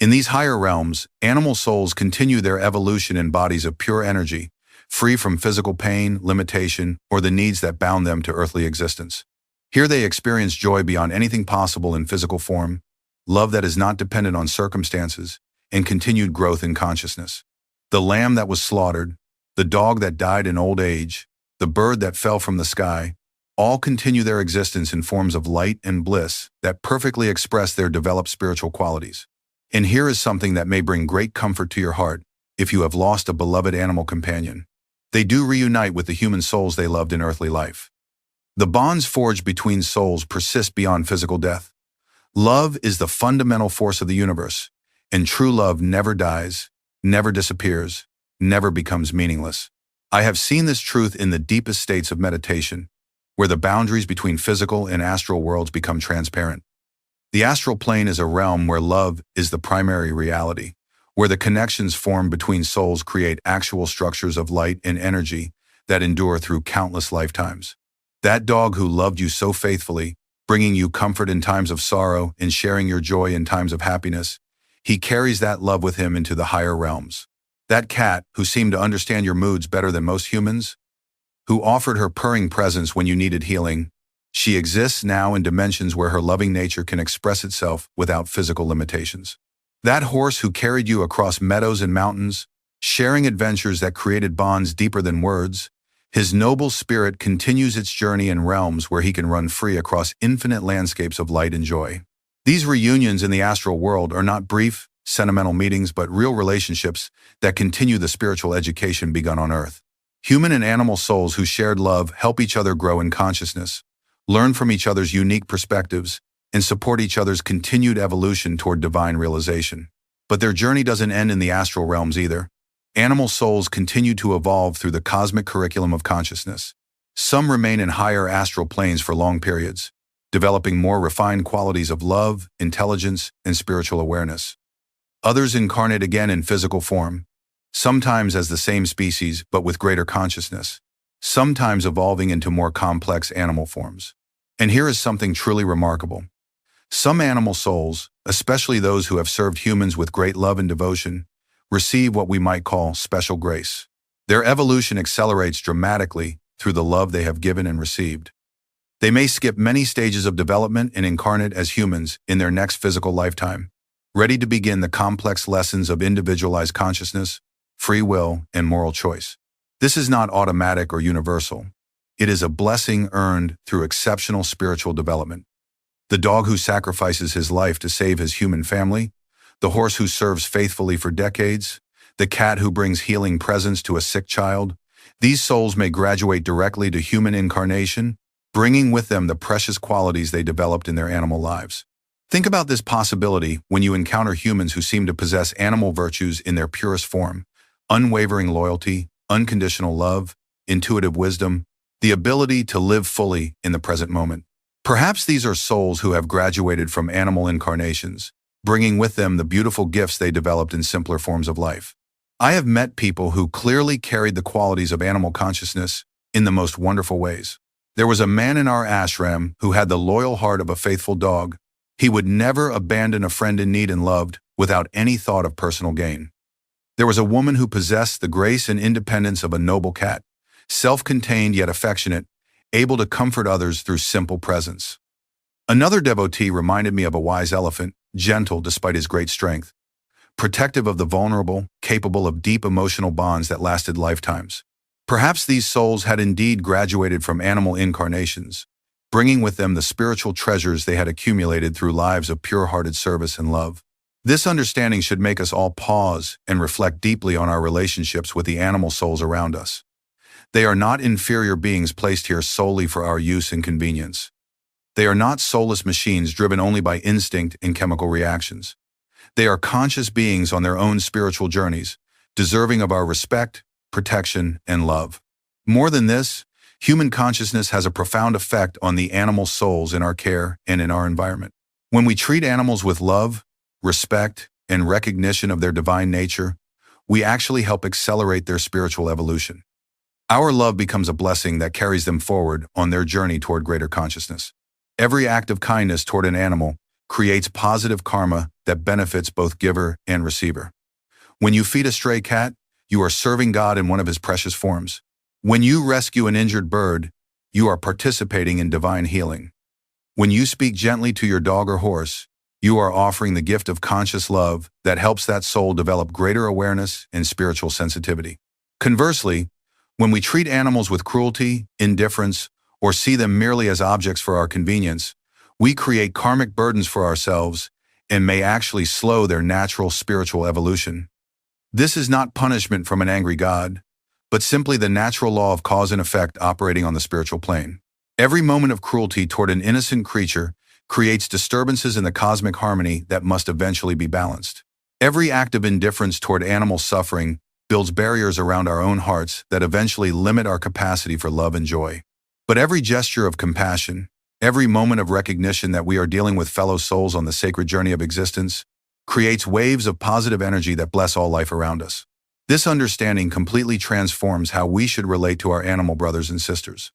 In these higher realms, animal souls continue their evolution in bodies of pure energy, free from physical pain, limitation, or the needs that bound them to earthly existence. Here they experience joy beyond anything possible in physical form, love that is not dependent on circumstances, and continued growth in consciousness. The lamb that was slaughtered, the dog that died in old age, the bird that fell from the sky, all continue their existence in forms of light and bliss that perfectly express their developed spiritual qualities. And here is something that may bring great comfort to your heart if you have lost a beloved animal companion. They do reunite with the human souls they loved in earthly life. The bonds forged between souls persist beyond physical death. Love is the fundamental force of the universe, and true love never dies, never disappears, never becomes meaningless. I have seen this truth in the deepest states of meditation, where the boundaries between physical and astral worlds become transparent. The astral plane is a realm where love is the primary reality, where the connections formed between souls create actual structures of light and energy that endure through countless lifetimes. That dog who loved you so faithfully, bringing you comfort in times of sorrow and sharing your joy in times of happiness, he carries that love with him into the higher realms. That cat who seemed to understand your moods better than most humans, who offered her purring presence when you needed healing, she exists now in dimensions where her loving nature can express itself without physical limitations. That horse who carried you across meadows and mountains, sharing adventures that created bonds deeper than words, his noble spirit continues its journey in realms where he can run free across infinite landscapes of light and joy. These reunions in the astral world are not brief, sentimental meetings, but real relationships that continue the spiritual education begun on Earth. Human and animal souls who shared love help each other grow in consciousness, learn from each other's unique perspectives, and support each other's continued evolution toward divine realization. But their journey doesn't end in the astral realms either. Animal souls continue to evolve through the cosmic curriculum of consciousness. Some remain in higher astral planes for long periods, developing more refined qualities of love, intelligence, and spiritual awareness. Others incarnate again in physical form, sometimes as the same species but with greater consciousness, sometimes evolving into more complex animal forms. And here is something truly remarkable. Some animal souls, especially those who have served humans with great love and devotion, receive what we might call special grace. Their evolution accelerates dramatically through the love they have given and received. They may skip many stages of development and incarnate as humans in their next physical lifetime, ready to begin the complex lessons of individualized consciousness, free will, and moral choice. This is not automatic or universal. It is a blessing earned through exceptional spiritual development. The dog who sacrifices his life to save his human family, the horse who serves faithfully for decades, the cat who brings healing presence to a sick child, these souls may graduate directly to human incarnation, bringing with them the precious qualities they developed in their animal lives. Think about this possibility when you encounter humans who seem to possess animal virtues in their purest form: unwavering loyalty, unconditional love, intuitive wisdom, the ability to live fully in the present moment. Perhaps these are souls who have graduated from animal incarnations, bringing with them the beautiful gifts they developed in simpler forms of life. I have met people who clearly carried the qualities of animal consciousness in the most wonderful ways. There was a man in our ashram who had the loyal heart of a faithful dog. He would never abandon a friend in need and loved without any thought of personal gain. There was a woman who possessed the grace and independence of a noble cat, self-contained yet affectionate, able to comfort others through simple presence. Another devotee reminded me of a wise elephant, gentle despite his great strength, protective of the vulnerable, capable of deep emotional bonds that lasted lifetimes. Perhaps these souls had indeed graduated from animal incarnations, bringing with them the spiritual treasures they had accumulated through lives of pure-hearted service and love. This understanding should make us all pause and reflect deeply on our relationships with the animal souls around us. They are not inferior beings placed here solely for our use and convenience. They are not soulless machines driven only by instinct and chemical reactions. They are conscious beings on their own spiritual journeys, deserving of our respect, protection, and love. More than this, human consciousness has a profound effect on the animal souls in our care and in our environment. When we treat animals with love, respect, and recognition of their divine nature, we actually help accelerate their spiritual evolution. Our love becomes a blessing that carries them forward on their journey toward greater consciousness. Every act of kindness toward an animal creates positive karma that benefits both giver and receiver. When you feed a stray cat, you are serving God in one of His precious forms. When you rescue an injured bird, you are participating in divine healing. When you speak gently to your dog or horse, you are offering the gift of conscious love that helps that soul develop greater awareness and spiritual sensitivity. Conversely, when we treat animals with cruelty, indifference, or see them merely as objects for our convenience, we create karmic burdens for ourselves and may actually slow their natural spiritual evolution. This is not punishment from an angry God, but simply the natural law of cause and effect operating on the spiritual plane. Every moment of cruelty toward an innocent creature creates disturbances in the cosmic harmony that must eventually be balanced. Every act of indifference toward animal suffering builds barriers around our own hearts that eventually limit our capacity for love and joy. But every gesture of compassion, every moment of recognition that we are dealing with fellow souls on the sacred journey of existence, creates waves of positive energy that bless all life around us. This understanding completely transforms how we should relate to our animal brothers and sisters.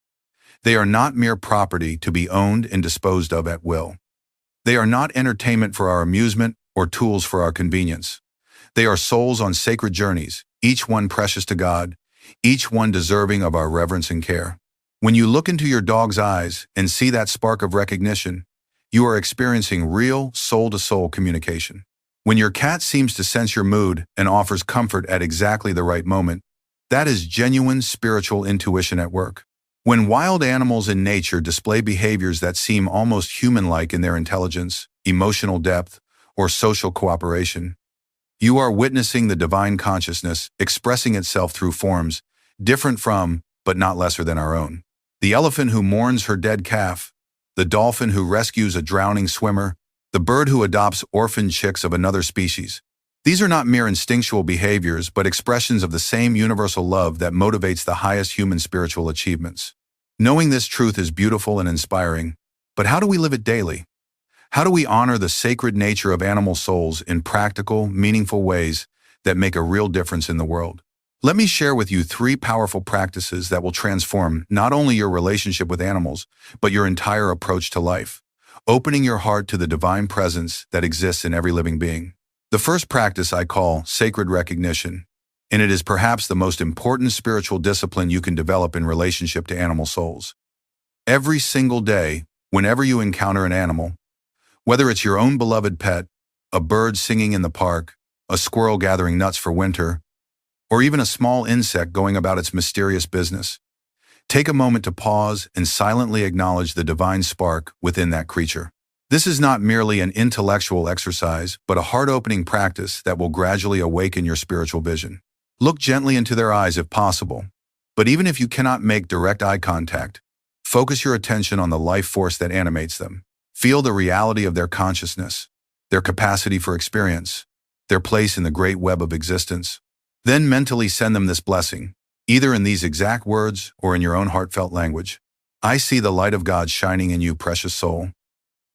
They are not mere property to be owned and disposed of at will. They are not entertainment for our amusement or tools for our convenience. They are souls on sacred journeys, each one precious to God, each one deserving of our reverence and care. When you look into your dog's eyes and see that spark of recognition, you are experiencing real soul-to-soul communication. When your cat seems to sense your mood and offers comfort at exactly the right moment, that is genuine spiritual intuition at work. When wild animals in nature display behaviors that seem almost human-like in their intelligence, emotional depth, or social cooperation, you are witnessing the divine consciousness expressing itself through forms different from, but not lesser than our own. The elephant who mourns her dead calf, the dolphin who rescues a drowning swimmer, the bird who adopts orphaned chicks of another species. These are not mere instinctual behaviors, but expressions of the same universal love that motivates the highest human spiritual achievements. Knowing this truth is beautiful and inspiring, but how do we live it daily? How do we honor the sacred nature of animal souls in practical, meaningful ways that make a real difference in the world? Let me share with you 3 powerful practices that will transform not only your relationship with animals, but your entire approach to life, opening your heart to the divine presence that exists in every living being. The first practice I call sacred recognition, and it is perhaps the most important spiritual discipline you can develop in relationship to animal souls. Every single day, whenever you encounter an animal, whether it's your own beloved pet, a bird singing in the park, a squirrel gathering nuts for winter, or even a small insect going about its mysterious business, take a moment to pause and silently acknowledge the divine spark within that creature. This is not merely an intellectual exercise, but a heart-opening practice that will gradually awaken your spiritual vision. Look gently into their eyes if possible, but even if you cannot make direct eye contact, focus your attention on the life force that animates them. Feel the reality of their consciousness, their capacity for experience, their place in the great web of existence. Then mentally send them this blessing, either in these exact words or in your own heartfelt language. I see the light of God shining in you, precious soul.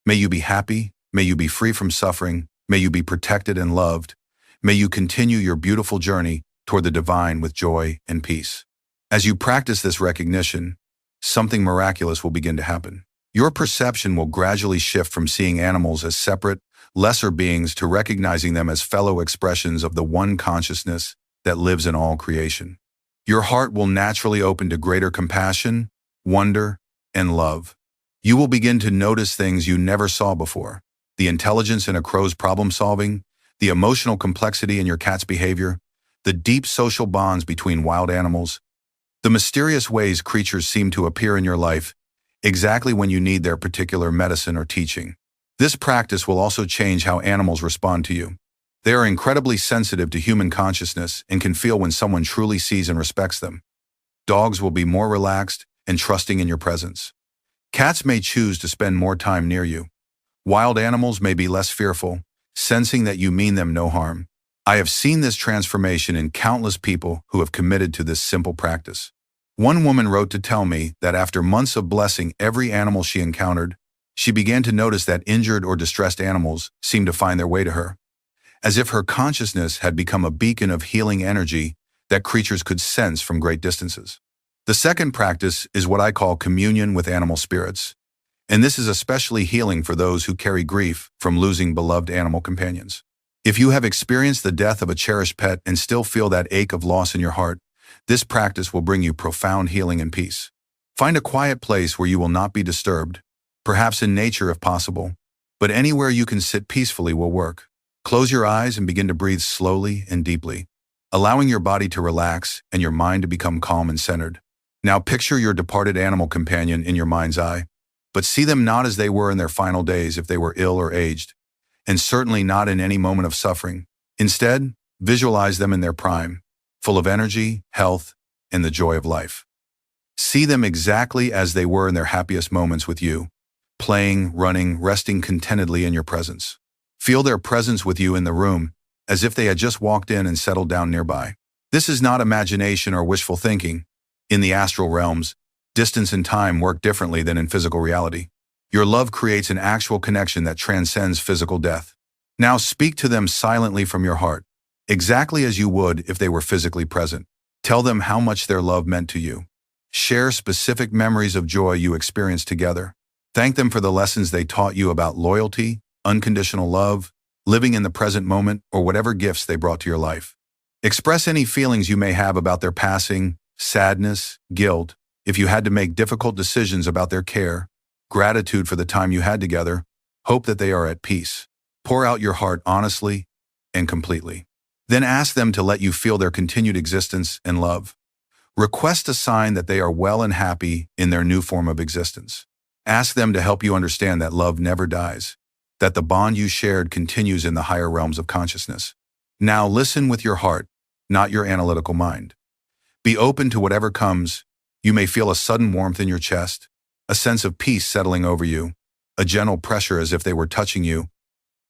May you be happy, may you be free from suffering, may you be protected and loved, may you continue your beautiful journey toward the divine with joy and peace. As you practice this recognition, something miraculous will begin to happen. Your perception will gradually shift from seeing animals as separate, lesser beings to recognizing them as fellow expressions of the one consciousness that lives in all creation. Your heart will naturally open to greater compassion, wonder, and love. You will begin to notice things you never saw before: the intelligence in a crow's problem-solving, the emotional complexity in your cat's behavior, the deep social bonds between wild animals, the mysterious ways creatures seem to appear in your life exactly when you need their particular medicine or teaching. This practice will also change how animals respond to you. They are incredibly sensitive to human consciousness and can feel when someone truly sees and respects them. Dogs will be more relaxed and trusting in your presence. Cats may choose to spend more time near you. Wild animals may be less fearful, sensing that you mean them no harm. I have seen this transformation in countless people who have committed to this simple practice. One woman wrote to tell me that after months of blessing every animal she encountered, she began to notice that injured or distressed animals seemed to find their way to her, as if her consciousness had become a beacon of healing energy that creatures could sense from great distances. The second practice is what I call communion with animal spirits, and this is especially healing for those who carry grief from losing beloved animal companions. If you have experienced the death of a cherished pet and still feel that ache of loss in your heart, this practice will bring you profound healing and peace. Find a quiet place where you will not be disturbed, perhaps in nature if possible, but anywhere you can sit peacefully will work. Close your eyes and begin to breathe slowly and deeply, allowing your body to relax and your mind to become calm and centered. Now picture your departed animal companion in your mind's eye, but see them not as they were in their final days if they were ill or aged, and certainly not in any moment of suffering. Instead, visualize them in their prime, full of energy, health, and the joy of life. See them exactly as they were in their happiest moments with you, playing, running, resting contentedly in your presence. Feel their presence with you in the room, as if they had just walked in and settled down nearby. This is not imagination or wishful thinking. In the astral realms, distance and time work differently than in physical reality. Your love creates an actual connection that transcends physical death. Now speak to them silently from your heart, exactly as you would if they were physically present. Tell them how much their love meant to you. Share specific memories of joy you experienced together. Thank them for the lessons they taught you about loyalty, unconditional love, living in the present moment, or whatever gifts they brought to your life. Express any feelings you may have about their passing: sadness, guilt, if you had to make difficult decisions about their care, gratitude for the time you had together, hope that they are at peace. Pour out your heart honestly and completely. Then ask them to let you feel their continued existence and love. Request a sign that they are well and happy in their new form of existence. Ask them to help you understand that love never dies, that the bond you shared continues in the higher realms of consciousness. Now listen with your heart, not your analytical mind. Be open to whatever comes. You may feel a sudden warmth in your chest, a sense of peace settling over you, a gentle pressure as if they were touching you,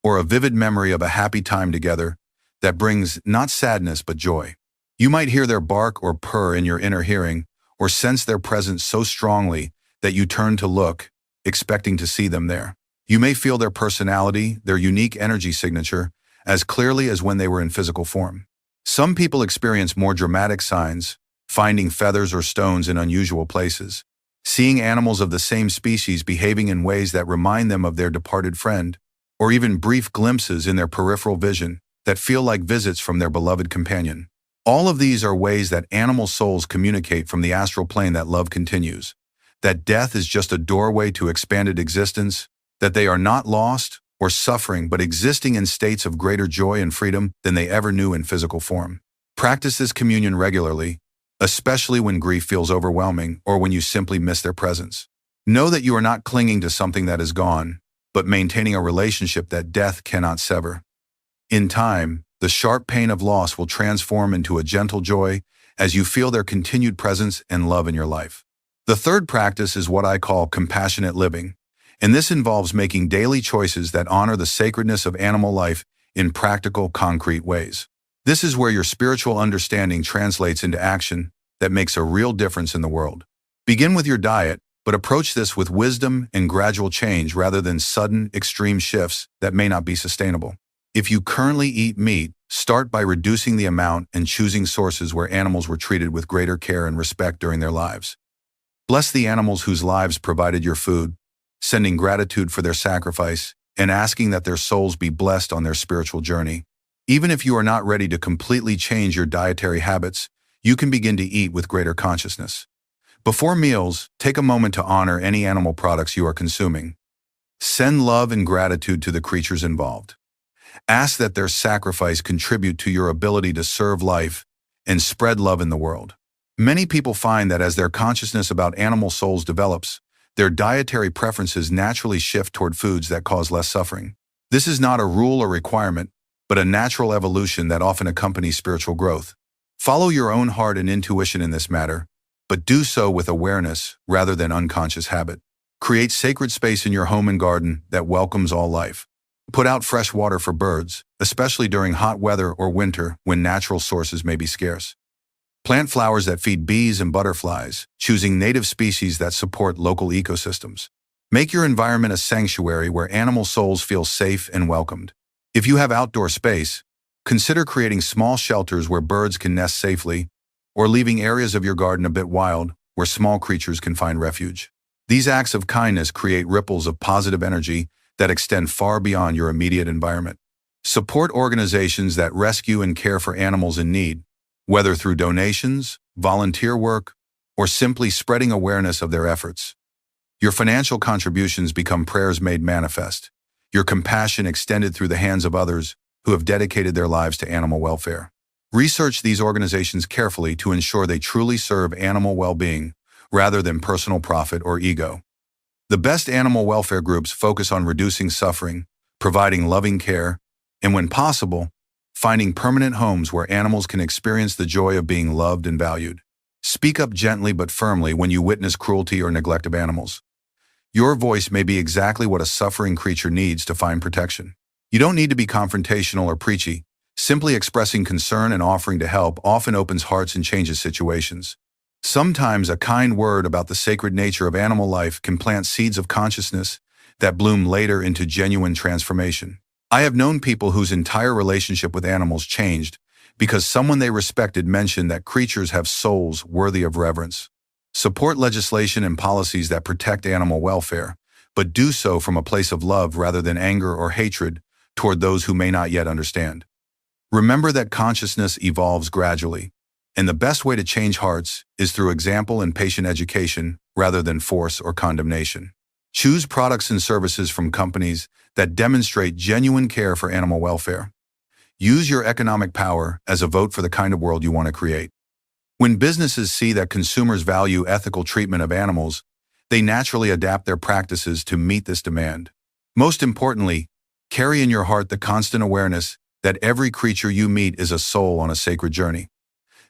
or a vivid memory of a happy time together that brings not sadness but joy. You might hear their bark or purr in your inner hearing, or sense their presence so strongly that you turn to look, expecting to see them there. You may feel their personality, their unique energy signature, as clearly as when they were in physical form. Some people experience more dramatic signs, finding feathers or stones in unusual places, seeing animals of the same species behaving in ways that remind them of their departed friend, or even brief glimpses in their peripheral vision that feel like visits from their beloved companion. All of these are ways that animal souls communicate from the astral plane that love continues, that death is just a doorway to expanded existence, that they are not lost or suffering but existing in states of greater joy and freedom than they ever knew in physical form. Practice this communion regularly, especially when grief feels overwhelming or when you simply miss their presence. Know that you are not clinging to something that is gone, but maintaining a relationship that death cannot sever. In time, the sharp pain of loss will transform into a gentle joy as you feel their continued presence and love in your life. The third practice is what I call compassionate living, and this involves making daily choices that honor the sacredness of animal life in practical, concrete ways. This is where your spiritual understanding translates into action that makes a real difference in the world. Begin with your diet, but approach this with wisdom and gradual change rather than sudden, extreme shifts that may not be sustainable. If you currently eat meat, start by reducing the amount and choosing sources where animals were treated with greater care and respect during their lives. Bless the animals whose lives provided your food, sending gratitude for their sacrifice and asking that their souls be blessed on their spiritual journey. Even if you are not ready to completely change your dietary habits, you can begin to eat with greater consciousness. Before meals, take a moment to honor any animal products you are consuming. Send love and gratitude to the creatures involved. Ask that their sacrifice contribute to your ability to serve life and spread love in the world. Many people find that as their consciousness about animal souls develops, their dietary preferences naturally shift toward foods that cause less suffering. This is not a rule or requirement, but a natural evolution that often accompanies spiritual growth. Follow your own heart and intuition in this matter, but do so with awareness rather than unconscious habit. Create sacred space in your home and garden that welcomes all life. Put out fresh water for birds, especially during hot weather or winter when natural sources may be scarce. Plant flowers that feed bees and butterflies, choosing native species that support local ecosystems. Make your environment a sanctuary where animal souls feel safe and welcomed. If you have outdoor space, consider creating small shelters where birds can nest safely, or leaving areas of your garden a bit wild where small creatures can find refuge. These acts of kindness create ripples of positive energy that extend far beyond your immediate environment. Support organizations that rescue and care for animals in need, whether through donations, volunteer work, or simply spreading awareness of their efforts. Your financial contributions become prayers made manifest, your compassion extended through the hands of others who have dedicated their lives to animal welfare. Research these organizations carefully to ensure they truly serve animal well-being rather than personal profit or ego. The best animal welfare groups focus on reducing suffering, providing loving care, and when possible, finding permanent homes where animals can experience the joy of being loved and valued. Speak up gently but firmly when you witness cruelty or neglect of animals. Your voice may be exactly what a suffering creature needs to find protection. You don't need to be confrontational or preachy. Simply expressing concern and offering to help often opens hearts and changes situations. Sometimes a kind word about the sacred nature of animal life can plant seeds of consciousness that bloom later into genuine transformation. I have known people whose entire relationship with animals changed because someone they respected mentioned that creatures have souls worthy of reverence. Support legislation and policies that protect animal welfare, but do so from a place of love rather than anger or hatred toward those who may not yet understand. Remember that consciousness evolves gradually, and the best way to change hearts is through example and patient education rather than force or condemnation. Choose products and services from companies that demonstrate genuine care for animal welfare. Use your economic power as a vote for the kind of world you want to create. When businesses see that consumers value ethical treatment of animals, they naturally adapt their practices to meet this demand. Most importantly, carry in your heart the constant awareness that every creature you meet is a soul on a sacred journey.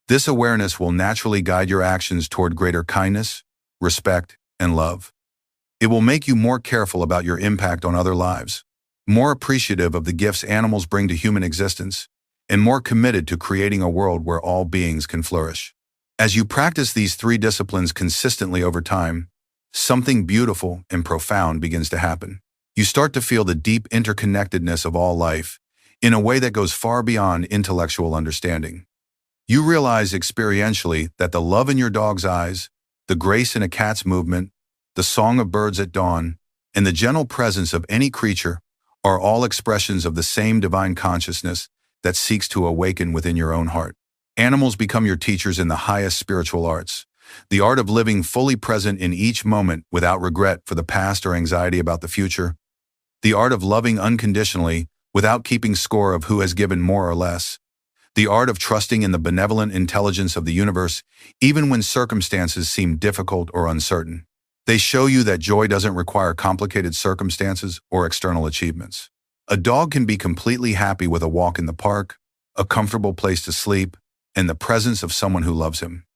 This awareness will naturally guide your actions toward greater kindness, respect, and love. It will make you more careful about your impact on other lives, more appreciative of the gifts animals bring to human existence, and more committed to creating a world where all beings can flourish. As you practice these three disciplines consistently over time, something beautiful and profound begins to happen. You start to feel the deep interconnectedness of all life in a way that goes far beyond intellectual understanding. You realize experientially that the love in your dog's eyes, the grace in a cat's movement, the song of birds at dawn, and the gentle presence of any creature are all expressions of the same divine consciousness that seeks to awaken within your own heart. Animals become your teachers in the highest spiritual arts, the art of living fully present in each moment without regret for the past or anxiety about the future, the art of loving unconditionally without keeping score of who has given more or less, the art of trusting in the benevolent intelligence of the universe even when circumstances seem difficult or uncertain. They show you that joy doesn't require complicated circumstances or external achievements. A dog can be completely happy with a walk in the park, a comfortable place to sleep, and the presence of someone who loves him.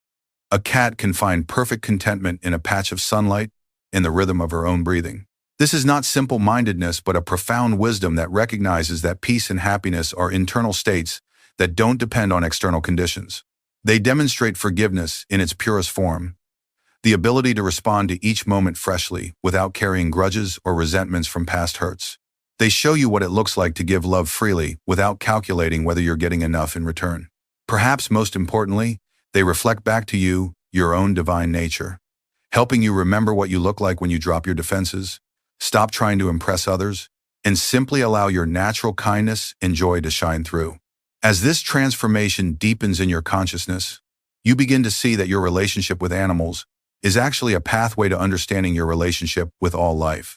A cat can find perfect contentment in a patch of sunlight and the rhythm of her own breathing. This is not simple-mindedness, but a profound wisdom that recognizes that peace and happiness are internal states that don't depend on external conditions. They demonstrate forgiveness in its purest form, the ability to respond to each moment freshly without carrying grudges or resentments from past hurts. They show you what it looks like to give love freely without calculating whether you're getting enough in return. Perhaps most importantly, they reflect back to you your own divine nature, helping you remember what you look like when you drop your defenses, stop trying to impress others, and simply allow your natural kindness and joy to shine through. As this transformation deepens in your consciousness, you begin to see that your relationship with animals is actually a pathway to understanding your relationship with all life.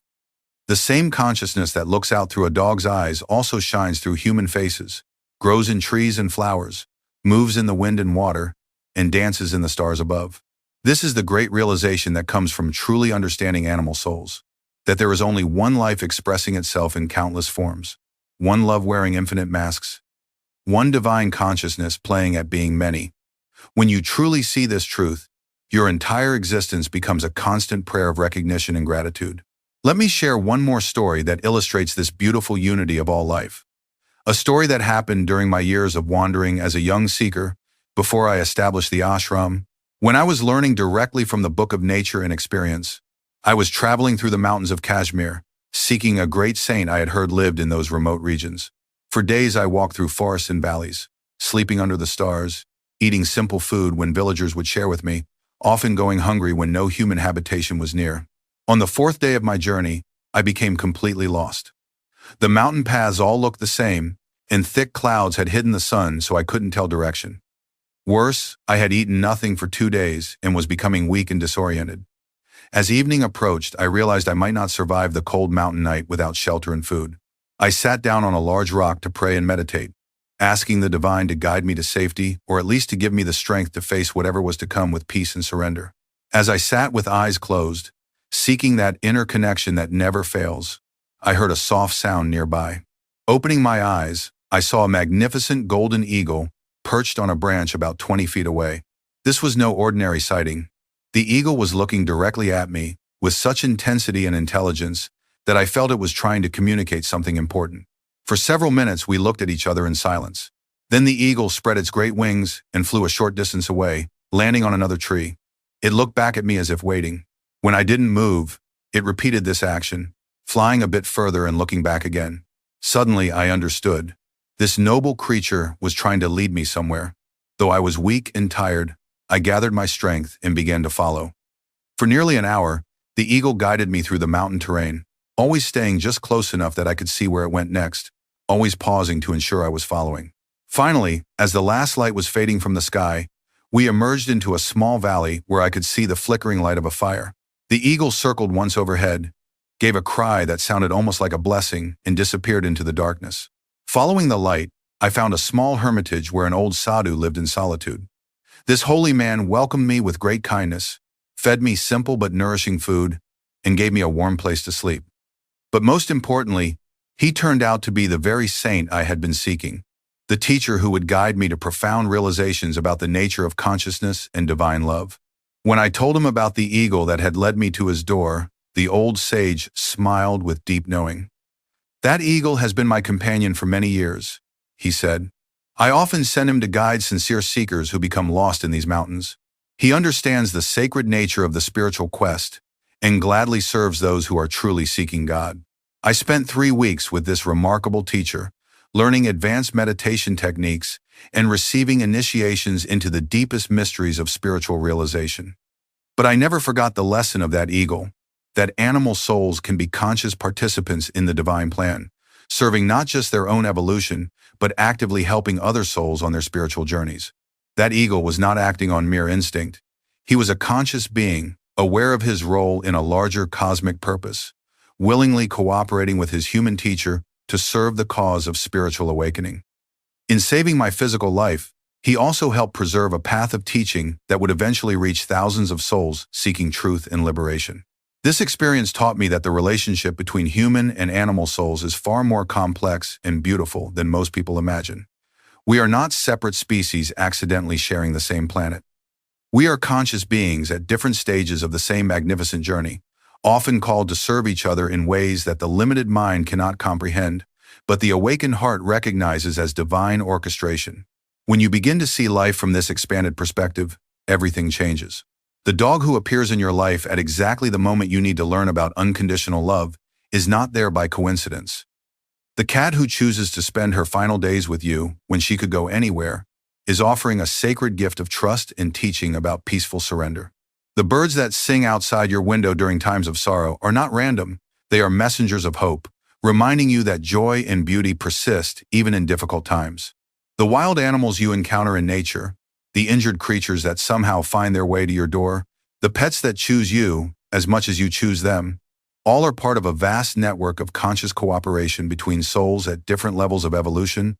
The same consciousness that looks out through a dog's eyes also shines through human faces, grows in trees and flowers, moves in the wind and water, and dances in the stars above. This is the great realization that comes from truly understanding animal souls, that there is only one life expressing itself in countless forms, one love wearing infinite masks, one divine consciousness playing at being many. When you truly see this truth, your entire existence becomes a constant prayer of recognition and gratitude. Let me share one more story that illustrates this beautiful unity of all life. A story that happened during my years of wandering as a young seeker before I established the ashram. When I was learning directly from the book of nature and experience, I was traveling through the mountains of Kashmir, seeking a great saint I had heard lived in those remote regions. For days I walked through forests and valleys, sleeping under the stars, eating simple food when villagers would share with me, often going hungry when no human habitation was near. On the fourth day of my journey, I became completely lost. The mountain paths all looked the same, and thick clouds had hidden the sun so I couldn't tell direction. Worse, I had eaten nothing for 2 days and was becoming weak and disoriented. As evening approached, I realized I might not survive the cold mountain night without shelter and food. I sat down on a large rock to pray and meditate, asking the divine to guide me to safety or at least to give me the strength to face whatever was to come with peace and surrender. As I sat with eyes closed, seeking that inner connection that never fails, I heard a soft sound nearby. Opening my eyes, I saw a magnificent golden eagle perched on a branch about 20 feet away. This was no ordinary sighting. The eagle was looking directly at me with such intensity and intelligence that I felt it was trying to communicate something important. For several minutes, we looked at each other in silence. Then the eagle spread its great wings and flew a short distance away, landing on another tree. It looked back at me as if waiting. When I didn't move, it repeated this action, flying a bit further and looking back again. Suddenly, I understood. This noble creature was trying to lead me somewhere. Though I was weak and tired, I gathered my strength and began to follow. For nearly an hour, the eagle guided me through the mountain terrain, always staying just close enough that I could see where it went next, always pausing to ensure I was following. Finally, as the last light was fading from the sky, we emerged into a small valley where I could see the flickering light of a fire. The eagle circled once overhead, gave a cry that sounded almost like a blessing, and disappeared into the darkness. Following the light, I found a small hermitage where an old sadhu lived in solitude. This holy man welcomed me with great kindness, fed me simple but nourishing food, and gave me a warm place to sleep. But most importantly, he turned out to be the very saint I had been seeking, the teacher who would guide me to profound realizations about the nature of consciousness and divine love. When I told him about the eagle that had led me to his door, The old sage smiled with deep knowing. That eagle has been my companion for many years, he said. I often send him to guide sincere seekers who become lost in these mountains. He understands the sacred nature of the spiritual quest and gladly serves those who are truly seeking God. I spent 3 weeks with this remarkable teacher, learning advanced meditation techniques and receiving initiations into the deepest mysteries of spiritual realization. But I never forgot the lesson of that eagle, that animal souls can be conscious participants in the divine plan, serving not just their own evolution, but actively helping other souls on their spiritual journeys. That eagle was not acting on mere instinct. He was a conscious being, aware of his role in a larger cosmic purpose, willingly cooperating with his human teacher to serve the cause of spiritual awakening. In saving my physical life, he also helped preserve a path of teaching that would eventually reach thousands of souls seeking truth and liberation. This experience taught me that the relationship between human and animal souls is far more complex and beautiful than most people imagine. We are not separate species accidentally sharing the same planet. We are conscious beings at different stages of the same magnificent journey, often called to serve each other in ways that the limited mind cannot comprehend, but the awakened heart recognizes as divine orchestration. When you begin to see life from this expanded perspective, everything changes. The dog who appears in your life at exactly the moment you need to learn about unconditional love is not there by coincidence. The cat who chooses to spend her final days with you when she could go anywhere is offering a sacred gift of trust and teaching about peaceful surrender. The birds that sing outside your window during times of sorrow are not random. They are messengers of hope, reminding you that joy and beauty persist even in difficult times. The wild animals you encounter in nature, the injured creatures that somehow find their way to your door, the pets that choose you as much as you choose them, all are part of a vast network of conscious cooperation between souls at different levels of evolution,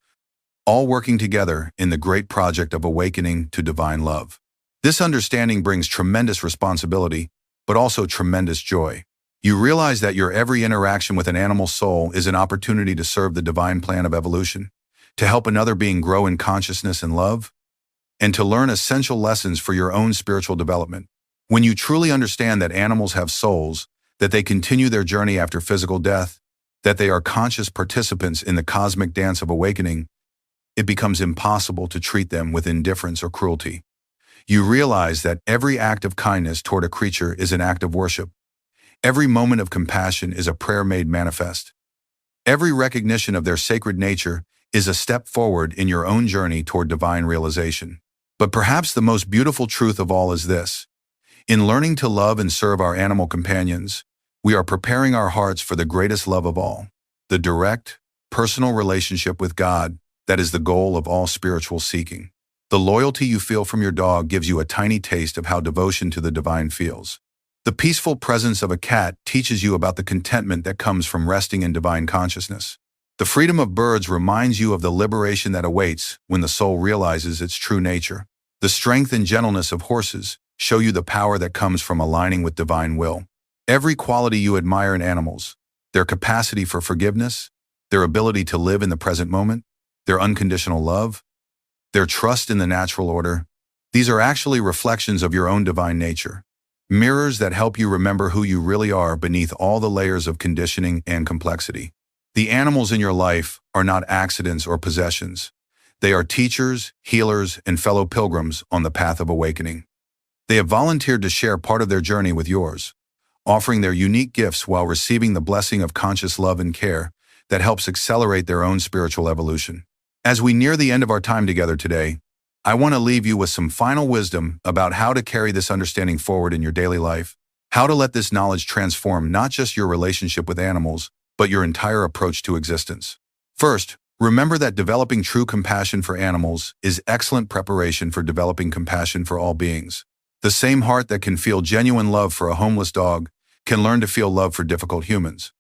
all working together in the great project of awakening to divine love. This understanding brings tremendous responsibility, but also tremendous joy. You realize that your every interaction with an animal soul is an opportunity to serve the divine plan of evolution, to help another being grow in consciousness and love, and to learn essential lessons for your own spiritual development. When you truly understand that animals have souls, that they continue their journey after physical death, that they are conscious participants in the cosmic dance of awakening, it becomes impossible to treat them with indifference or cruelty. You realize that every act of kindness toward a creature is an act of worship. Every moment of compassion is a prayer made manifest. Every recognition of their sacred nature is a step forward in your own journey toward divine realization. But perhaps the most beautiful truth of all is this. In learning to love and serve our animal companions, we are preparing our hearts for the greatest love of all, the direct, personal relationship with God that is the goal of all spiritual seeking. The loyalty you feel from your dog gives you a tiny taste of how devotion to the divine feels. The peaceful presence of a cat teaches you about the contentment that comes from resting in divine consciousness. The freedom of birds reminds you of the liberation that awaits when the soul realizes its true nature. The strength and gentleness of horses show you the power that comes from aligning with divine will. Every quality you admire in animals, their capacity for forgiveness, their ability to live in the present moment, their unconditional love, their trust in the natural order, these are actually reflections of your own divine nature, mirrors that help you remember who you really are beneath all the layers of conditioning and complexity. The animals in your life are not accidents or possessions. They are teachers, healers, and fellow pilgrims on the path of awakening. They have volunteered to share part of their journey with yours, offering their unique gifts while receiving the blessing of conscious love and care that helps accelerate their own spiritual evolution. As we near the end of our time together today, I want to leave you with some final wisdom about how to carry this understanding forward in your daily life, how to let this knowledge transform not just your relationship with animals, but your entire approach to existence. First, remember that developing true compassion for animals is excellent preparation for developing compassion for all beings. The same heart that can feel genuine love for a homeless dog can learn to feel love for difficult humans.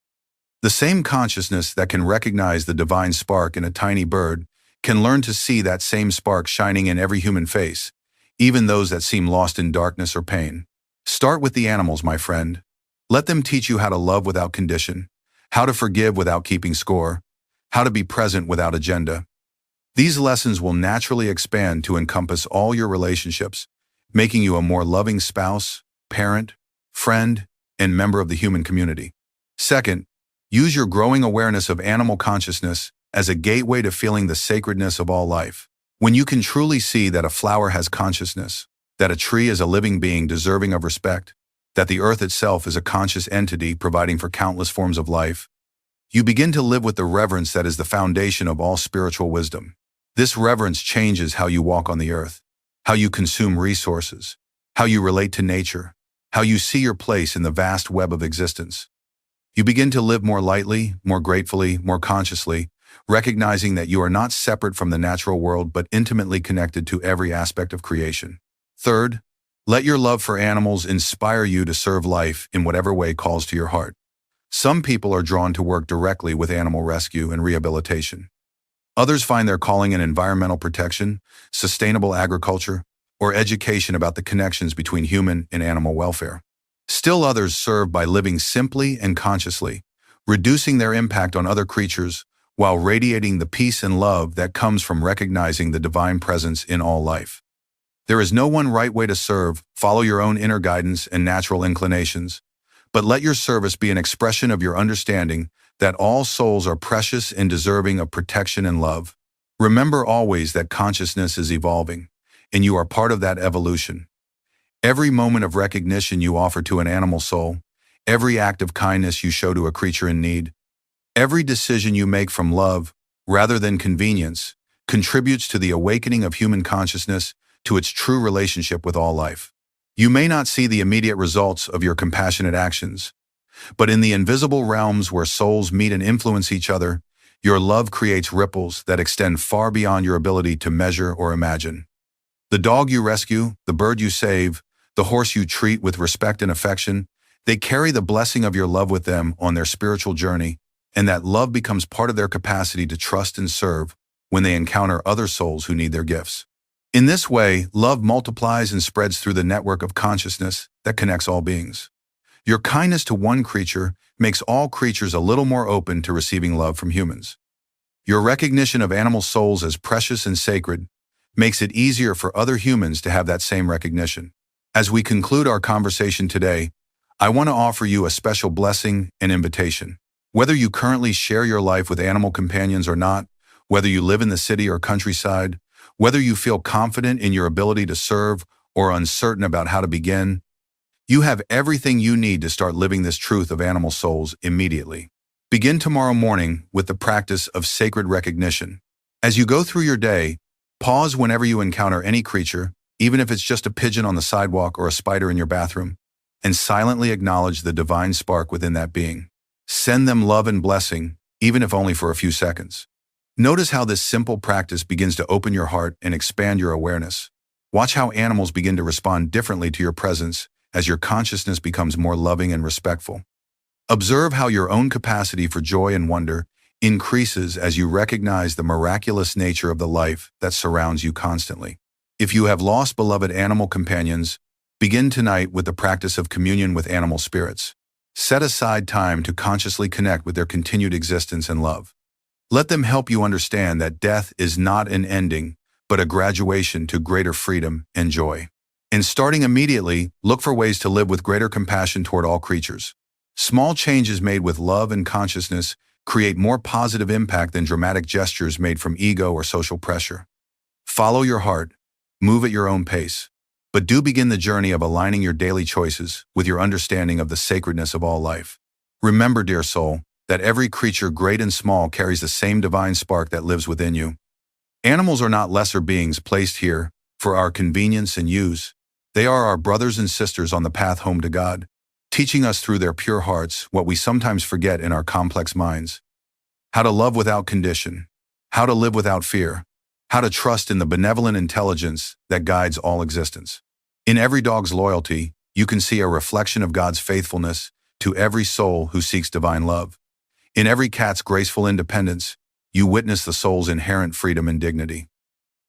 The same consciousness that can recognize the divine spark in a tiny bird can learn to see that same spark shining in every human face, even those that seem lost in darkness or pain. Start with the animals, my friend. Let them teach you how to love without condition, how to forgive without keeping score, how to be present without agenda. These lessons will naturally expand to encompass all your relationships, making you a more loving spouse, parent, friend, and member of the human community. Second, use your growing awareness of animal consciousness as a gateway to feeling the sacredness of all life. When you can truly see that a flower has consciousness, that a tree is a living being deserving of respect, that the earth itself is a conscious entity providing for countless forms of life, you begin to live with the reverence that is the foundation of all spiritual wisdom. This reverence changes how you walk on the earth, how you consume resources, how you relate to nature, how you see your place in the vast web of existence. You begin to live more lightly, more gratefully, more consciously, recognizing that you are not separate from the natural world but intimately connected to every aspect of creation. Third, let your love for animals inspire you to serve life in whatever way calls to your heart. Some people are drawn to work directly with animal rescue and rehabilitation. Others find their calling in environmental protection, sustainable agriculture, or education about the connections between human and animal welfare. Still others serve by living simply and consciously, reducing their impact on other creatures while radiating the peace and love that comes from recognizing the divine presence in all life. There is no one right way to serve. Follow your own inner guidance and natural inclinations, but let your service be an expression of your understanding that all souls are precious and deserving of protection and love. Remember always that consciousness is evolving, and you are part of that evolution. Every moment of recognition you offer to an animal soul, every act of kindness you show to a creature in need, every decision you make from love, rather than convenience, contributes to the awakening of human consciousness to its true relationship with all life. You may not see the immediate results of your compassionate actions, but in the invisible realms where souls meet and influence each other, your love creates ripples that extend far beyond your ability to measure or imagine. The dog you rescue, the bird you save, the horse you treat with respect and affection, they carry the blessing of your love with them on their spiritual journey, and that love becomes part of their capacity to trust and serve when they encounter other souls who need their gifts. In this way, love multiplies and spreads through the network of consciousness that connects all beings. Your kindness to one creature makes all creatures a little more open to receiving love from humans. Your recognition of animal souls as precious and sacred makes it easier for other humans to have that same recognition. As we conclude our conversation today, I want to offer you a special blessing and invitation. Whether you currently share your life with animal companions or not, whether you live in the city or countryside, whether you feel confident in your ability to serve or uncertain about how to begin, you have everything you need to start living this truth of animal souls immediately. Begin tomorrow morning with the practice of sacred recognition. As you go through your day, pause whenever you encounter any creature, even if it's just a pigeon on the sidewalk or a spider in your bathroom, and silently acknowledge the divine spark within that being. Send them love and blessing, even if only for a few seconds. Notice how this simple practice begins to open your heart and expand your awareness. Watch how animals begin to respond differently to your presence as your consciousness becomes more loving and respectful. Observe how your own capacity for joy and wonder increases as you recognize the miraculous nature of the life that surrounds you constantly. If you have lost beloved animal companions, begin tonight with the practice of communion with animal spirits. Set aside time to consciously connect with their continued existence and love. Let them help you understand that death is not an ending, but a graduation to greater freedom and joy. And starting immediately, look for ways to live with greater compassion toward all creatures. Small changes made with love and consciousness create more positive impact than dramatic gestures made from ego or social pressure. Follow your heart, move at your own pace, but do begin the journey of aligning your daily choices with your understanding of the sacredness of all life. Remember, dear soul, that every creature, great and small, carries the same divine spark that lives within you. Animals are not lesser beings placed here for our convenience and use. They are our brothers and sisters on the path home to God, teaching us through their pure hearts what we sometimes forget in our complex minds. How to love without condition, how to live without fear, how to trust in the benevolent intelligence that guides all existence. In every dog's loyalty, you can see a reflection of God's faithfulness to every soul who seeks divine love. In every cat's graceful independence, you witness the soul's inherent freedom and dignity.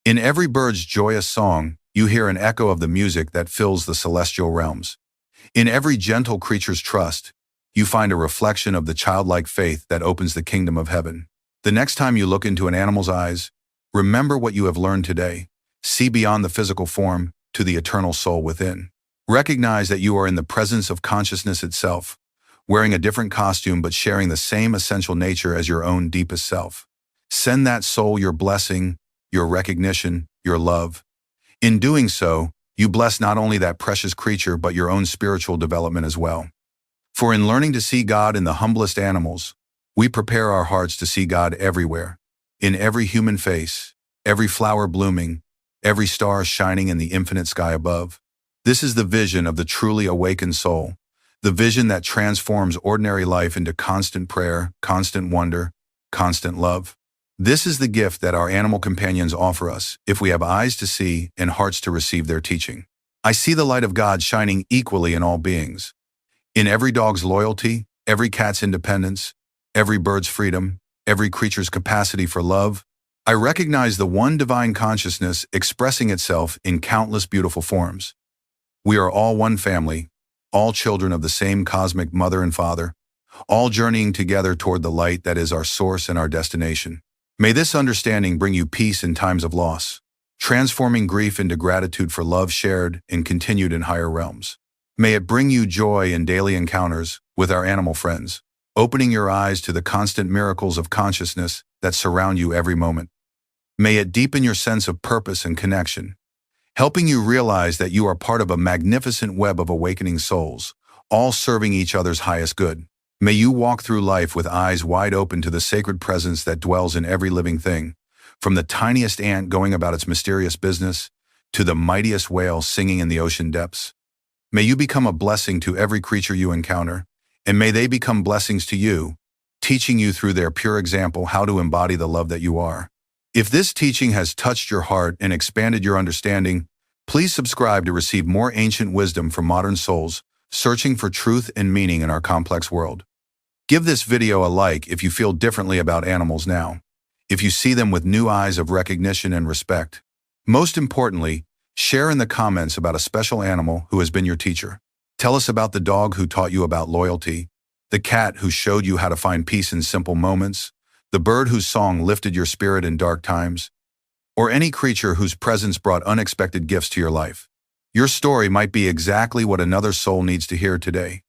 In every bird's joyous song, you hear an echo of the music that fills the celestial realms. In every gentle creature's trust, you find a reflection of the childlike faith that opens the kingdom of heaven. The next time you look into an animal's eyes, remember what you have learned today. See beyond the physical form to the eternal soul within. Recognize that you are in the presence of consciousness itself, wearing a different costume but sharing the same essential nature as your own deepest self. Send that soul your blessing, your recognition, your love. In doing so, you bless not only that precious creature but your own spiritual development as well. For in learning to see God in the humblest animals, we prepare our hearts to see God everywhere, in every human face, every flower blooming, every star shining in the infinite sky above. This is the vision of the truly awakened soul, the vision that transforms ordinary life into constant prayer, constant wonder, constant love. This is the gift that our animal companions offer us if we have eyes to see and hearts to receive their teaching. I see the light of God shining equally in all beings, in every dog's loyalty, every cat's independence, every bird's freedom, every creature's capacity for love. I recognize the one divine consciousness expressing itself in countless beautiful forms. We are all one family, all children of the same cosmic mother and father, all journeying together toward the light that is our source and our destination. May this understanding bring you peace in times of loss, transforming grief into gratitude for love shared and continued in higher realms. May it bring you joy in daily encounters with our animal friends, opening your eyes to the constant miracles of consciousness that surround you every moment. May it deepen your sense of purpose and connection, helping you realize that you are part of a magnificent web of awakening souls, all serving each other's highest good. May you walk through life with eyes wide open to the sacred presence that dwells in every living thing, from the tiniest ant going about its mysterious business to the mightiest whale singing in the ocean depths. May you become a blessing to every creature you encounter, and may they become blessings to you, teaching you through their pure example how to embody the love that you are. If this teaching has touched your heart and expanded your understanding, please subscribe to receive more ancient wisdom from modern souls searching for truth and meaning in our complex world. Give this video a like if you feel differently about animals now, if you see them with new eyes of recognition and respect. Most importantly, share in the comments about a special animal who has been your teacher. Tell us about the dog who taught you about loyalty, the cat who showed you how to find peace in simple moments, the bird whose song lifted your spirit in dark times, or any creature whose presence brought unexpected gifts to your life. Your story might be exactly what another soul needs to hear today.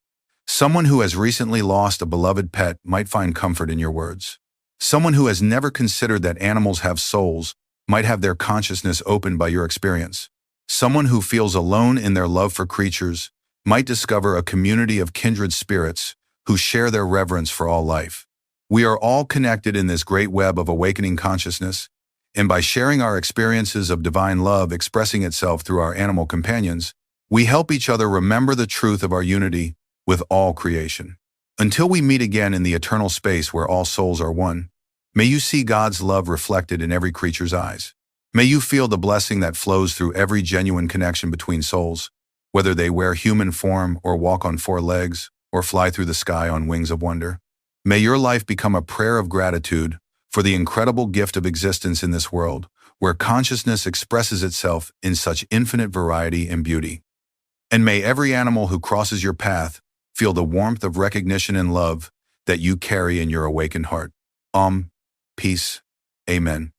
Someone who has recently lost a beloved pet might find comfort in your words. Someone who has never considered that animals have souls might have their consciousness opened by your experience. Someone who feels alone in their love for creatures might discover a community of kindred spirits who share their reverence for all life. We are all connected in this great web of awakening consciousness, and by sharing our experiences of divine love expressing itself through our animal companions, we help each other remember the truth of our unity with all creation. Until we meet again in the eternal space where all souls are one, may you see God's love reflected in every creature's eyes. May you feel the blessing that flows through every genuine connection between souls, whether they wear human form or walk on four legs or fly through the sky on wings of wonder. May your life become a prayer of gratitude for the incredible gift of existence in this world, where consciousness expresses itself in such infinite variety and beauty. And may every animal who crosses your path feel the warmth of recognition and love that you carry in your awakened heart. Peace. Amen.